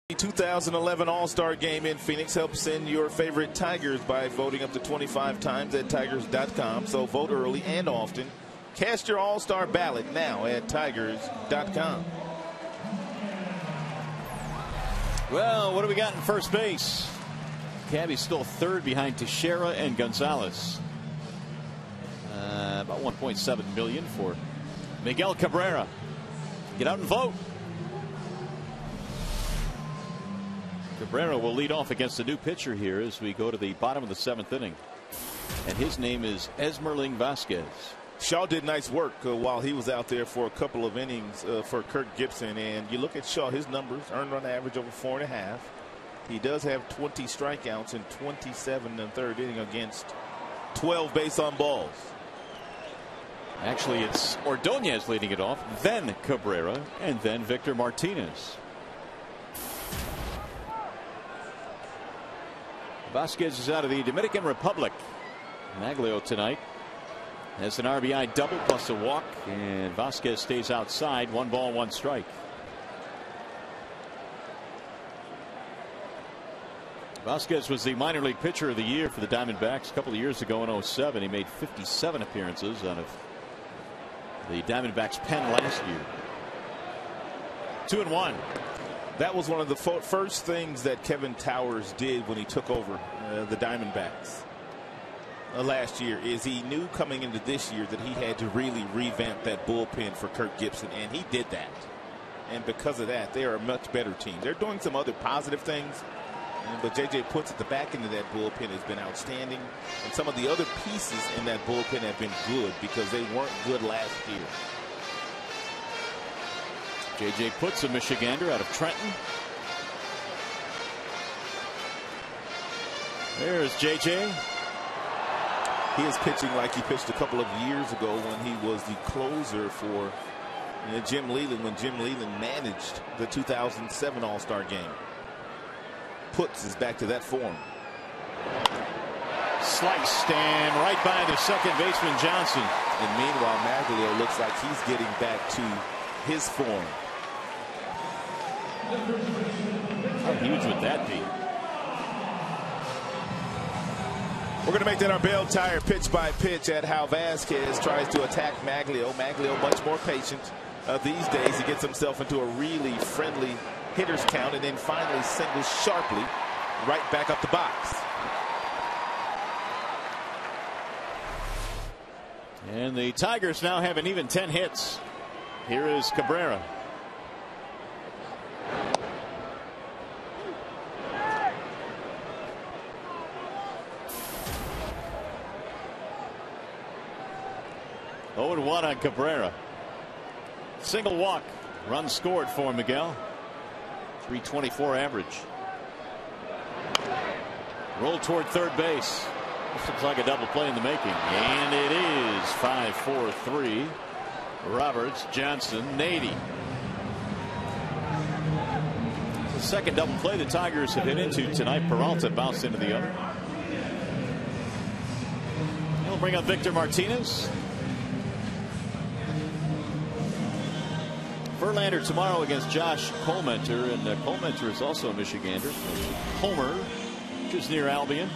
The 2011 All-Star Game in Phoenix helps send your favorite Tigers by voting up to 25 times at Tigers.com. So vote early and often. Cast your all-star ballot now at Tigers.com. Well, what do we got in first base? Cabby's still third behind Teixeira and Gonzalez. About $1.7 million for Miguel Cabrera. Get out and vote. Cabrera will lead off against a new pitcher here as we go to the bottom of the 7th inning. And his name is Esmerling Vasquez. Shaw did nice work while he was out there for a couple of innings for Kirk Gibson. And you look at Shaw, his numbers, earned run average over 4.5. He does have 20 strikeouts and 27 in the 3rd inning against 12 base on balls. Actually, it's Ordonez leading it off, then Cabrera, and then Victor Martinez. Vasquez is out of the Dominican Republic. Maglio tonight has an RBI double plus a walk, and Vasquez stays outside. 1 ball, 1 strike. Vasquez was the minor league pitcher of the year for the Diamondbacks a couple of years ago in 07. He made 57 appearances out of the Diamondbacks pen last year. 2-1. That was one of the first things that Kevin Towers did when he took over the Diamondbacks last year. Is he knew coming into this year that he had to really revamp that bullpen for Kirk Gibson, and he did that. And because of that, they are a much better team. They're doing some other positive things, but J.J. Puts at the back end of that bullpen has been outstanding. And some of the other pieces in that bullpen have been good because they weren't good last year. J.J. Puts, a Michigander out of Trenton. There's J.J. He is pitching like he pitched a couple of years ago when he was the closer for Jim Leyland, when Jim Leyland managed the 2007 All-Star game. Puts is back to that form. Sliced and right by the second baseman Johnson. And meanwhile, Maglio looks like he's getting back to his form. How huge would that be? We're going to make that our Bell Tire pitch by pitch at how Vasquez tries to attack Maglio. Maglio much more patient these days. He gets himself into a really friendly hitter's count and then finally singles sharply right back up the box. And the Tigers now have an even 10 hits. Here is Cabrera. Oh, and 1 on Cabrera. Single walk. Run scored for Miguel. 324 average. Roll toward third base. This looks like a double play in the making. And it is 5-4-3. Roberts, Johnson, Nady. The second double play the Tigers have hit into tonight. Peralta bounced into the other. He'll bring up Victor Martinez. Verlander tomorrow against Josh Colmenter, and Colmenter is also a Michigander. Homer, which is near Albion.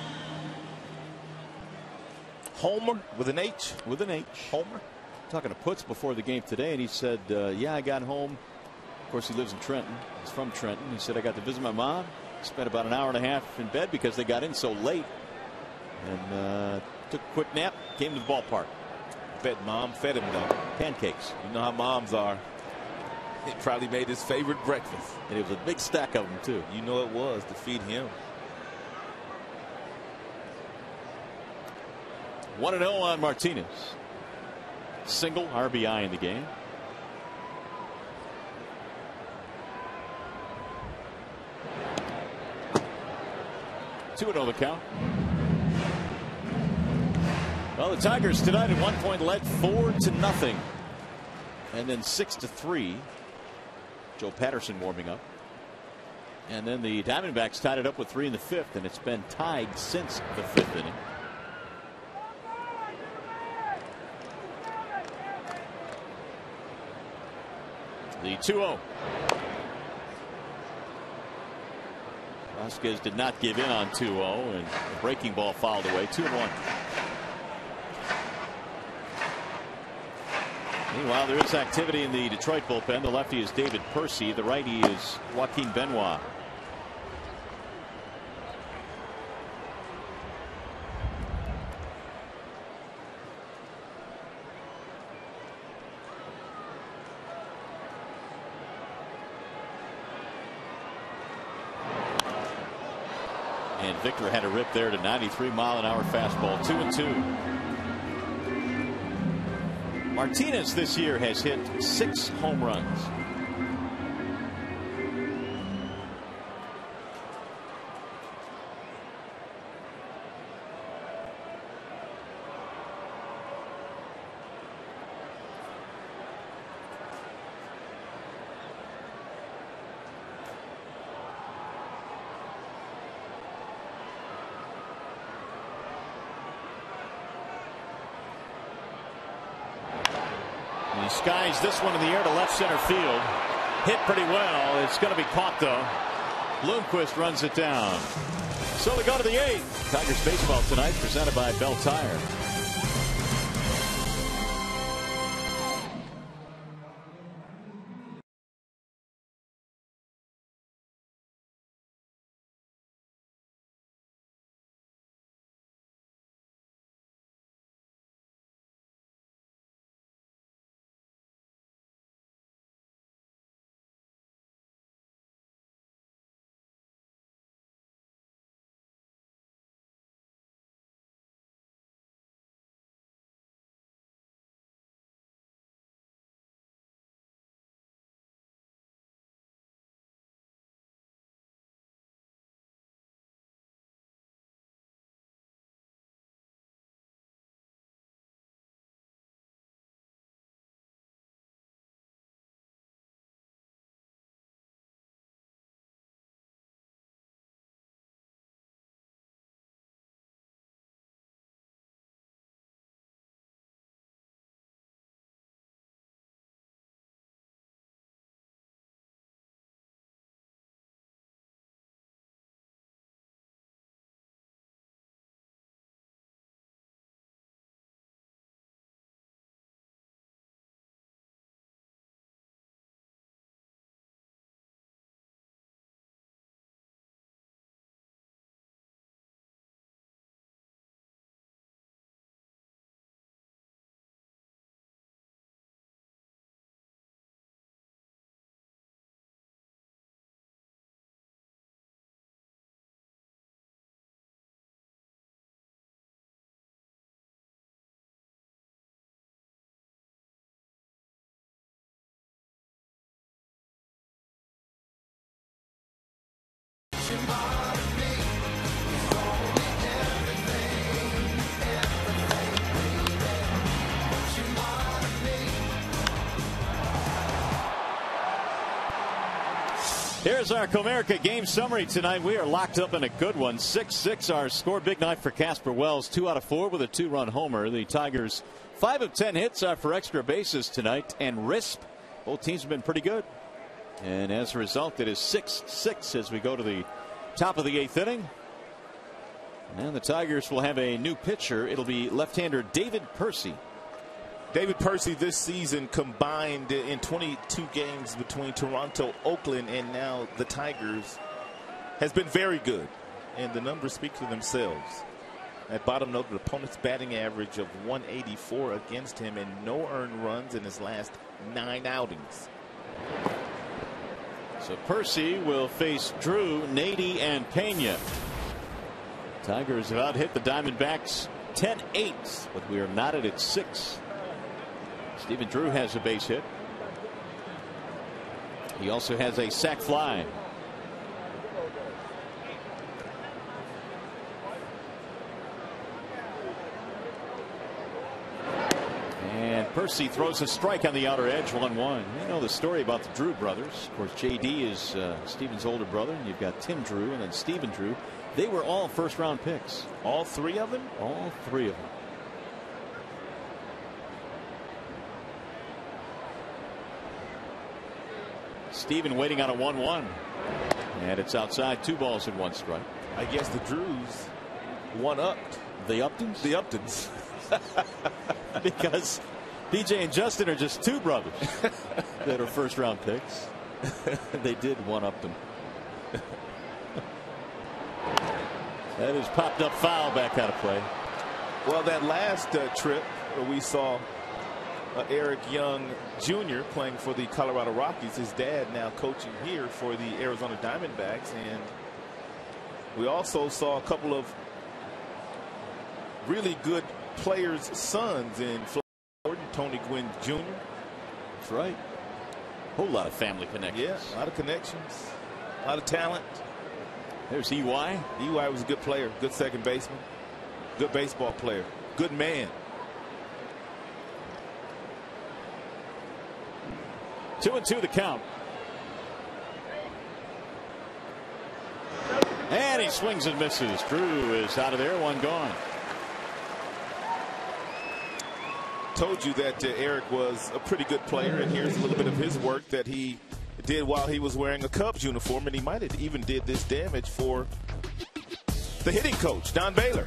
Homer with an H? With an H. Homer. Talking to Puts before the game today, and he said, yeah, I got home. Of course, he lives in Trenton. He's from Trenton. He said, I got to visit my mom. Spent about an hour and a half in bed because they got in so late. And took a quick nap, came to the ballpark. Bet mom fed him, though. Pancakes. You know how moms are. It probably made his favorite breakfast. And it was a big stack of them, too. You know it was, to feed him. 1-0 on Martinez. Single RBI in the game. Two and 0 the count. Well, the Tigers tonight at one point led 4-0, and then 6-3. Joe Patterson warming up, and then the Diamondbacks tied it up with 3 in the 5th, and it's been tied since the 5th inning. The 2-0. Vasquez did not give in on 2-0, and the breaking ball fouled away. 2-1. Meanwhile, there is activity in the Detroit bullpen. The lefty is David Percy. The righty is Joaquin Benoit. And Victor had a rip there to 93-mile-an-hour fastball. 2-2. Martinez this year has hit 6 home runs. He skies this one in the air to left center field. Hit pretty well. It's going to be caught, though. Bloomquist runs it down. So we go to the 8th. Tigers baseball tonight presented by Bell Tire. Here's our Comerica game summary tonight. We are locked up in a good one. 6-6 our score. Big night for Casper Wells. 2 out of 4 with a 2-run homer. The Tigers 5 of 10 hits are for extra bases tonight. And RISP, both teams have been pretty good. And as a result, it is 6-6 as we go to the top of the 8th inning. And the Tigers will have a new pitcher. It'll be left-hander David Percy. David Percy this season combined in 22 games between Toronto, Oakland, and now the Tigers has been very good. And the numbers speak for themselves. At bottom note, the opponent's batting average of 184 against him and no earned runs in his last 9 outings. So Percy will face Drew, Nady, and Pena. Tigers have out hit the Diamondbacks 10-8, but we are knotted at 6. Stephen Drew has a base hit. He also has a sac fly. And Percy throws a strike on the outer edge, 1-1. You know the story about the Drew brothers. Of course, J.D. is Stephen's older brother. And you've got Tim Drew and then Stephen Drew. They were all first-round picks. All 3 of them? All 3 of them. Stephen waiting on a 1-1. And it's outside. 2 balls and 1 strike. I guess the Drews one-upped. The Uptons? The Uptons. Because DJ and Justin are just two brothers that are first-round picks. They did one-up them. That is popped up foul, back out of play. Well, that last trip we saw Eric Young Jr. playing for the Colorado Rockies. His dad now coaching here for the Arizona Diamondbacks. And we also saw a couple of really good players' sons in Florida. Tony Gwynn Jr. That's right. A whole lot of family connections. Yeah, a lot of connections, a lot of talent. There's EY. EY was a good player, good second baseman, good baseball player, good man. 2-2 the count. And he swings and misses. Drew is out of there, one gone. Told you that Eric was a pretty good player, and here's a little bit of his work that he did while he was wearing a Cubs uniform, and he might have even did this damage for the hitting coach, Don Baylor.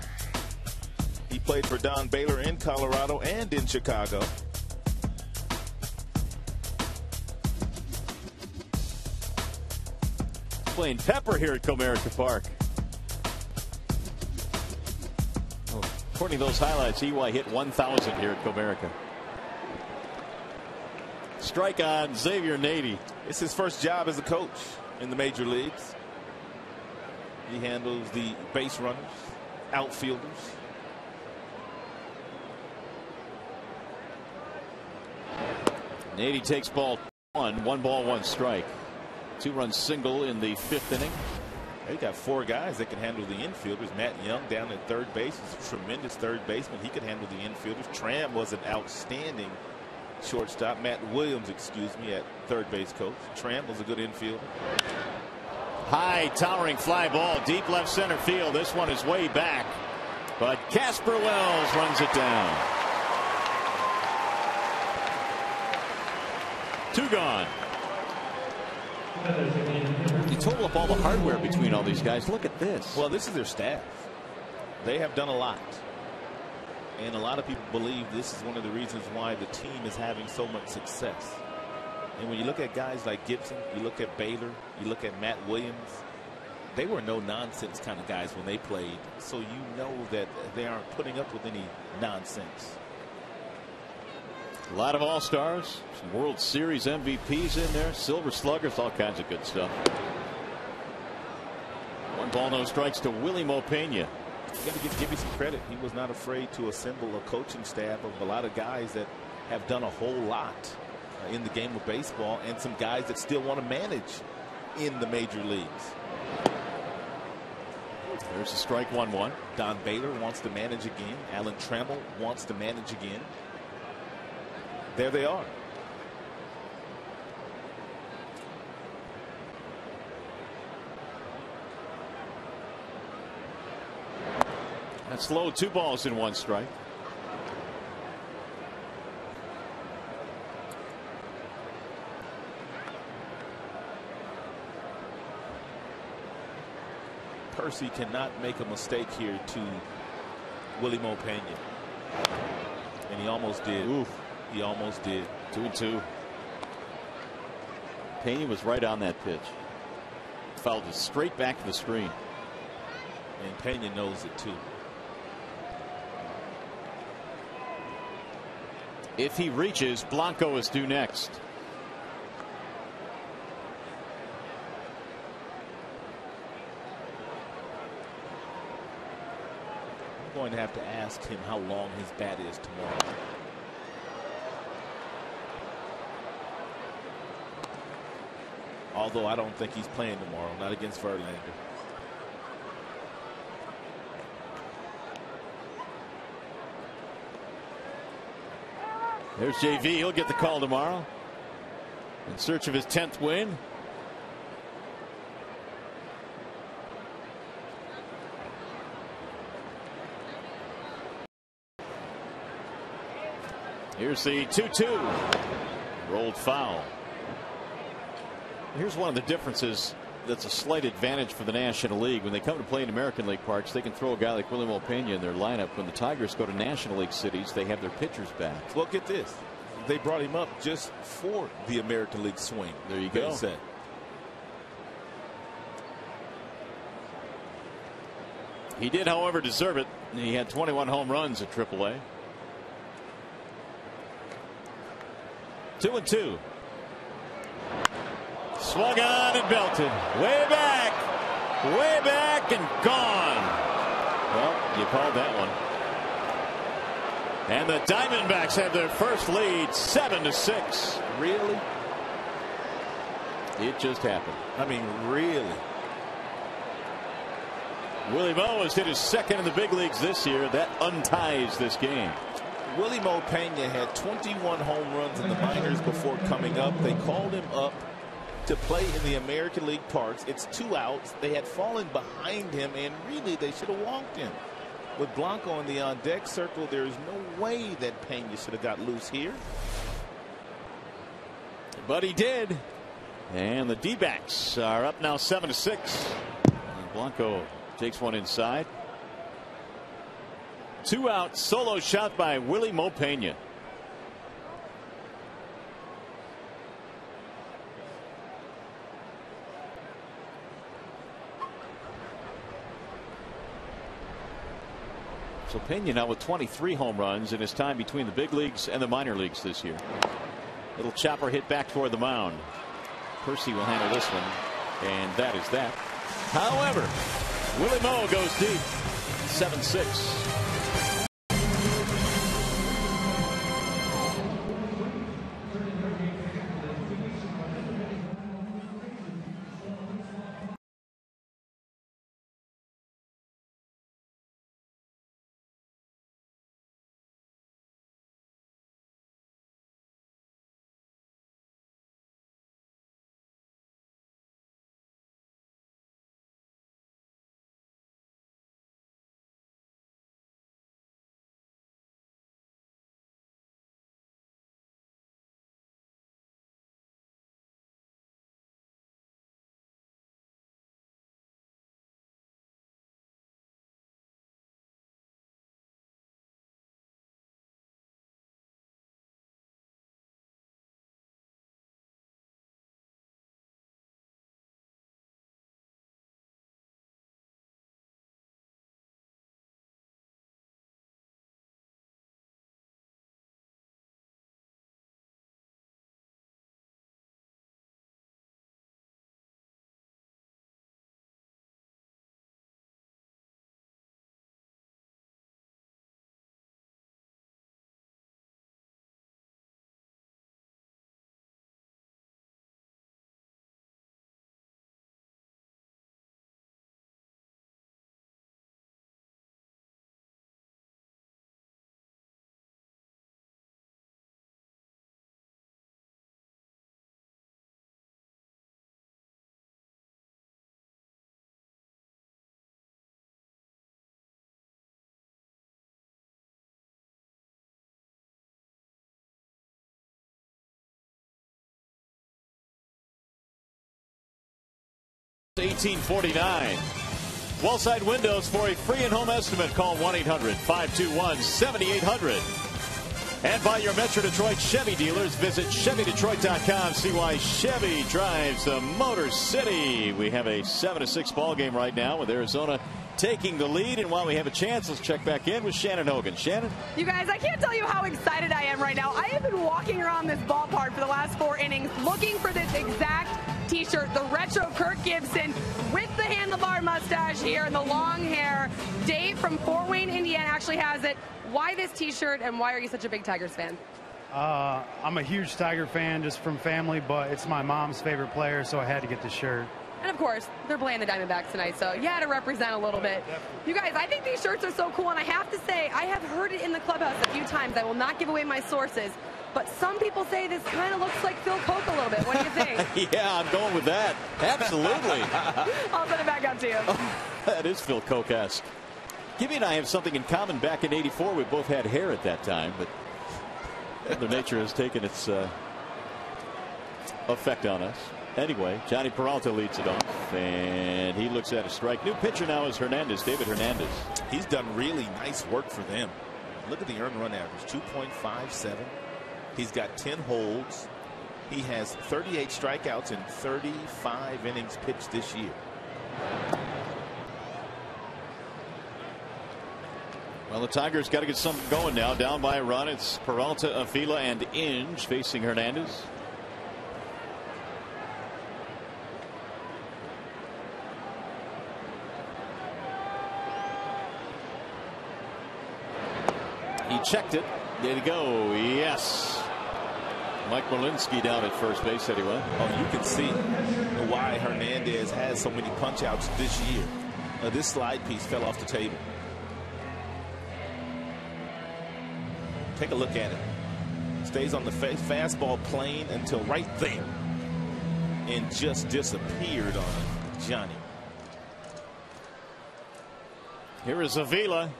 He played for Don Baylor in Colorado and in Chicago. Playing Pepper here at Comerica Park. According to those highlights, EY hit 1,000 here at Comerica. Strike on Xavier Nady. It's his first job as a coach in the major leagues. He handles the base runners, outfielders. Nady takes ball one ball, one strike. 2-run single in the 5th inning. They got 4 guys that can handle the infielders. Matt Young down at third base is a tremendous third baseman. He could handle the infielders. Tram was an outstanding shortstop. Matt Williams, excuse me, at third base coach. Tram was a good infielder. High towering fly ball deep left center field. This one is way back, but Casper Wells runs it down. 2 gone. You total up all the hardware between all these guys. Look at this. Well, this is their staff. They have done a lot. And a lot of people believe this is one of the reasons why the team is having so much success. And when you look at guys like Gibson, you look at Baylor, you look at Matt Williams, they were no nonsense kind of guys when they played. So you know that they aren't putting up with any nonsense. A lot of all-stars, some World Series MVPs in there, Silver Sluggers, all kinds of good stuff. 1 ball, no strikes to Willie Mo. You got to give you some credit. He was not afraid to assemble a coaching staff of a lot of guys that have done a whole lot in the game of baseball, and some guys that still want to manage in the major leagues. There's a strike, 1-1. Don Baylor wants to manage again. Alan Trammell wants to manage again. There they are. That's low. 2 balls and 1 strike. Percy cannot make a mistake here to Willie Mo. And he almost did. Oof. He almost did. 2-2. Pena was right on that pitch. Fouled it straight back to the screen. And Pena knows it too. If he reaches, Blanco is due next. I'm going to have to ask him how long his bat is tomorrow. Although I don't think he's playing tomorrow, not against Verlander. There's JV. He'll get the call tomorrow in search of his 10th win. Here's the 2-2. Rolled foul. Here's one of the differences that's a slight advantage for the National League. When they come to play in American League parks, they can throw a guy like Willie Mo in their lineup. When the Tigers go to National League cities, they have their pitchers back. Well, get this. they brought him up just for the American League swing. There you go. Said. He did, however, deserve it. He had 21 home runs at AAA. 2-2. Swung on and belted. Way back and gone. Well, you called that one. And the Diamondbacks have their first lead, 7-6. Really? It just happened. I mean, really? Willie Mo has hit his second in the big leagues this year. That unties this game. Willie Mo Pena had 21 home runs in the minors before coming up. They called him up to play in the American League parks. It's 2 outs. They had fallen behind him, and really they should have walked him. With Blanco in the on-deck circle, there's no way that Pena should have got loose here. But he did. And the D-backs are up now 7-6. Blanco takes one inside. 2 out, solo shot by Willie Mo Pena. So Pena now with 23 home runs in his time between the big leagues and the minor leagues this year. Little chopper hit back toward the mound. Percy will handle this one, and that is that. However, Willie Mo goes deep. 7-6. $18.49. Wellside Windows. For a free and home estimate, call 1-800-521-7800. And by your Metro Detroit Chevy dealers, visit ChevyDetroit.com. See why Chevy drives the Motor City. We have a 7-6 ball game right now with Arizona taking the lead. And while we have a chance, let's check back in with Shannon Hogan. Shannon? You guys, I can't tell you how excited I am right now. I have been walking around this ballpark for the last 4 innings looking for this exact t-shirt, the retro Kirk Gibson with the handlebar mustache here and the long hair. Dave from Fort Wayne, Indiana actually has it. Why this t-shirt, and why are you such a big Tigers fan? I'm a huge Tiger fan just from family, but it's my mom's favorite player, so I had to get the shirt. And of course, they're playing the Diamondbacks tonight, so you had to represent a little bit. You guys, I think these shirts are so cool, and I have to say, I have heard it in the clubhouse a few times. I will not give away my sources, but some people say this kind of looks like Phil Koch a little bit. What do you think? Yeah, I'm going with that. Absolutely. I'll send it back up to you. That is Phil Koch-esque. Gibby and I have something in common. Back in '84, we both had hair at that time, but Mother Nature has taken its effect on us. Anyway, Johnny Peralta leads it off, and he looks at a strike. New pitcher now is Hernandez, David Hernandez. He's done really nice work for them. Look at the earned run average, 2.57. He's got 10 holds. He has 38 strikeouts in 35 innings pitched this year. Well, the Tigers got to get something going now. Down by a run. It's Peralta, Avila, and Inge facing Hernandez. He checked it. There you go. Yes. Mike Malinsky down at first base anyway. Oh, you can see why Hernandez has so many punch outs this year. This slide piece fell off the table. Take a look at it. Stays on the fastball plane until right there and just disappeared on Johnny. Here is Avila.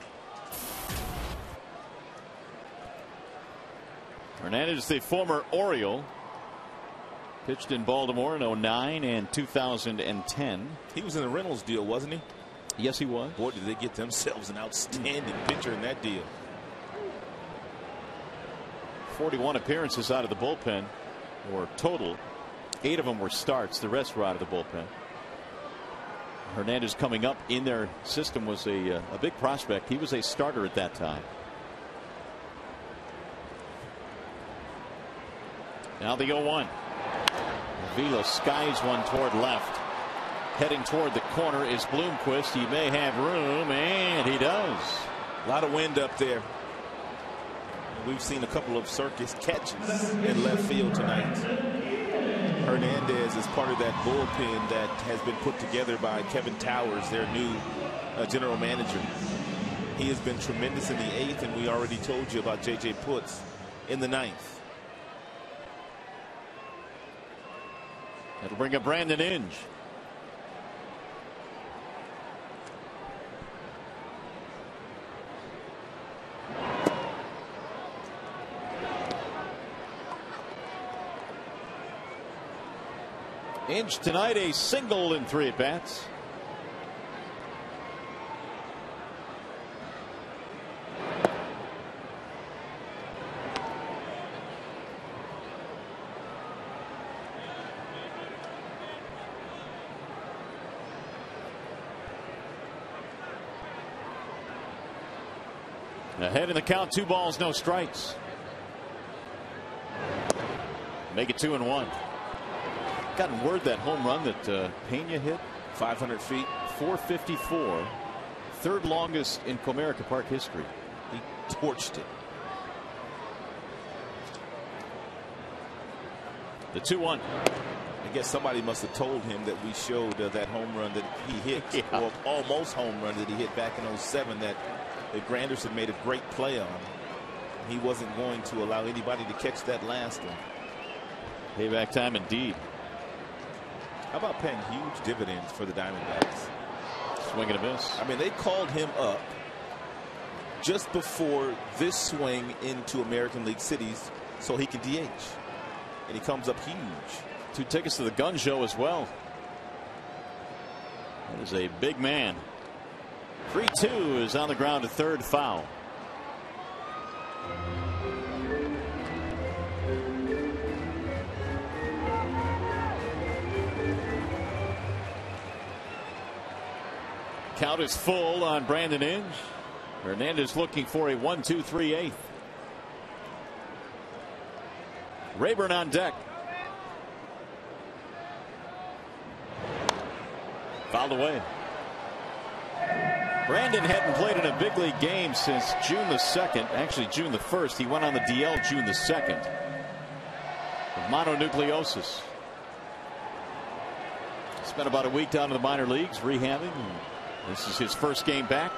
Hernandez, the former Oriole, pitched in Baltimore in 2009 and 2010. He was in the Reynolds deal, wasn't he? Yes, he was. Boy, did they get themselves an outstanding pitcher in that deal. 41 appearances out of the bullpen, or total. 8 of them were starts. The rest were out of the bullpen. Hernandez coming up in their system was a big prospect. He was a starter at that time. Now the 0-1. Avila skies one toward left. Heading toward the corner is Bloomquist. He may have room, and he does. A lot of wind up there. We've seen a couple of circus catches in left field tonight. Hernandez is part of that bullpen that has been put together by Kevin Towers, their new general manager. He has been tremendous in the 8th, and we already told you about J.J. Putz in the 9th. That'll bring up Brandon Inge. Inge tonight a single in 3 at-bats. Ahead in the count, 2 balls, no strikes. Make it 2-1. Gotten word that home run that Pena hit, 500 feet, 454, 3rd longest in Comerica Park history. He torched it. The 2-1. I guess somebody must have told him that we showed that home run that he hit, or almost home run that he hit back in 07 that Granderson made a great play on. He wasn't going to allow anybody to catch that last one. Payback time indeed. How about paying huge dividends for the Diamondbacks? Swing and a miss. I mean, they called him up just before this swing into American League cities so he can DH. And he comes up huge. 2 tickets to the gun show as well. That is a big man. 3-2 is on the ground to 3rd, foul. Count is full on Brandon Inge. Hernandez looking for a 1-2-3/8. Rayburn on deck. Fouled away. Brandon hadn't played in a big league game since June the 2nd. Actually, June the 1st. He went on the DL June the 2nd. With mononucleosis. Spent about a week down in the minor leagues rehabbing. This is his first game back.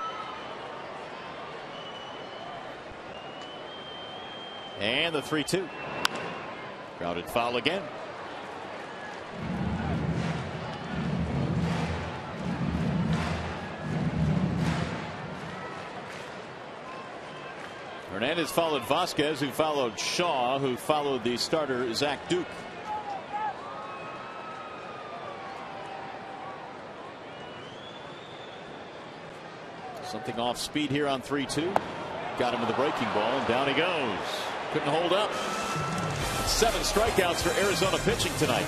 And the 3-2. Grounded foul again. Hernandez followed Vasquez, who followed Shaw, who followed the starter Zach Duke. Something off speed here on 3-2. Got him with the breaking ball, and down he goes. Couldn't hold up. 7 strikeouts for Arizona pitching tonight.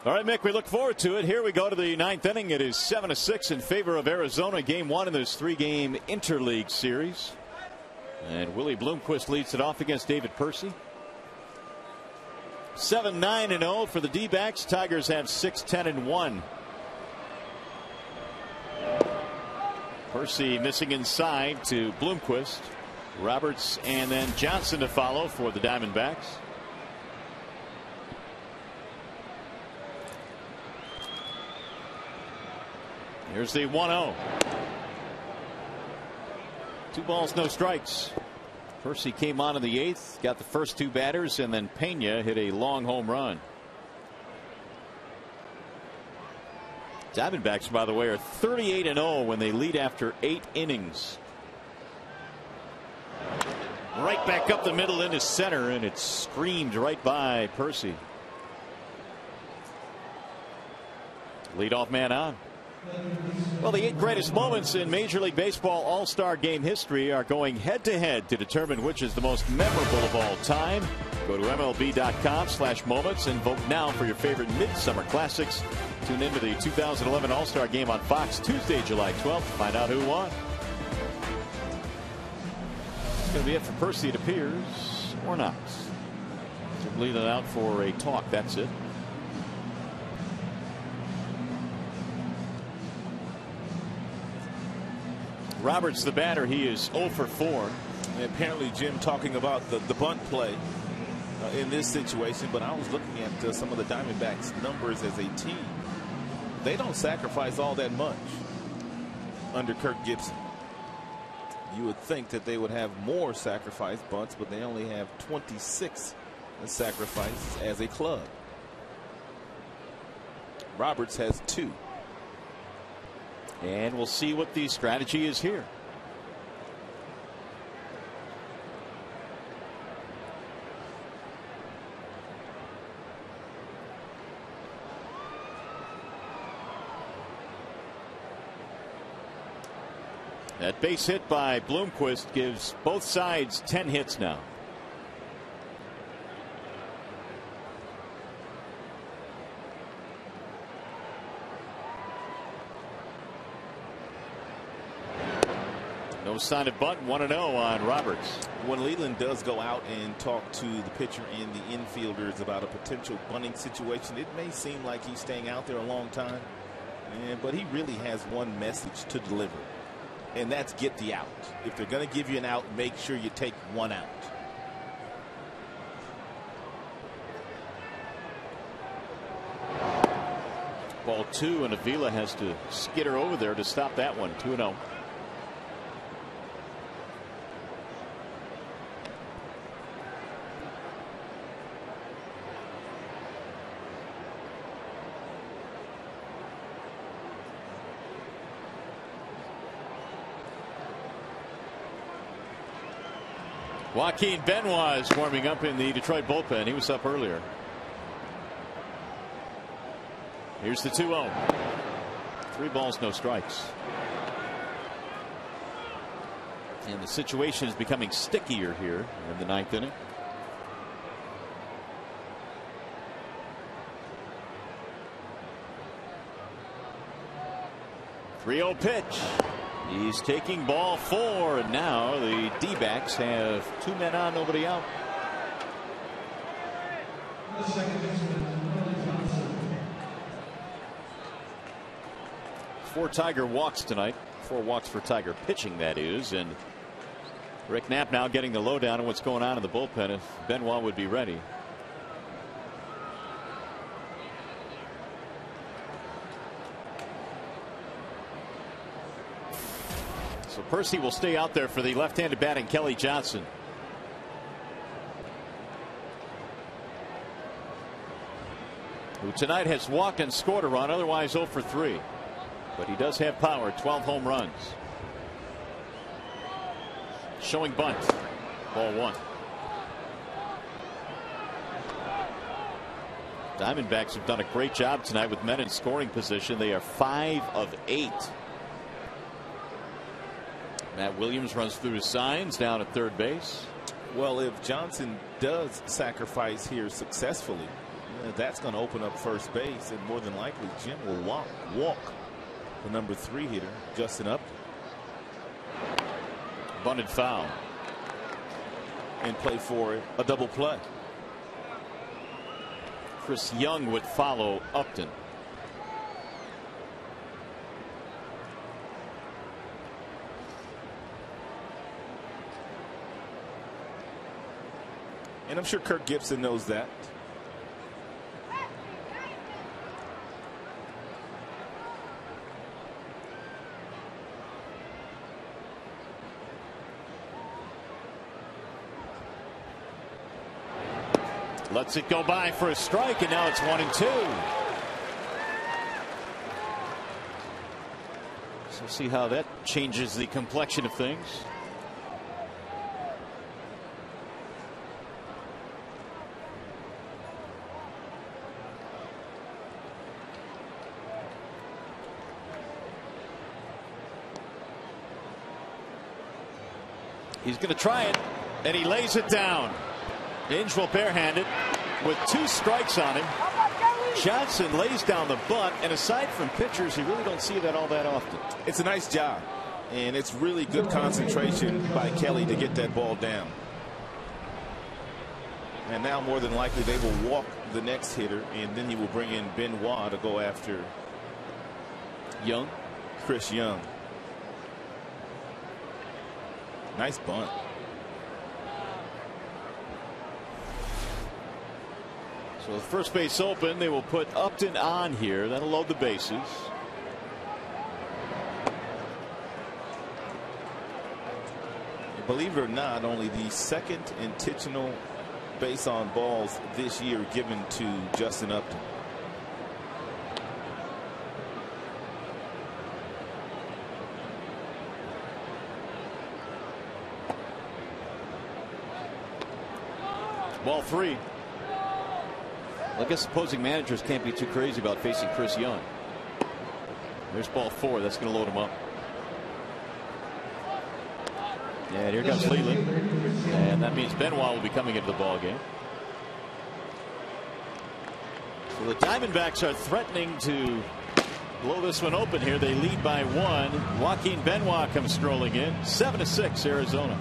All right, Mick, we look forward to it. Here we go to the 9th inning. It is 7-6 in favor of Arizona. Game 1 in this 3-game interleague series. And Willie Bloomquist leads it off against David Percy. 7-9-0 for the D-backs. Tigers have 6-10-1. Percy missing inside to Bloomquist. Roberts and then Johnson to follow for the Diamondbacks. Here's the 1-0. 2 balls, no strikes. Percy came on in the 8th, got the first 2 batters, and then Pena hit a long home run. Diamondbacks, by the way, are 38-0 when they lead after 8 innings. Right back up the middle into center, and it's screamed right by Percy. Leadoff man on. Well, the 8 greatest moments in Major League Baseball All-Star Game history are going head-to-head to determine which is the most memorable of all time. Go to MLB.com/moments and vote now for your favorite midsummer classics. Tune into the 2011 All-Star Game on Fox Tuesday, July 12th to find out who won. It's going to be it for Percy, it appears, or not. So leading out for a talk. That's it. Roberts the batter. He is 0 for 4. And apparently Jim talking about the bunt play in this situation, but I was looking at some of the Diamondbacks numbers as a team. They don't sacrifice all that much under Kirk Gibson. You would think that they would have more sacrifice bunts, but they only have 26 sacrifices as a club. Roberts has 2. And we'll see what the strategy is here. That base hit by Bloomquist gives both sides 10 hits now. No sign of bunt. 1-0 on Roberts. When Leland does go out and talk to the pitcher and the infielders about a potential bunting situation, it may seem like he's staying out there a long time, but he really has one message to deliver, and that's get the out. If they're going to give you an out, make sure you take 1 out. Ball 2, and Avila has to skitter over there to stop that one. 2-0. Joaquin Benoit is warming up in the Detroit bullpen. He was up earlier. Here's the 2-0. 3 balls, no strikes. And the situation is becoming stickier here in the 9th inning. Three-0 pitch. He's taking ball 4, and now the D-backs have 2 men on, nobody out. Four Tiger walks tonight. 4 walks for Tiger pitching, that is. And Rick Knapp now getting the lowdown on what's going on in the bullpen if Benoit would be ready. So Percy will stay out there for the left-handed batting Kelly Johnson. Who tonight has walked and scored a run, otherwise 0 for 3. But he does have power, 12 home runs. Showing bunt. Ball 1. Diamondbacks have done a great job tonight with men in scoring position. They are 5 of 8. Matt Williams runs through his signs down at third base. Well, if Johnson does sacrifice here successfully, that's going to open up first base, and more than likely Jim will walk the number 3 hitter, Justin Upton. Bunted foul. And play for a double play. Chris Young would follow Upton. And I'm sure Kirk Gibson knows that. Lets it go by for a strike, and now it's 1-2. So see how that changes the complexion of things. He's going to try it, and he lays it down. Angel barehanded with 2 strikes on him. Johnson lays down the bunt, and aside from pitchers, you really don't see that all that often. It's a nice job, and it's really good concentration by Kelly to get that ball down. And now more than likely they will walk the next hitter, and then he will bring in Benoit to go after Young. Chris Young. Nice bunt. So the first base open. They will put Upton on here. That'll load the bases. Believe it or not, only the 2nd intentional base on balls this year given to Justin Upton. Ball 3. I guess opposing managers can't be too crazy about facing Chris Young. There's ball 4. That's going to load him up. And here comes Leland. And that means Benoit will be coming into the ball game. So the Diamondbacks are threatening to blow this one open here. They lead by 1. Joaquin Benoit comes strolling in. 7-6 Arizona.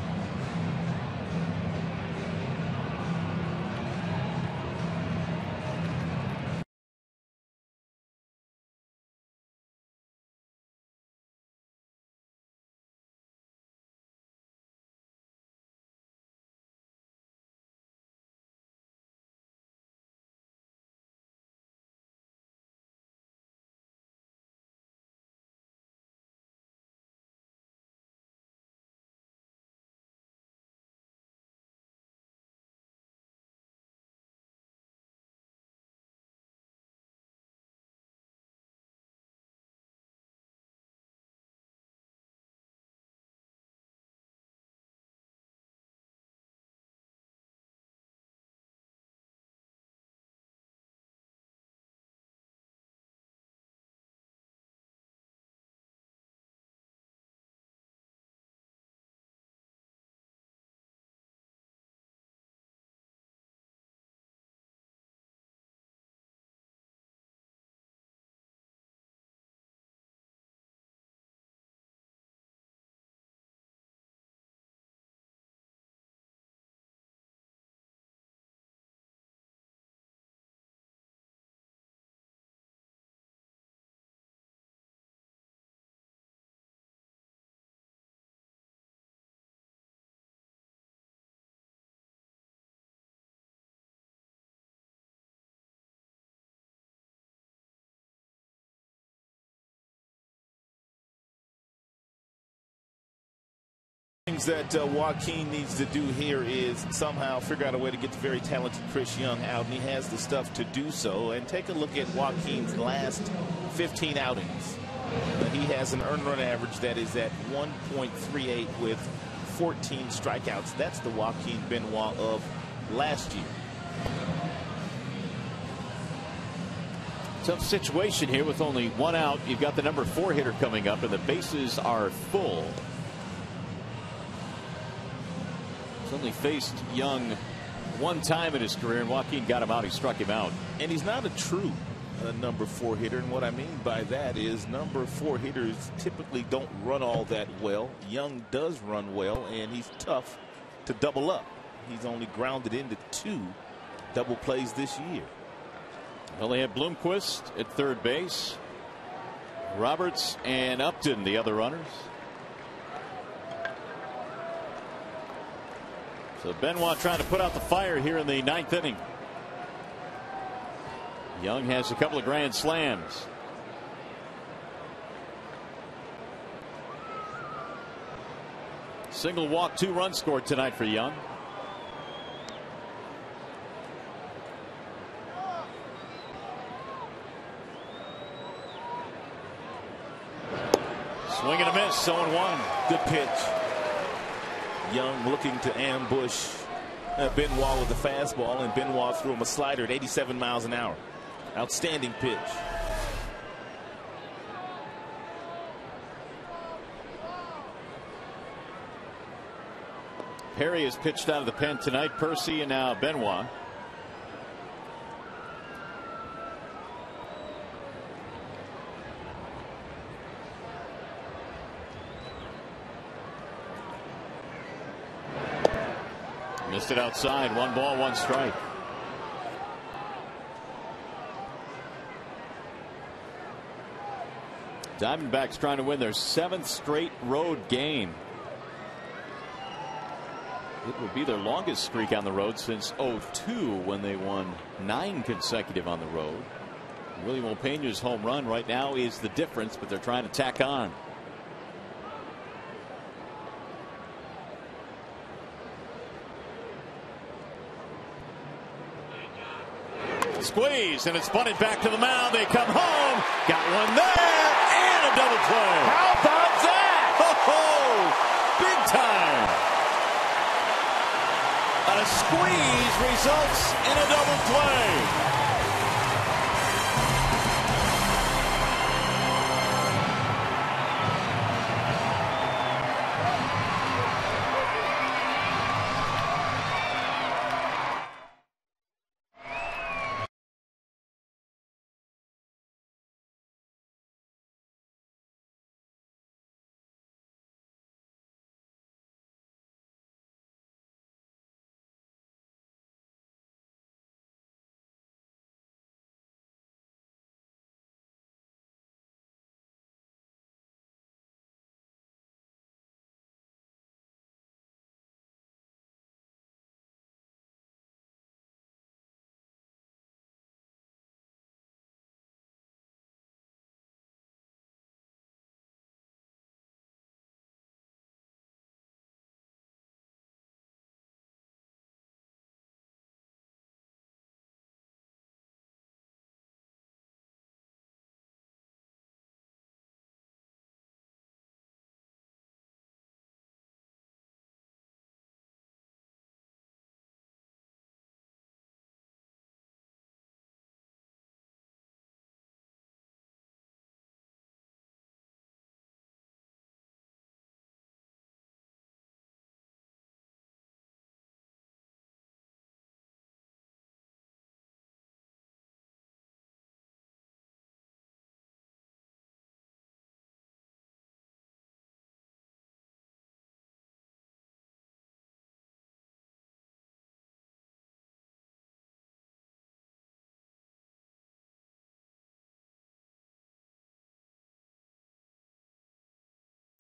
Things that Joaquin needs to do here is somehow figure out a way to get the very talented Chris Young out, and he has the stuff to do so. And take a look at Joaquin's last 15 outings. He has an earned run average that is at 1.38 with 14 strikeouts. That's the Joaquin Benoit of last year. Tough situation here with only one out. You've got the number 4 hitter coming up, and the bases are full. He's only faced Young one time in his career, and Joaquin got him out. He struck him out. And he's not a true number 4 hitter, and what I mean by that is number 4 hitters typically don't run all that well. Young does run well, and he's tough to double up. He's only grounded into 2 double plays this year. Well, they have Bloomquist at third base, Roberts and Upton the other runners. So Benoit trying to put out the fire here in the 9th inning. Young has a couple of grand slams. Single walk, 2 runs scored tonight for Young. Swing and a miss, 0-1. Good pitch. Young looking to ambush Benoit with the fastball, and Benoit threw him a slider at 87 miles an hour. Outstanding pitch. Perry has pitched out of the pen tonight. Percy and now Benoit. Missed it outside. 1 ball, 1 strike. Diamondbacks trying to win their 7th straight road game. It would be their longest streak on the road since 2002, when they won 9 consecutive on the road. Willie Mo home run right now is the difference, but they're trying to tack on. Squeeze, and it's bunted back to the mound. They come home. Got one there, and a double play. How about that? Ho-ho! Big time. A squeeze results in a double play.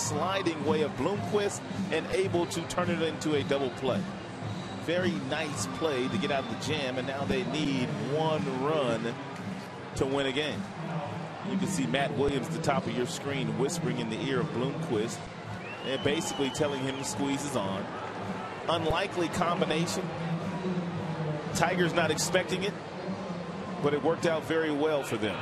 Sliding way of Bloomquist and able to turn it into a double play. Very nice play to get out of the jam, and now they need 1 run to win a game. You can see Matt Williams at the top of your screen whispering in the ear of Bloomquist and basically telling him to squeeze his arm. Unlikely combination. Tigers not expecting it, but it worked out very well for them.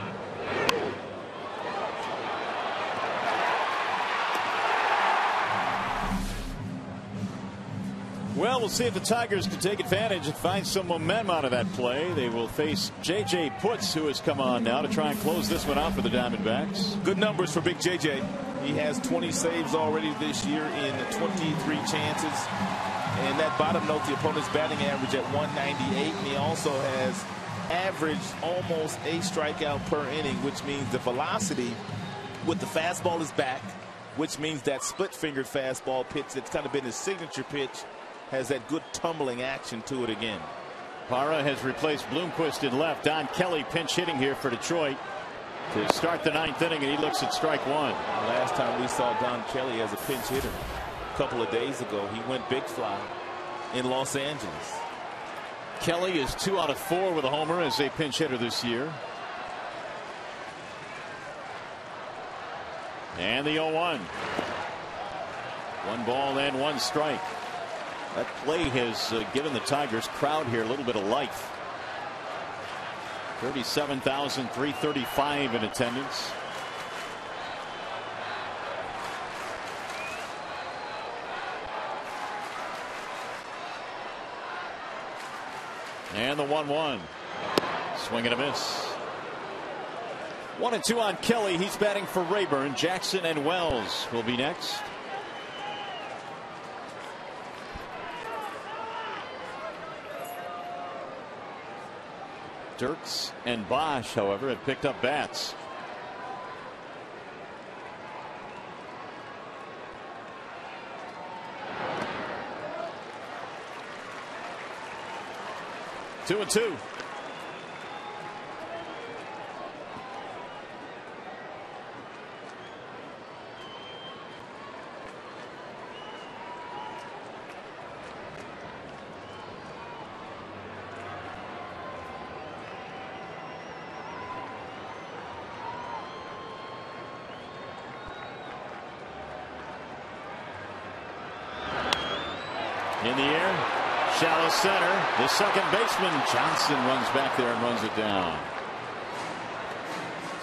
Well, we'll see if the Tigers can take advantage and find some momentum out of that play. They will face J.J. Putz, who has come on now to try and close this one out for the Diamondbacks. Good numbers for Big J.J. He has 20 saves already this year in 23 chances. And that bottom note, the opponent's batting average at 198. And he also has averaged almost a strikeout per inning, which means the velocity with the fastball is back, which means that split-fingered fastball pitch that's kind of been his signature pitch has that good tumbling action to it again. Parra has replaced Bloomquist in left. Don Kelly pinch hitting here for Detroit to start the 9th inning, and he looks at strike one. Last time we saw Don Kelly as a pinch hitter a couple of days ago, he went big fly in Los Angeles. Kelly is 2 out of 4 with a homer as a pinch hitter this year. And the 0-1. 1 ball and 1 strike. That play has given the Tigers crowd here a little bit of life. 37,335 in attendance. And the 1-1. Swing and a miss. 1-2 on Kelly. He's batting for Rayburn. Jackson and Wells will be next. Dirks and Bosch, however, have picked up bats. Two and two. In the air, shallow center. The second baseman Johnson runs back there and runs it down.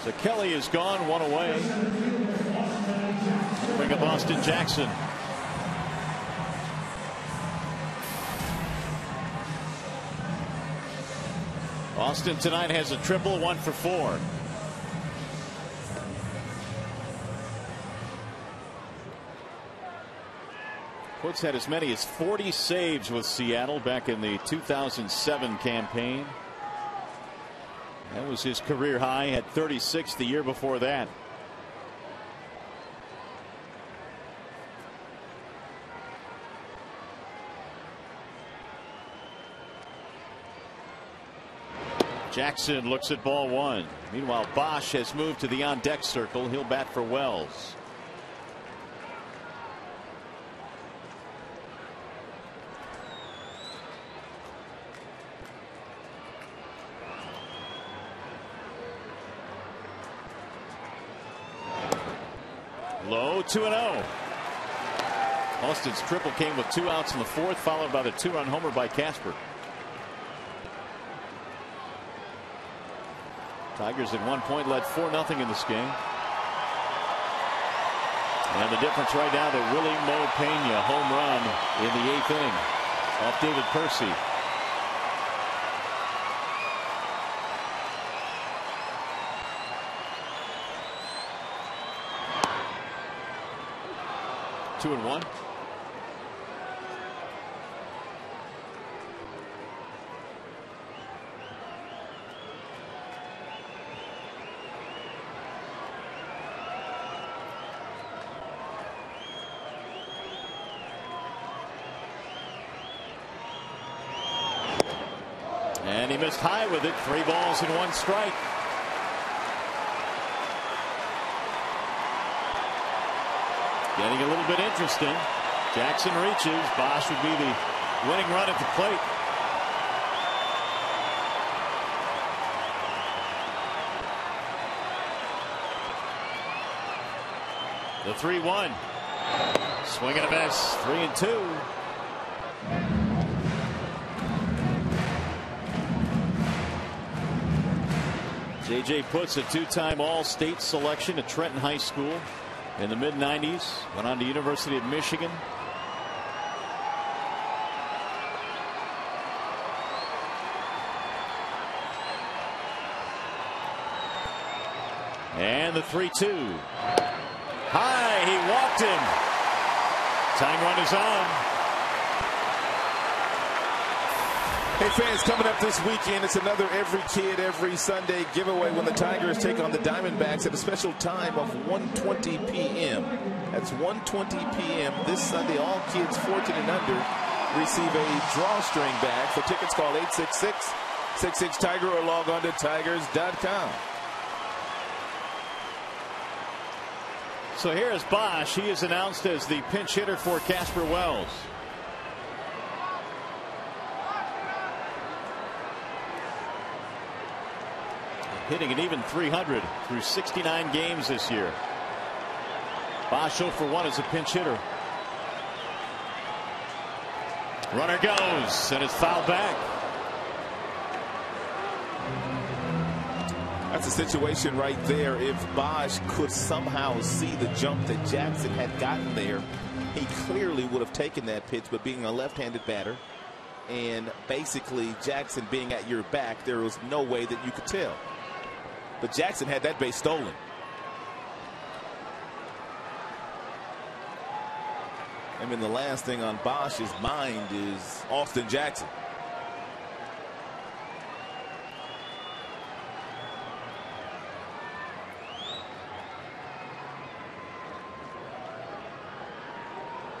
So Kelly is gone, 1 away. Bring up Austin Jackson. Austin tonight has a triple, 1 for 4. Putz had as many as 40 saves with Seattle back in the 2007 campaign. That was his career high. Had 36 the year before that. Jackson looks at ball 1. Meanwhile, Bosch has moved to the on-deck circle. He'll bat for Wells. Low, 2-0. Austin's triple came with 2 outs in the 4th, followed by the 2-run homer by Casper. Tigers at one point led 4-0 in this game. And the difference right now, the Willie Mo Pena home run in the 8th inning off David Percy. Two and one. And he missed high with it. 3 balls and 1 strike. Getting a little bit interesting. Jackson reaches. Bosch would be the winning run at the plate. The 3-1. Swing and a miss. 3-2. J.J. Putz, a two-time All-State selection at Trenton High School in the mid-90s. Went on to University of Michigan. And the 3-2. High, he walked him. Time run is on. Hey fans, coming up this weekend, it's another Every Kid Every Sunday giveaway when the Tigers take on the Diamondbacks at a special time of 1:20 p.m. That's 1:20 p.m. this Sunday. All kids 14 and under receive a drawstring bag. For tickets, call 866-66-TIGER or log on to tigers.com. So here is Bosch. He is announced as the pinch hitter for Casper Wells. Hitting an even 300 through 69 games this year. Bosch 0 for 1 as a pinch hitter. Runner goes, and it's fouled back. That's a situation right there. If Bosch could somehow see the jump that Jackson had gotten there, he clearly would have taken that pitch. But being a left-handed batter and basically Jackson being at your back, there was no way that you could tell. But Jackson had that base stolen. I mean, the last thing on Bosch's mind is Austin Jackson.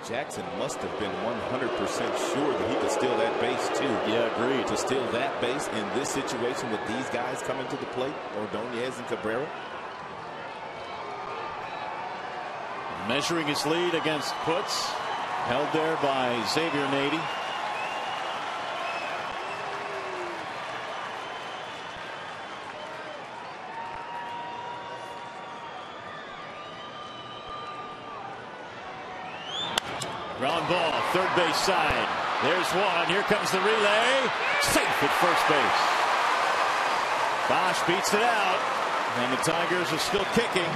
Jackson must have been 100% sure that he could steal that base too. Yeah, agreed. To steal that base in this situation with these guys coming to the plate, Ordonez and Cabrera. Measuring his lead against Putz, held there by Xavier Nady. Ground ball, third base side. There's one. Here comes the relay. Safe at first base. Bosch beats it out, and the Tigers are still kicking.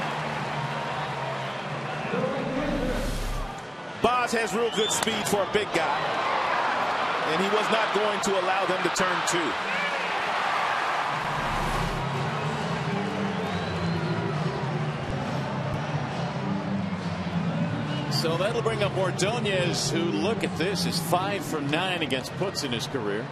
Bosch has real good speed for a big guy, and he was not going to allow them to turn two. So that'll bring up Ordonez, who, look at this, is 5 for 9 against Putz in his career.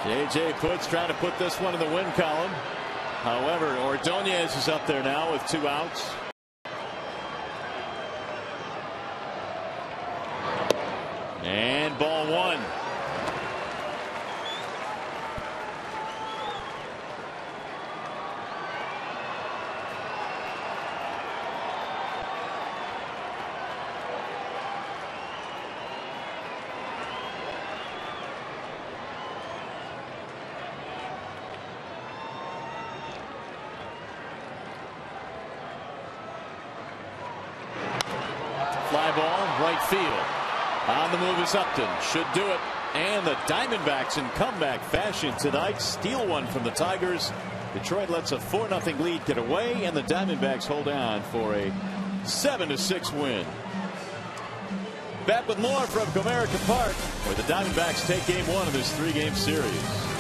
J.J. Putz trying to put this one in the win column. However, Ordonez is up there now with 2 outs. And ball 1. Fly ball, right field. On the move is Upton. Should do it. And the Diamondbacks in comeback fashion tonight steal one from the Tigers. Detroit lets a 4-0 lead get away, and the Diamondbacks hold on for a 7-6 win. Back with more from Comerica Park, where the Diamondbacks take game 1 of this 3-game series.